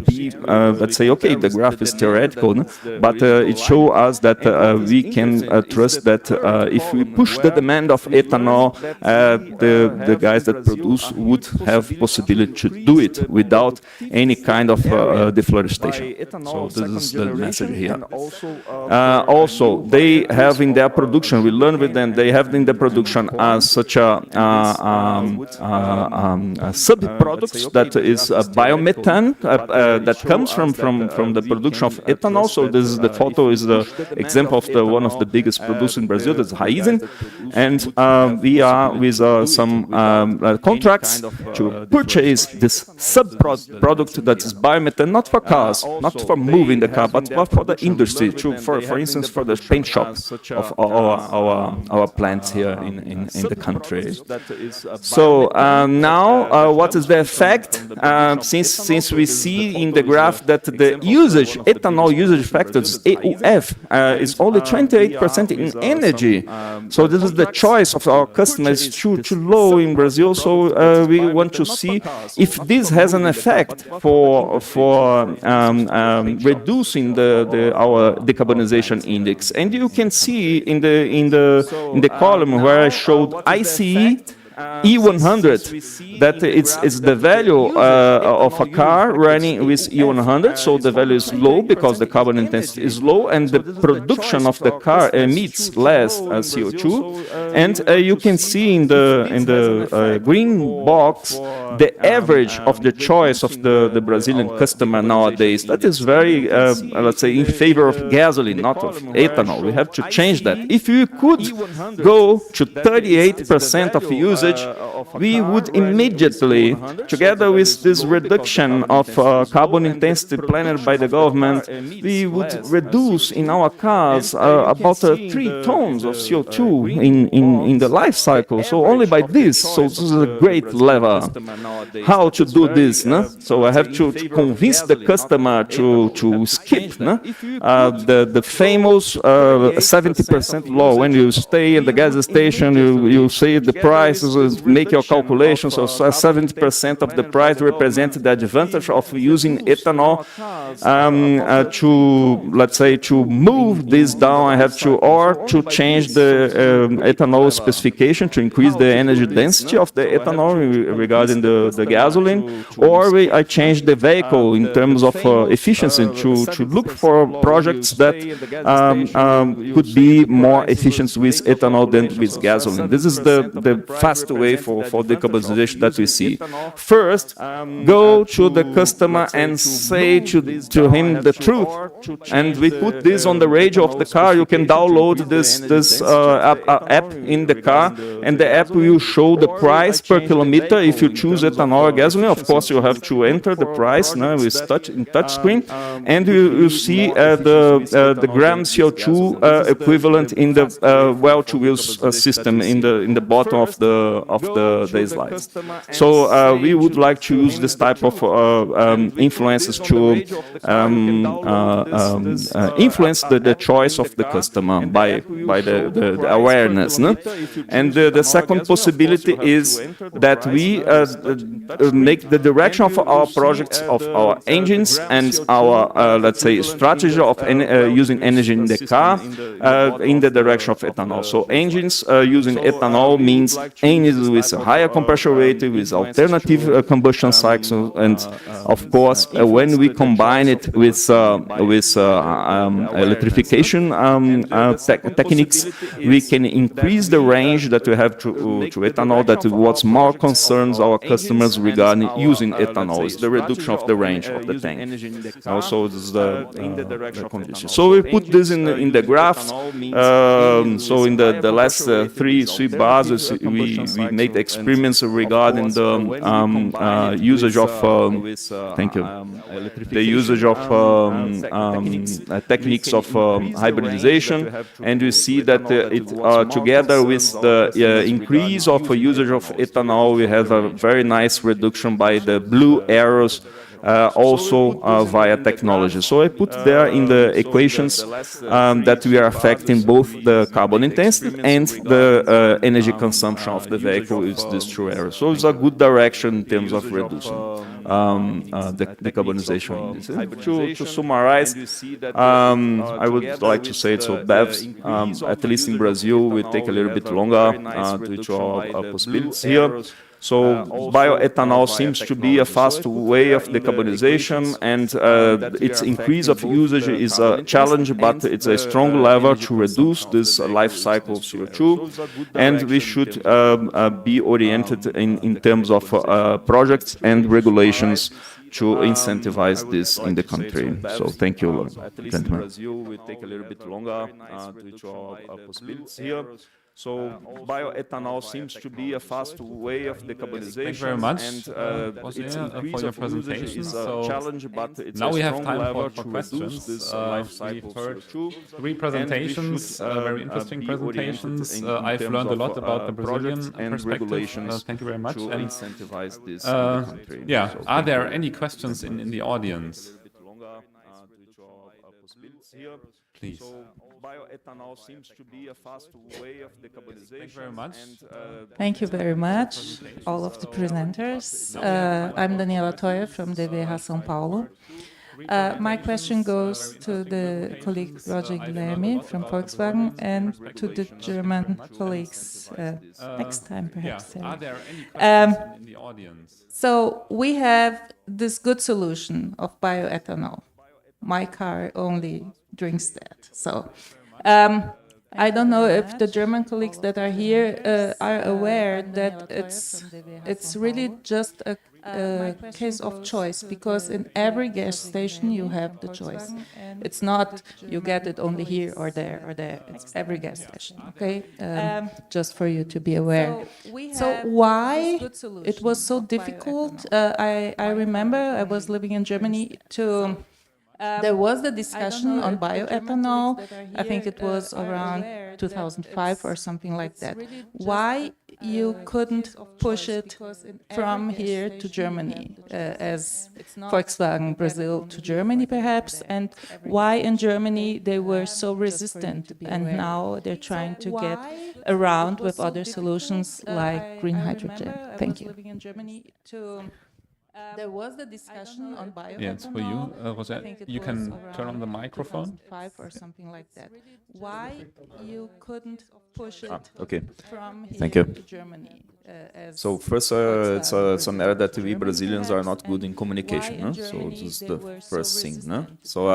be, let's say, okay, the graph is theoretical, no? But it shows us that we can trust that if we push the demand of ethanol, the guys that produce would have possibility to do it without any kind of deforestation. So this is the message here. Also, they have in their production, we learn with them, they have in their production such a sub-products that is biomethane that comes from the production of ethanol. So this is the photo is the example of one of the biggest producers in Brazil Brazil, that's Raizen. And we are with some contracts to purchase this sub-product that is biomethane, not for cars, not for moving the car, but for the industry, for instance, for the paint shop of our plants here in the country. So now, what is the effect? Since we see in the graph that the usage, ethanol usage factors, AUF, is only 28% in energy. So this is the choice of our customers too low in Brazil. So we want to see if this has an effect for reducing our decarbonization index. And you can see in the column where I showed ICE E100, that it's the value of a car running with E100, so the value is low because the carbon intensity is low, and the production of the car emits less CO2. And you can see in the green box the average of the choice of the Brazilian customer nowadays. That is very, let's say, in favor of gasoline, not of ethanol. We have to change that. If you could go to 38% of usage, we would immediately, together with this reduction of carbon intensity planned by the government, we would reduce in our cars about 3 tons of CO2 in the life cycle. So only by this, so this is a great lever. How to do this? No? So I have to convince the customer to skip the famous 70% law. When you stay at the gas station, you see the prices, make your calculations, so 70% of the price represents the advantage of using ethanol. To, let's say, to move this down, I have to change the ethanol specification to increase the energy density of the ethanol regarding the gasoline, or I change the vehicle in terms of efficiency to look for projects that could be more efficient with ethanol than with gasoline. This is the fast way for decarbonization that we see. First, go to the customer and say to him the truth. And we put this on the radio of the car. You can download this app in the car, and the app will show the price per kilometer. If you choose ethanol or gasoline, of course, you have to enter the price with touch screen, and you see the gram CO2 equivalent in the well-to-wheel system in the bottom of the slides. So we would like to use this type of influences to influence the choice of the customer by the awareness. No? And the second possibility is that we make the direction of our projects, of our engines, and our, let's say, strategy of using energy in the car in the direction of ethanol. So engines using ethanol means engines with a higher compression rate, with alternative combustion cycles, and of course, when we combine it with electrification techniques, we can increase the range that we have to ethanol. That what more concerns our customers regarding using ethanol is the reduction of the range of the tank. Also, this is the condition. So we put this in the graph. So in the last three bars, we made experiments regarding the usage of the usage of techniques of hybridization, and we see that together with the increase of usage of ethanol, we have a very nice reduction by the blue arrows. Also via technology. So I put there in the equations that we are affecting both the carbon intensity and the energy consumption of the vehicle with these two areas. So it's a good direction in terms of reducing the decarbonization. To summarize, I would like to say so BEVs, at least in Brazil, will take a little bit longer due to our possibilities here. So bioethanol seems to be a fast way of decarbonization, and its increase of usage is a challenge, but it's a strong lever to reduce this life cycle of CO2. And we should be oriented in terms of projects and regulations incentivize this in the country. So thank you, At least in gentlemen. Brazil, we take a little bit longer to reach our possibilities here. So bioethanol seems to be a fast way of decarbonization. Thank you very much, And Jose, its for increase your of usage presentation. is a So challenge, but it's now a we have strong time lever for to reduce questions. this life cycle We've heard CO2. three presentations, very interesting be oriented presentations. in I've terms learned a of, lot about the Brazilian projects and perspective. regulations Thank you very much. to And incentivize this in the country. yeah, So are thank there you. any questions in the audience? Here. Please. So bioethanol seems to be a fast way of decarbonization. Thank you very much. Thank you very much, all of the presenters. I'm Daniela Toia from DVH São Paulo. My question goes to the colleague Roger Guilherme from Volkswagen and to the German colleagues next time, perhaps. Are there any questions in the audience? So we have this good solution of bioethanol. My car only drinks that. So I don't know if the German colleagues that are here are aware that it's really just a case of choice, because in every gas station you have the choice. It's not you get it only here or there or there. It's every gas station, okay? Just for you to be aware. So why it was so difficult? I remember I was living in Germany to... There was the discussion on bioethanol. I think it was around 2005 or something like that. Why you couldn't push it from here to Germany, as Volkswagen Brazil to Germany perhaps, and why in Germany they were so resistant, and now they're trying to get around with other solutions like green hydrogen. Thank you. There was the discussion on bioethanol. Yeah, it's for you, Jose. You can turn on the microphone. 2005 or something like that. Why you couldn't push it Okay. from Thank here you. to Germany? So first, it's a matter that we Brazilians are not good in communication. No? So this is the first thing. No? So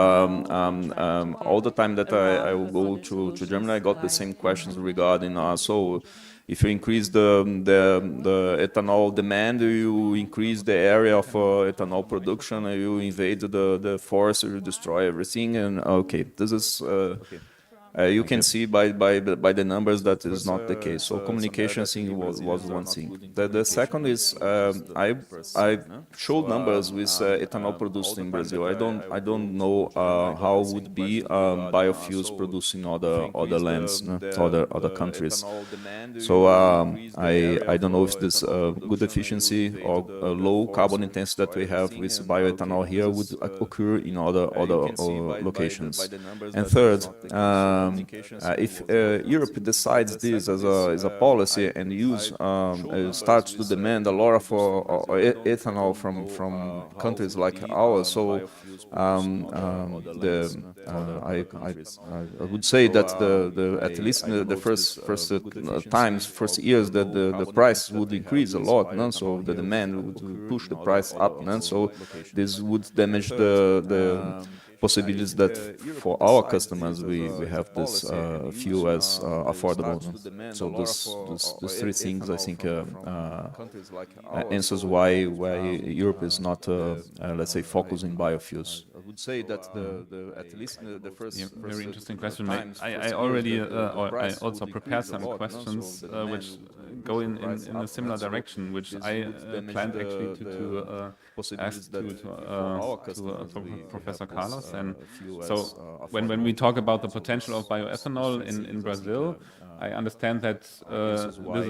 all the time that I will go to Germany, I got the same questions regarding so if you increase the ethanol demand, you increase the area of ethanol production, you invade the forest, you destroy everything, and okay, this is. You can see by the numbers that is not the case. So communication thing was one thing. The second is I showed numbers with ethanol produced in Brazil. I don't know how would be biofuels produced in other lands, other countries. So I don't know if this good efficiency or low carbon intensity that we have with bioethanol here would occur in other locations. And third. If Europe decides this as a policy and starts to demand a lot of ethanol from countries like ours, so I would say that at least in the first years that the price would increase a lot, no? So the demand would push the price up, no? So this would damage the possibilities that for our customers we have this fuel as affordable. No? So these three things I think answers why Europe is not let's say focusing biofuels. I would say that at least the first very interesting question. I already or I also prepared some questions which go in a similar direction, which I planned actually to ask to Professor Carlos. And so when we talk about the potential of bioethanol in Brazil, I understand that this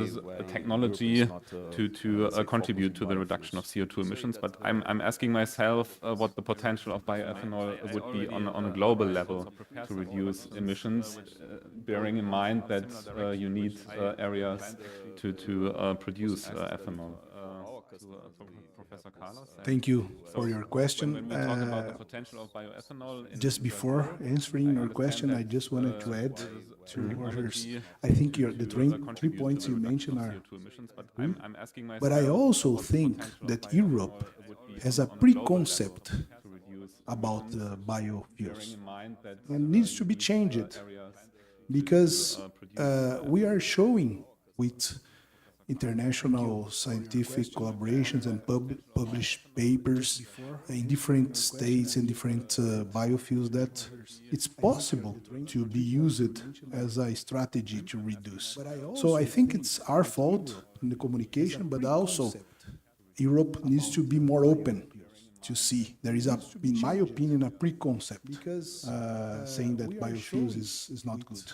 is a technology to contribute to the reduction of CO2 emissions, but I'm asking myself what the potential of bioethanol would be on a global level to reduce emissions, bearing in mind that you need areas to produce ethanol. Professor Carlos. Thank you for your question. When we talk about the potential of bioethanol just before answering your question, I just wanted to add to Roger's. I think the three points you mentioned are good, but I also think that Europe has a preconcept about biofuels and needs to be changed, because we are showing with international scientific collaborations and published papers in different states and different biofuels that it's possible to be used as a strategy to reduce. So I think it's our fault in the communication, but also Europe needs to be more open to see. There is, in my opinion, a preconcept saying that biofuels is not good.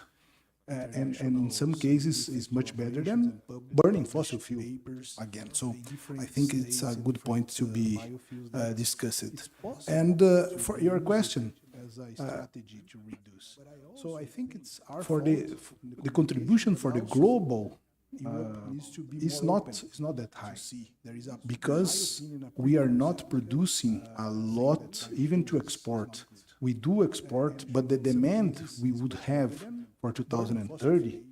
And in some cases, is much better than burning fossil fuel again. So I think it's a good point to be discussed. And for your question, so I think it's for the contribution for the global is not that high because we are not producing a lot even to export. We do export, but the demand we would have for 2030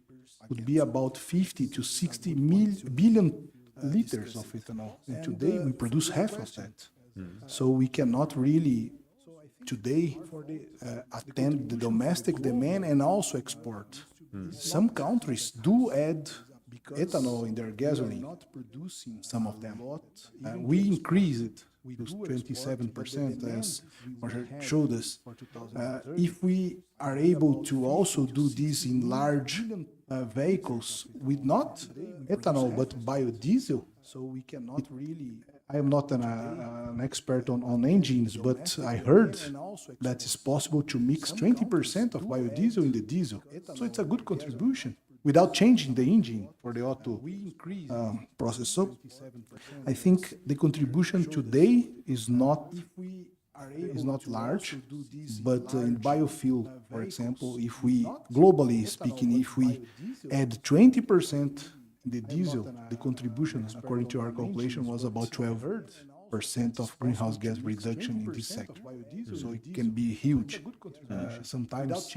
would be about 50 to 60 billion liters of ethanol. And today we produce half of that. So we cannot really today attend the domestic demand and also export. Some countries do add ethanol in their gasoline, some of them. We increase it to 27%, as Roger showed us. If we are able to also do this in large vehicles with not ethanol but biodiesel, so we cannot really. I am not an expert on engines, but I heard that it's possible to mix 20% of biodiesel in the diesel. So it's a good contribution without changing the engine for the auto process. So I think the contribution today is not large, but in biofuel, for example, if we, globally speaking, if we add 20% the diesel, the contribution, according to our calculation, was about 12% of greenhouse gas reduction in this sector. So it can be huge. Sometimes,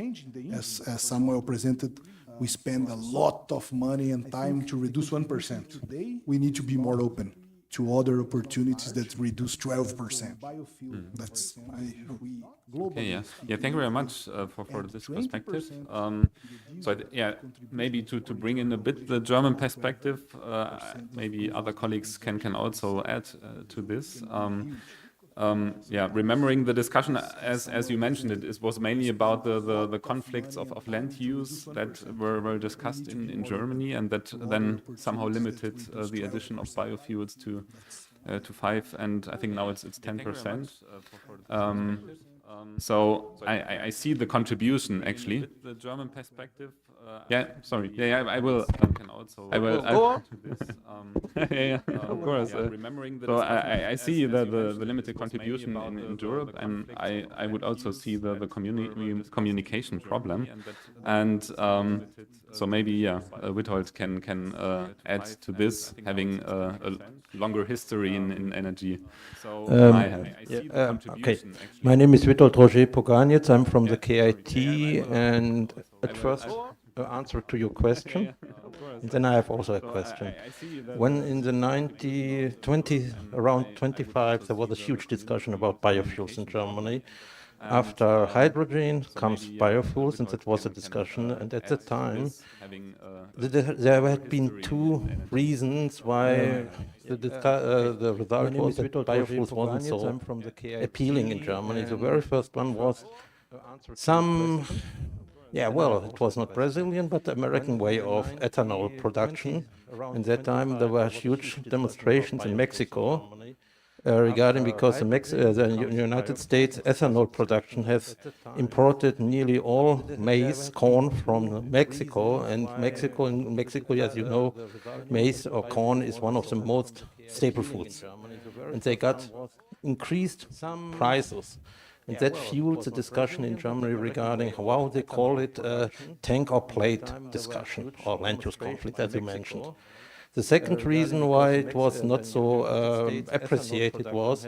as Samuel presented, we spend a lot of money and time to reduce 1%. We need to be more open to other opportunities that reduce 12%. That's okay, yeah. Yeah, thank you very much for this perspective. Maybe to bring in a bit the German perspective, maybe other colleagues can also add to this. Remembering the discussion, as you mentioned, it was mainly about the conflicts of land use that were discussed in Germany, and that then somehow limited the addition of biofuels to 5, and I think now it's 10%. So I see the contribution actually. The German perspective. I will. I will. Go on. Of course. Remembering the. So I see the limited contribution in Europe, and I would also see the communication problem, and so maybe Witold can add to this, having a longer history in energy. So I have. Okay. My name is Witold Roger Poganiec. I'm from the KIT, and at first, answer to your question, and then I have also a question. When in the around 25, there was a huge discussion about biofuels in Germany. After hydrogen comes biofuels, and that was a discussion. And at the time, there had been two reasons why the result was that biofuels wasn't so appealing in Germany. The very first one was it was not Brazilian, but American way of ethanol production. In that time, there were huge demonstrations in Mexico regarding because the United States ethanol production has imported nearly all maize, corn from Mexico, and in Mexico, as you know, maize or corn is one of the most staple foods, and they got increased prices. And that fueled the discussion in Germany regarding how they call it tank or plate discussion, or land use conflict, as you mentioned. The second reason why it was not so appreciated was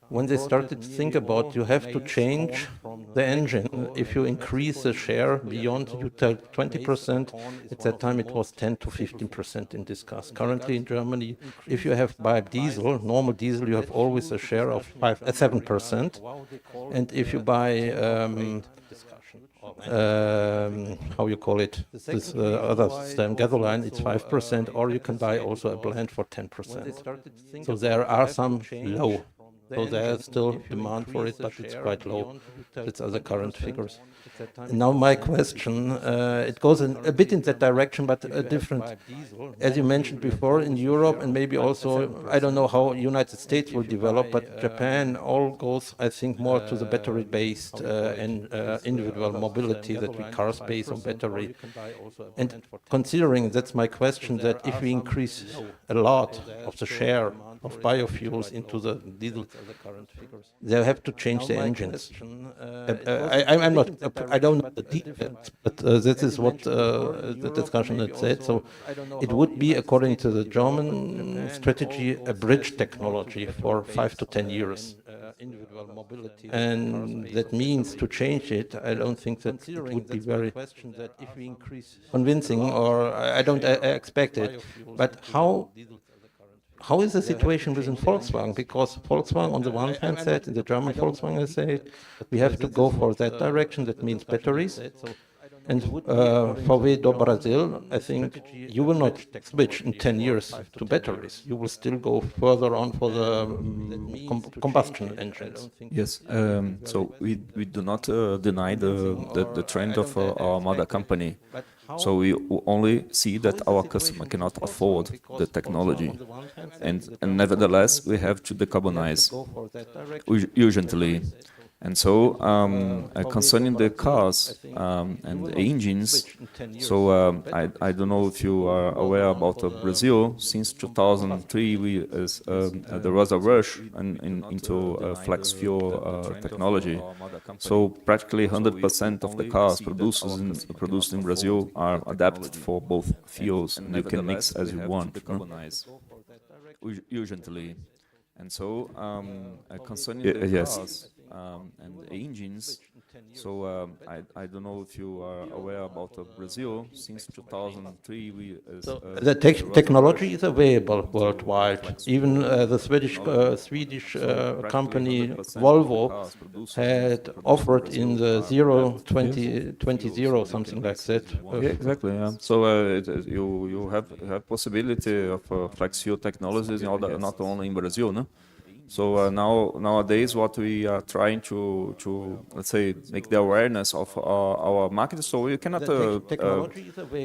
when they started to think about you have to change the engine. If you increase the share beyond, you tell 20%, at that time it was 10 to 15% in discuss. Currently in Germany, if you have biodiesel, normal diesel, you have always a share of 7%. And if you buy how you call it, this other system, gasoline, it's 5%, or you can buy also a blend for 10%. So there are some low. So there is still demand for it, but it's quite low. These are the current figures. Now my question, it goes a bit in that direction, but a different. As you mentioned before, in Europe and maybe also, I don't know how United States will develop, but Japan all goes, I think, more to the battery-based and individual mobility, that we cars based on battery. And considering, that's my question, that if we increase a lot of the share of biofuels into the diesel, they have to change the engines. I don't know the details, but this is what the discussion had said. So it would be, according to the German strategy, a bridge technology for 5 to 10 years. And that means to change it, I don't think that it would be very convincing, or I don't expect it. But how is the situation within Volkswagen? Because Volkswagen, on the one hand, said, the German Volkswagen said, we have to go for that direction. That means batteries. And VW do Brasil, I think you will not switch in 10 years to batteries. You will still go further on for the combustion engines. Yes, so we do not deny the trend of our mother company. So we only see that our customer cannot afford the technology, and nevertheless we have to decarbonize urgently. And so concerning the cars and the engines, so I don't know if you are aware about Brazil. Since 2003, there was a rush into flex fuel technology. So practically 100% of the cars produced in Brazil are adapted for both fuels, and you can mix as you want. Urgently. And so concerning the cars and the engines, so I don't know if you are aware about Brazil. Since 2003, the technology is available worldwide. Even the Swedish company Volvo had offered in the 2020 something like that. Yeah, exactly. Yeah. So you have possibility of flex fuel technologies not only in Brazil, no? So nowadays, what we are trying to let's say make the awareness of our market. So we cannot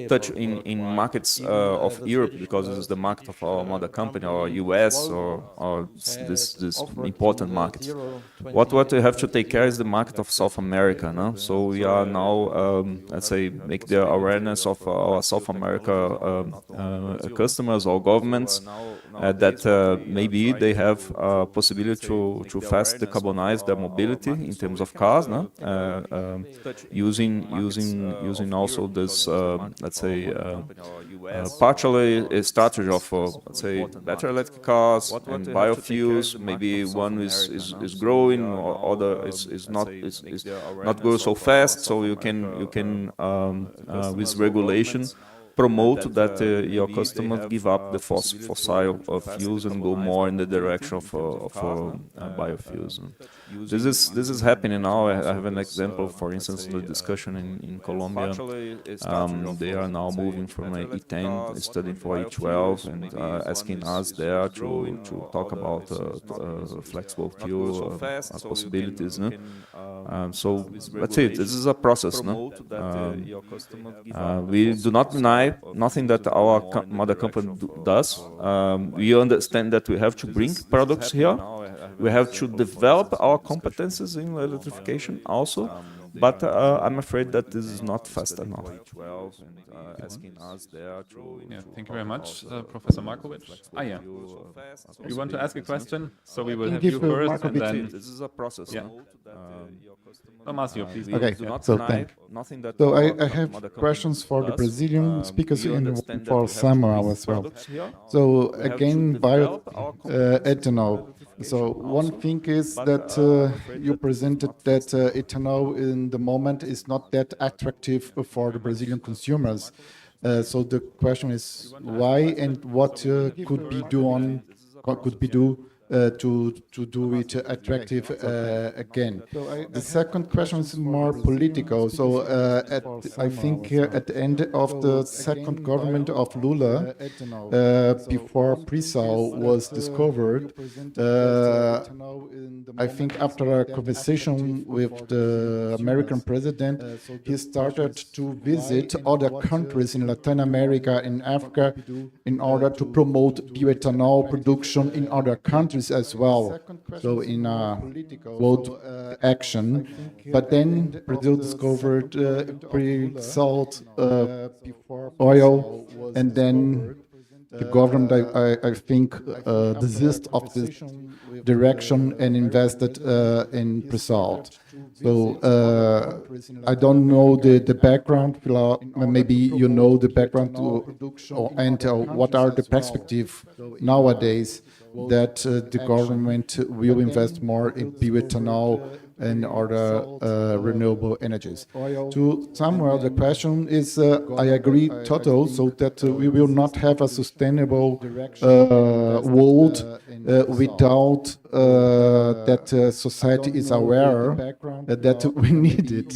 touch in markets of Europe, because this is the market of our mother company, or US, or this important market. What we have to take care is the market of South America. No? So we are now let's say make the awareness of our South America customers or governments that maybe they have possibility to fast decarbonize their mobility in terms of cars, no? Using also this let's say partially a strategy of let's say battery electric cars and biofuels. Maybe one is growing, or other is not growing so fast. So you can with regulation promote that your customers give up the fossil fuels and go more in the direction of biofuels. This is happening now. I have an example, for instance, the discussion in Colombia. They are now moving from E10, studying for E12, and asking us there to talk about flexible fuel possibilities. No? So that's it. This is a process. No? We do not deny nothing that our mother company does. We understand that we have to bring products here. We have to develop our competences in electrification also. But I'm afraid that this is not fast enough. Thank you very much, Professor Markovic. Yeah. You want to ask a question? So we will have you first, and then this is a process. Yeah. Marcio, please. Okay. So I have questions for the Brazilian speakers and for Samuel as well. So again, bioethanol. So one thing is that you presented that ethanol in the moment is not that attractive for the Brazilian consumers. So the question is why, and what could be done to do it attractive again. The second question is more political. So I think at the end of the second government of Lula, before pre-salt was discovered, I think after a conversation with the American president, he started to visit other countries in Latin America and Africa in order to promote bioethanol production in other countries as well. So in a world action. But then Brazil discovered pre-salt oil, and then the government, I think, desist of this direction and invested in pre-salt. So I don't know the background. Maybe you know the background and what are the perspectives nowadays that the government will invest more in bioethanol and other renewable energies. To Samuel, the question is, I agree totally, so that we will not have a sustainable world without that society is aware that we need it.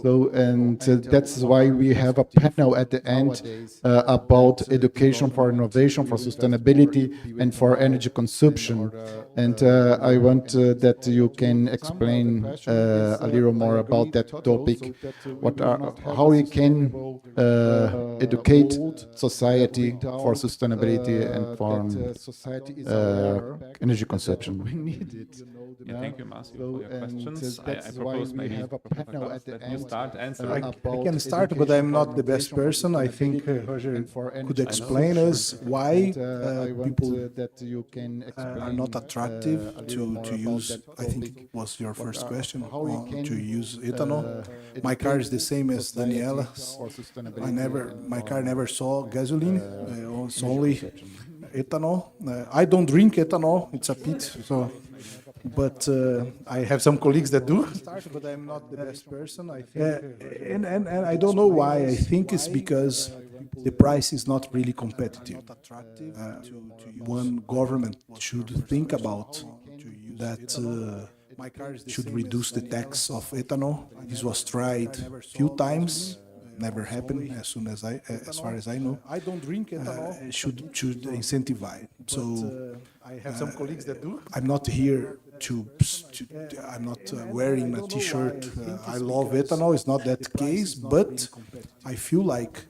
So, and that's why we have a panel at the end about education for innovation, for sustainability, and for energy consumption. And I want that you can explain a little more about that topic. How we can educate society for sustainability and for energy consumption. We need it. Yeah, thank you, Marcio, for your questions. I propose maybe that you start answering. I can start, but I'm not the best person. I think Roger could explain us why people are not attractive to use, I think it was your first question, to use ethanol. My car is the same as Daniela's. My car never saw gasoline, it's only ethanol. I don't drink ethanol, it's a pit, so. But I have some colleagues that do. But I'm not the best person, I think. And I don't know why. I think it's because the price is not really competitive. One government should think about that. Should reduce the tax of ethanol. This was tried a few times. Never happened as far as I know. I don't drink ethanol. Should incentivize. So I have some colleagues that do. I'm not here I'm not wearing a T-shirt. I love ethanol. It's not that case, but I feel like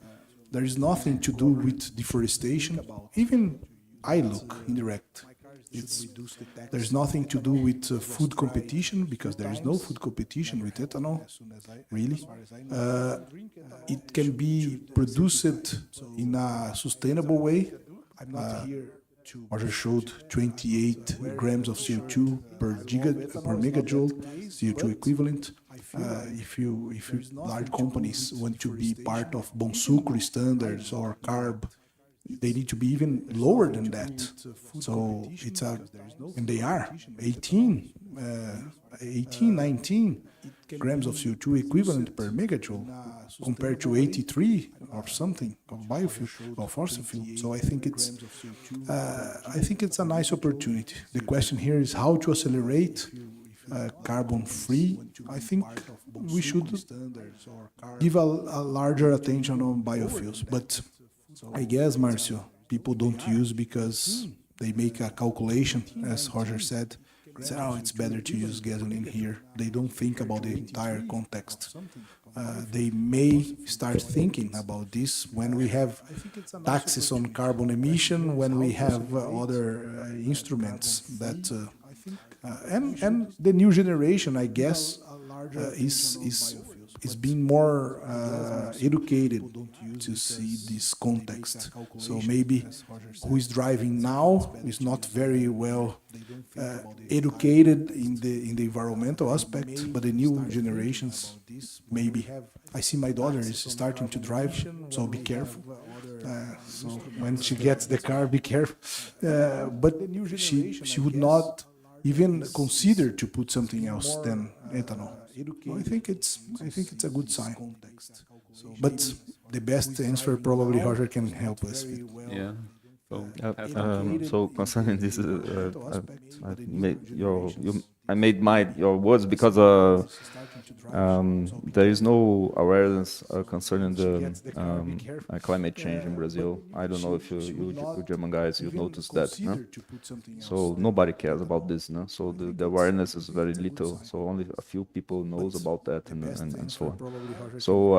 there is nothing to do with deforestation. Even I look indirect. There's nothing to do with food competition, because there is no food competition with ethanol, really. It can be produced in a sustainable way. Roger showed 28 grams of CO2 per megajoule, CO2 equivalent. If large companies want to be part of Bom Sucro standards or CARB, they need to be even lower than that. So it's and they are 18, 19 grams of CO2 equivalent per megajoule compared to 83 or something of biofuel or fossil fuel. So I think it's a nice opportunity. The question here is how to accelerate carbon free. I think we should give a larger attention on biofuels, but I guess, Marcio, people don't use because they make a calculation, as Roger said. Say, oh, it's better to use gasoline here. They don't think about the entire context. They may start thinking about this when we have taxes on carbon emission, when we have other instruments that, and the new generation, I guess, is being more educated to see this context. So maybe who is driving now is not very well educated in the environmental aspect, but the new generations maybe. I see my daughter is starting to drive, so be careful. So when she gets the car, be careful. But she would not even consider to put something else than ethanol. I think it's a good sign. But the best answer probably Roger can help us with. Yeah. So concerning this, I made your words because there is no awareness concerning the climate change in Brazil. I don't know if you German guys, you noticed that, no? So nobody cares about this, no? So the awareness is very little. So only a few people knows about that and so on. So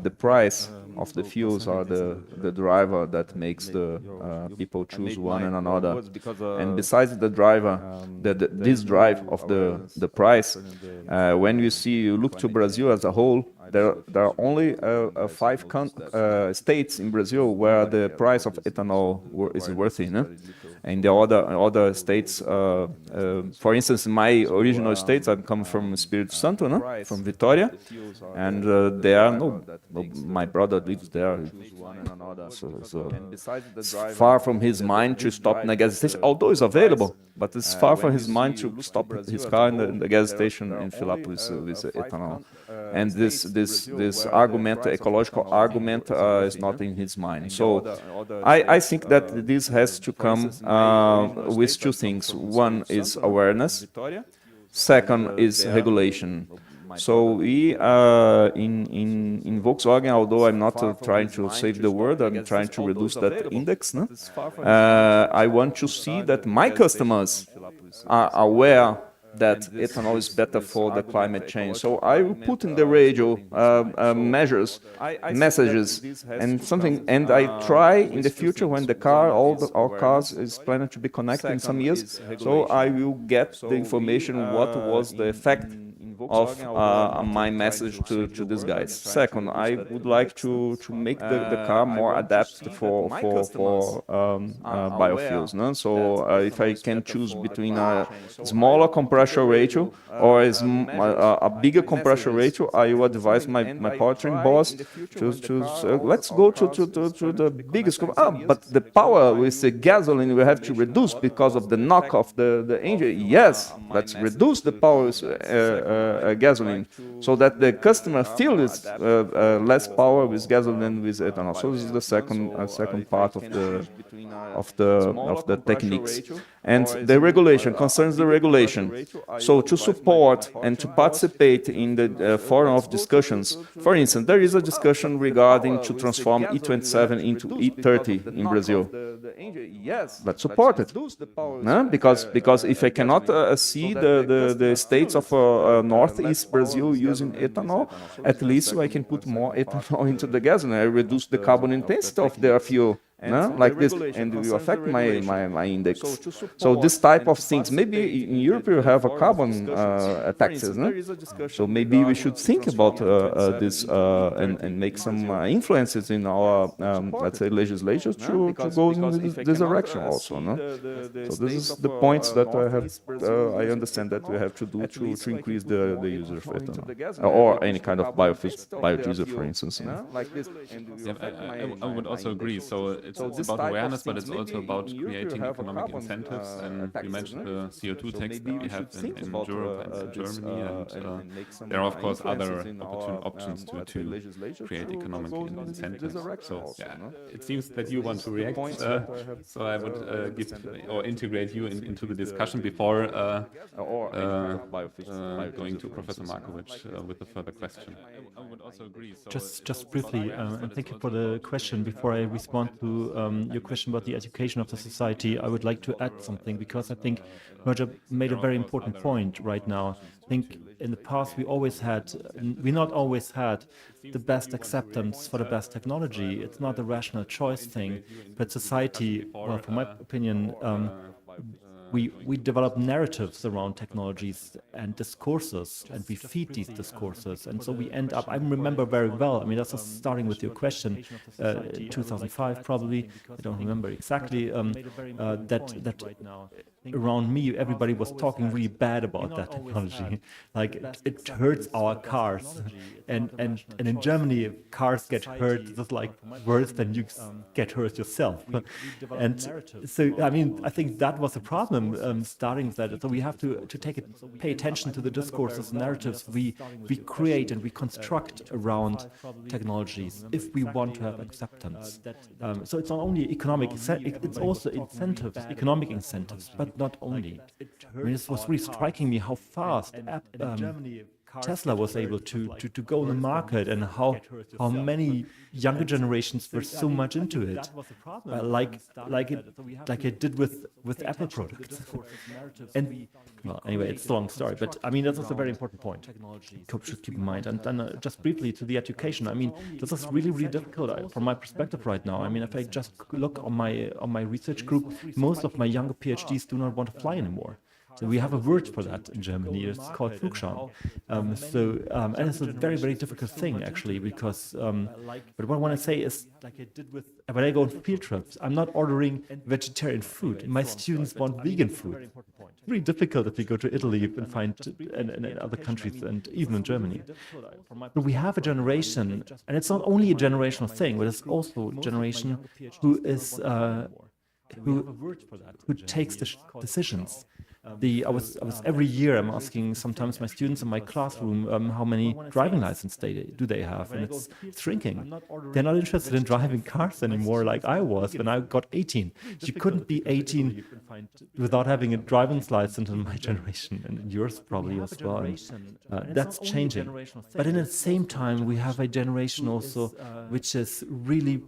the price of the fuels are the driver that makes the people choose one and another. And besides the driver, this drive of the price, when you look to Brazil as a whole, there are only 5 states in Brazil where the price of ethanol is worthy, no? And the other states, for instance, in my original states, I come from Espírito Santo, no? From Vitória, and there are my brother lives there. So it's far from his mind to stop in the gas station, although it's available, but it's far from his mind to stop his car in the gas station and fill up with ethanol. And this argument, ecological argument, is not in his mind. So I think that this has to come with 2 things. One is awareness. Second is regulation. So we in Volkswagen, although I'm not trying to save the world, I'm trying to reduce that index. No? I want to see that my customers are aware that ethanol is better for the climate change. So I will put in the radio messages, and something, and I try in the future when all cars is planned to be connected in some years. So I will get the information what was the effect of my message to these guys. Second, I would like to make the car more adapted for biofuels. No? So if I can choose between a smaller compression ratio or a bigger compression ratio, I will advise my powertrain boss to let's go to the biggest. But the power with the gasoline we have to reduce because of the knock of the engine. Yes, let's reduce the power with gasoline so that the customer feels less power with gasoline than with ethanol. So this is the second part of the techniques. And the regulation concerns the regulation. So to support and to participate in the forum of discussions, for instance, there is a discussion regarding to transform E27 into E30 in Brazil. Let's support it. No? Because if I cannot see the states of northeast Brazil using ethanol, at least I can put more ethanol into the gasoline. I reduce the carbon intensity of their fuel. No? Like this, and it will affect my index. So this type of things, maybe in Europe you have a carbon taxes, no? So maybe we should think about this and make some influences in our, let's say, legislation to go in this direction also, no? So this is the points that I understand that we have to do to increase the use of ethanol or any kind of biodiesel, for instance. No? I would also agree. So it's about awareness, but it's also about creating economic incentives. And you mentioned the CO2 tax that we have in Europe and in Germany, and there are of course other options to create economic incentives. So yeah, it seems that you want to react. So I would give or integrate you into the discussion before going to Professor Markovic with a further question. I would also agree. Just briefly, and thank you for the question. Before I respond to your question about the education of the society, I would like to add something, because I think Roger made a very important point right now. I think in the past we not always had the best acceptance for the best technology. It's not a rational choice thing, but society, well, from my opinion, we develop narratives around technologies and discourses, and we feed these discourses, and so we end up. I remember very well. I mean, that's just starting with your question, 2005 probably. I don't remember exactly. That around me, everybody was talking really bad about that technology. Like it hurts our cars, and in Germany, cars get hurt just like worse than you get hurt yourself. And so, I mean, I think that was a problem. problem starting with that. So we have to pay attention to the discourses, narratives we create and we construct around technologies if we want to have acceptance. So it's not only economic, it's also incentives, economic incentives, but not only. I mean, it was really striking me how fast Tesla was able to go in the market and how many younger generations were so much into it, like it did with Apple products. And well, anyway, it's a long story, but I mean that's also a very important point. Should keep in mind. And then just briefly to the education. I mean, this is really difficult from my perspective right now. I mean, if I just look on my research group, most of my younger PhDs do not want to fly anymore. So we have a word for that in Germany. It's called Flugschein. And it's a very difficult thing actually, because. But what I want to say is, when I go on field trips, I'm not ordering vegetarian food. My students want vegan food. It's really difficult if you go to Italy and find in other countries and even in Germany. But we have a generation, and it's not only a generational thing, but it's also a generation who is who takes the decisions. I was every year I'm asking sometimes my students in my classroom how many driving licenses do they have, and it's shrinking. They're not interested in driving cars anymore like I was when I got 18. You couldn't be 18 without having a driving license in my generation, and in yours probably as well. That's changing. But in the same time, we have a generation also which is really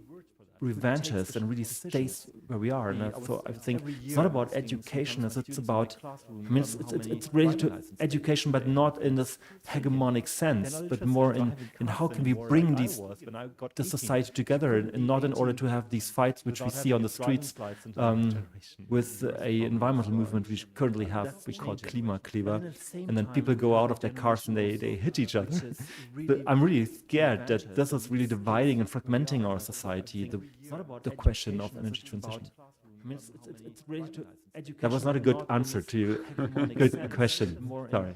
revanches and really stays where we are. And so I think it's not about education, it's about, I mean, it's related to education, but not in this hegemonic sense, but more in how can we bring the society together, and not in order to have these fights which we see on the streets with a environmental movement we currently have, we call Klimakleber, and then people go out of their cars and they hit each other. But I'm really scared that this is really dividing and fragmenting our society, the question of energy transition. I mean, it's related to education. That was not a good answer to your good question. Sorry.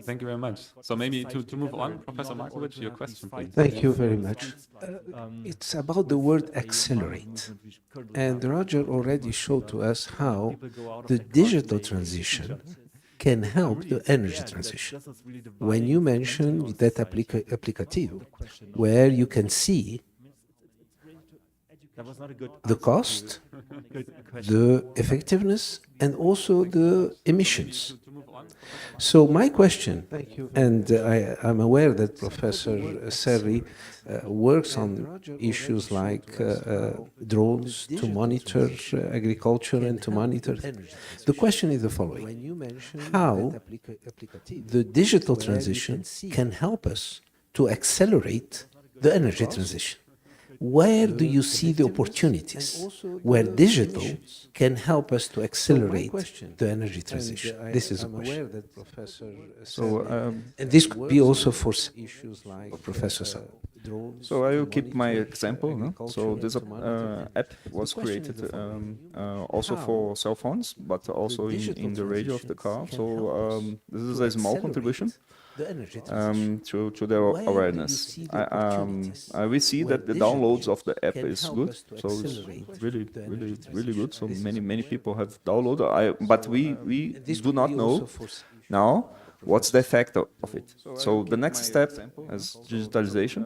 Thank you very much. So maybe to move on, Professor Markovic, your question, please. Thank you very much. It's about the word accelerate. And Roger already showed to us how the digital transition can help the energy transition. When you mentioned that applicative, where you can see the cost, the effectiveness, and also the emissions. So my question, and I'm aware that Professor Serri works on issues like drones to monitor agriculture and to monitor. The question is the following: how the digital transition can help us to accelerate the energy transition? Where do you see the opportunities where digital can help us to accelerate the energy transition? This is a question. So, and this could be also for issues like Professor Zago. So I will keep my example. No? So this app was created also for cell phones, but also in the radio of the car. So this is a small contribution to the awareness. We see that the downloads of the app is good, so it's really good. So many people have downloaded. But we do not know now what's the effect of it. So the next step as digitalization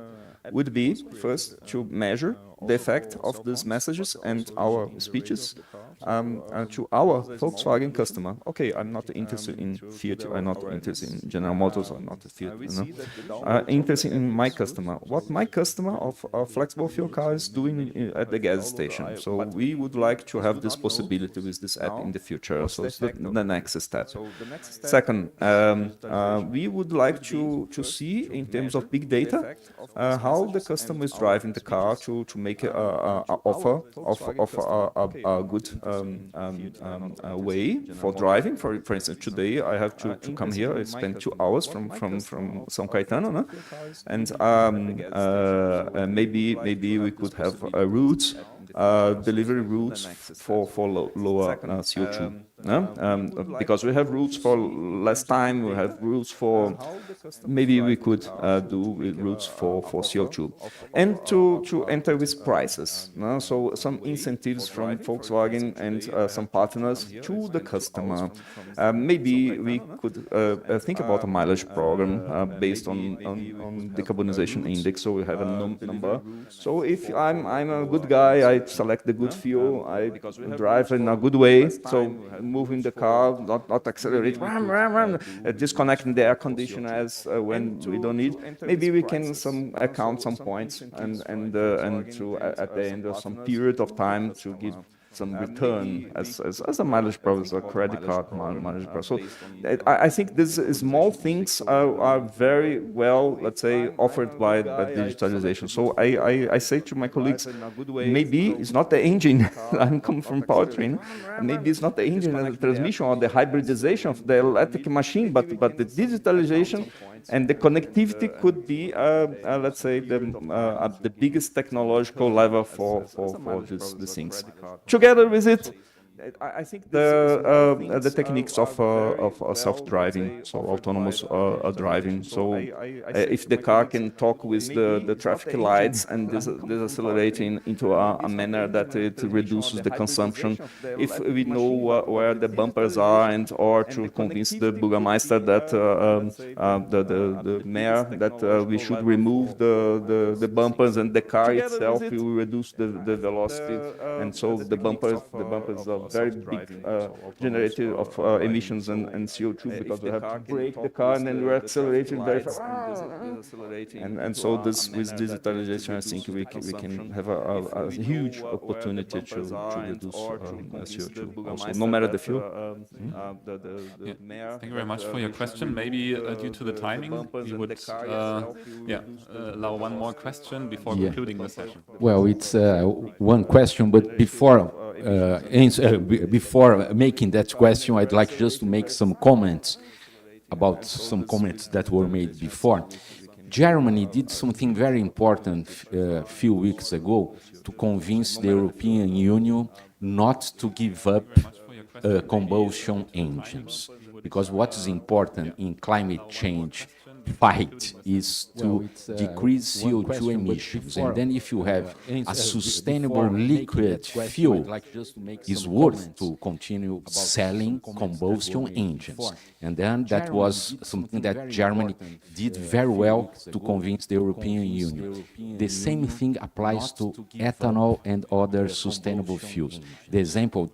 would be first to measure the effect of these messages and our speeches to our Volkswagen customer. Okay, I'm not interested in Fiat, I'm not interested in General Motors, I'm not a Fiat, interested in my customer. What my customer of a flexible fuel car is doing at the gas station. So we would like to have this possibility with this app in the future. So it's the next step. Second, we would like to see in terms of big data how the customer is driving the car to make an offer of a good way for driving. For instance, today I have to come here. I spent 2 hours from São Caetano, no? And maybe we could have routes, delivery routes for lower CO2. because we have rules for less time, we have rules for, maybe we could do with rules for CO2. And to enter with prices. So some incentives from Volkswagen and some partners to the customer. Maybe we could think about a mileage program based on decarbonization index, so we have a number. So if I'm a good guy, I select the good fuel, I drive in a good way, so moving the car, not accelerate, disconnecting the air conditioner as when we don't need. Maybe we can account some points and to at the end of some period of time to give some return as a mileage program, a credit card mileage program. So I think these small things are very well, let's say, offered by digitalization. So I say to my colleagues, maybe it's not the engine. I'm coming from powertrain. Maybe it's not the engine and the transmission or the hybridization of the electric machine, but the digitalization and the connectivity could be, let's say, the biggest technological lever for these things. Together with it, I think the techniques of self-driving, so autonomous driving. So if the car can talk with the traffic lights and decelerating into a manner that it reduces the consumption, if we know where the bumpers are, and or to convince the Bürgermeister that the mayor that we should remove the bumpers, and the car itself will reduce the velocity, and so the bumpers are very big generator of emissions and CO2, because we have to brake the car and then we're accelerating very fast. And so this, with digitalization, I think we can have a huge opportunity to reduce CO2 also, no matter the fuel. Thank you very much for your question. Maybe due to the timing, we would allow one more question before concluding the session. Well, it's one question, but before making that question, I'd like just to make some comments about some comments that were made before. Germany did something very important a few weeks ago to convince the European Union not to give up combustion engines, because what is important in climate change fight is to decrease CO2 emissions. And then if you have a sustainable liquid fuel, it's worth to continue selling combustion engines. And then that was something that Germany did very well to convince the European Union. The same thing applies to ethanol and other sustainable fuels. The example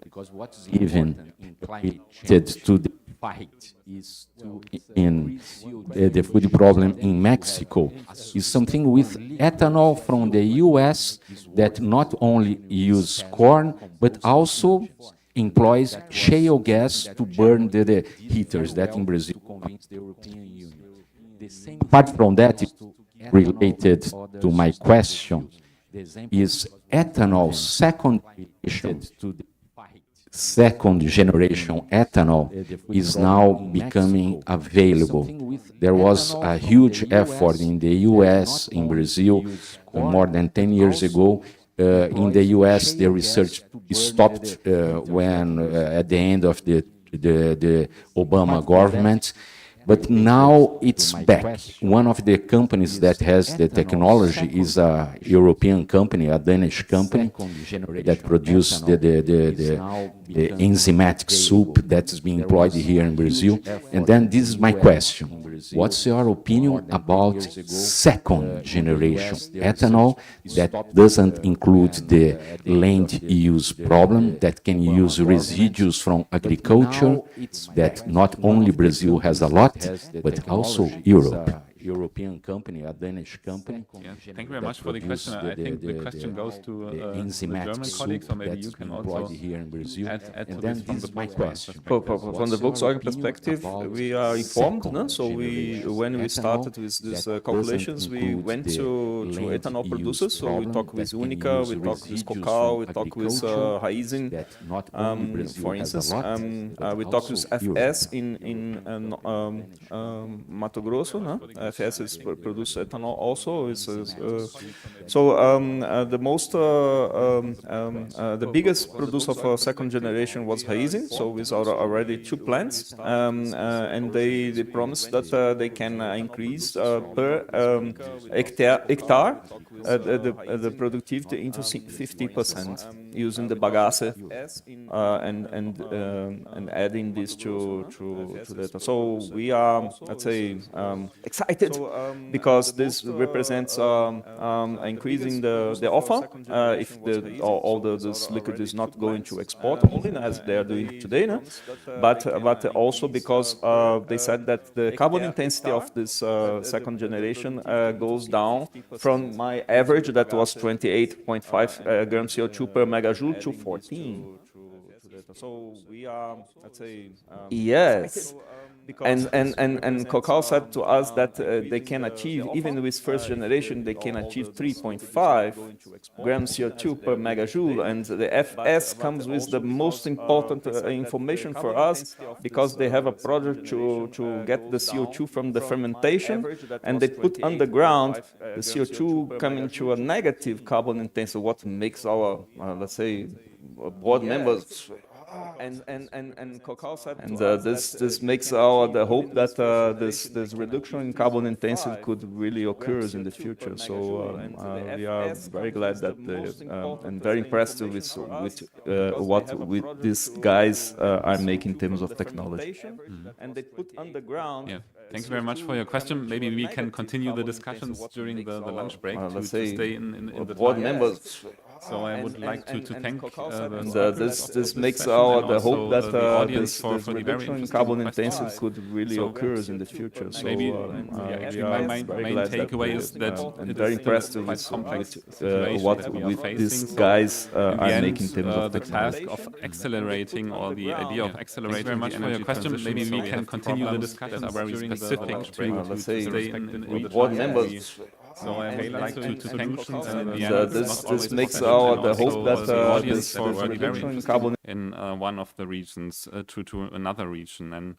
given related to the fight is in the food problem in Mexico is something with ethanol from the US that not only use corn but also employs shale gas to burn the heaters that in Brazil. Apart from that, related to my question, is ethanol second generation ethanol is now becoming available. There was a huge effort in the US, in Brazil, more than 10 years ago. In the US, the research stopped when at the end of the Obama government. But now it's back. One of the companies that has the technology is a European company, a Danish company, that produces the enzymatic soup that's being employed here in Brazil. And then this is my question. What's your opinion about second generation ethanol that doesn't include the land use problem, that can use residues from agriculture, that not only Brazil has a lot, but also Europe? European company, a Danish company. Yeah. Thank you very much for the question. I think the question goes to the German colleagues, so maybe you can also here in Brazil. add to this from the question. From the Volkswagen perspective, we are informed. No? So when we started with these calculations, we went to ethanol producers. So we talked with Unica, we talked with Cocal, we talked with Raisin, for instance. We talked with FS in Mato Grosso, no? FS produce ethanol also. The biggest producer of second generation was Raízen, so with already 2 plants, and they promised that they can increase per hectare the productivity into 50% using the bagasse and adding this to that. So we are, let's say, excited because this represents increasing the offer if all this liquid is not going to export only as they are doing today, no? but also because they said that the carbon intensity of this second generation goes down from my average that was 28.5 grams CO2 per megajoule to 14. So we are, let's say, yes. And Cocal said to us that they can achieve, even with first generation, they can achieve 3.5 grams CO2 per megajoule. And the FS comes with the most important information for us because they have a project to get the CO2 from the fermentation, and they put underground the CO2 coming to a negative carbon intensity, what makes our, let's say, board members. And Cocal said, and this makes the hope that this reduction in carbon intensity could really occur in the future. So we are very glad that and very impressed with what these guys are making in terms of technology. And they put underground. Yeah. Thanks very much for your question. Maybe we can continue the discussions during the lunch break to stay in the board time. members. So I would like to thank this makes the hope that the audience for the very reduction in interesting carbon questions. intensity could really occur in the future. So Maybe actually my main takeaway is that I'm very impressed with what these guys are making in terms of the technology. task of accelerating or the idea of accelerating very much for your question. Maybe we can continue the discussions that are very specific to stay in board members. So I would like to thank you. This makes the hope that the audience for the very reduction in interested carbon in one of the regions to another region. And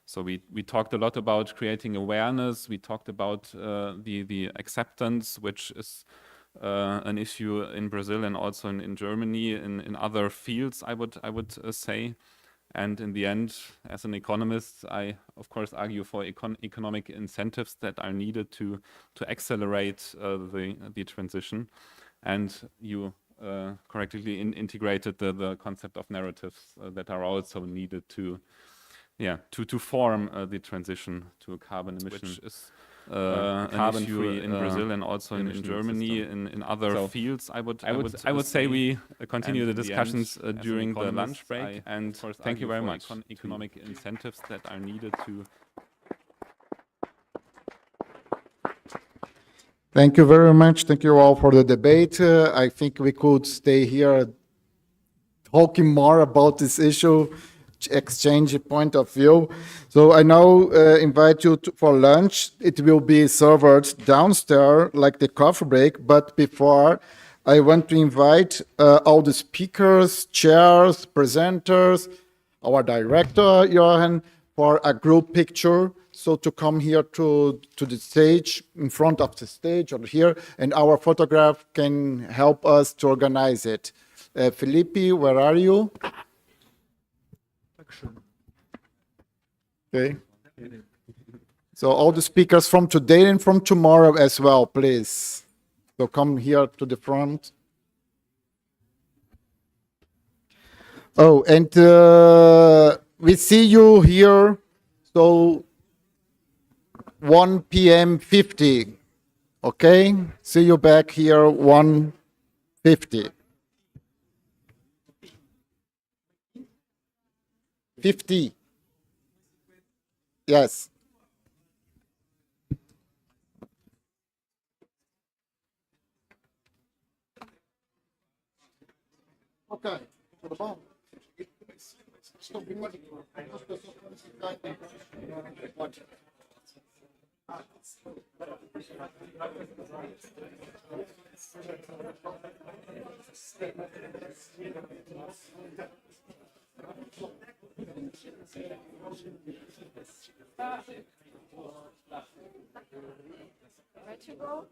so we talked a lot about creating awareness. We talked about the acceptance, which is an issue in Brazil and also in Germany, in other fields, I would say. And in the end, as an economist, I of course argue for economic incentives that are needed to accelerate the transition. And you correctly integrated the concept of narratives that are also needed to form the transition to a carbon emission, which is carbon-free in Brazil and also in Germany, in other fields. I would say we continue the discussions during the lunch break. And thank you very much. Economic incentives that are needed to. Thank you very much. Thank you all for the debate. I think we could stay here talking more about this issue, exchange point of view. So I now invite you for lunch. It will be served downstairs like the coffee break, but before I want to invite all the speakers, chairs, presenters, our director, Johan, for a group picture. So to come here to the stage, in front of the stage or here, and our photograph can help us to organize it. Felipe, where are you? Okay. So all the speakers from today and from tomorrow as well, please. So come here to the front. Oh, and we see you here. So 1 p.m. 50. Okay. See you back here 1:50. 50. Yes. Ok, tudo bom? Where to go?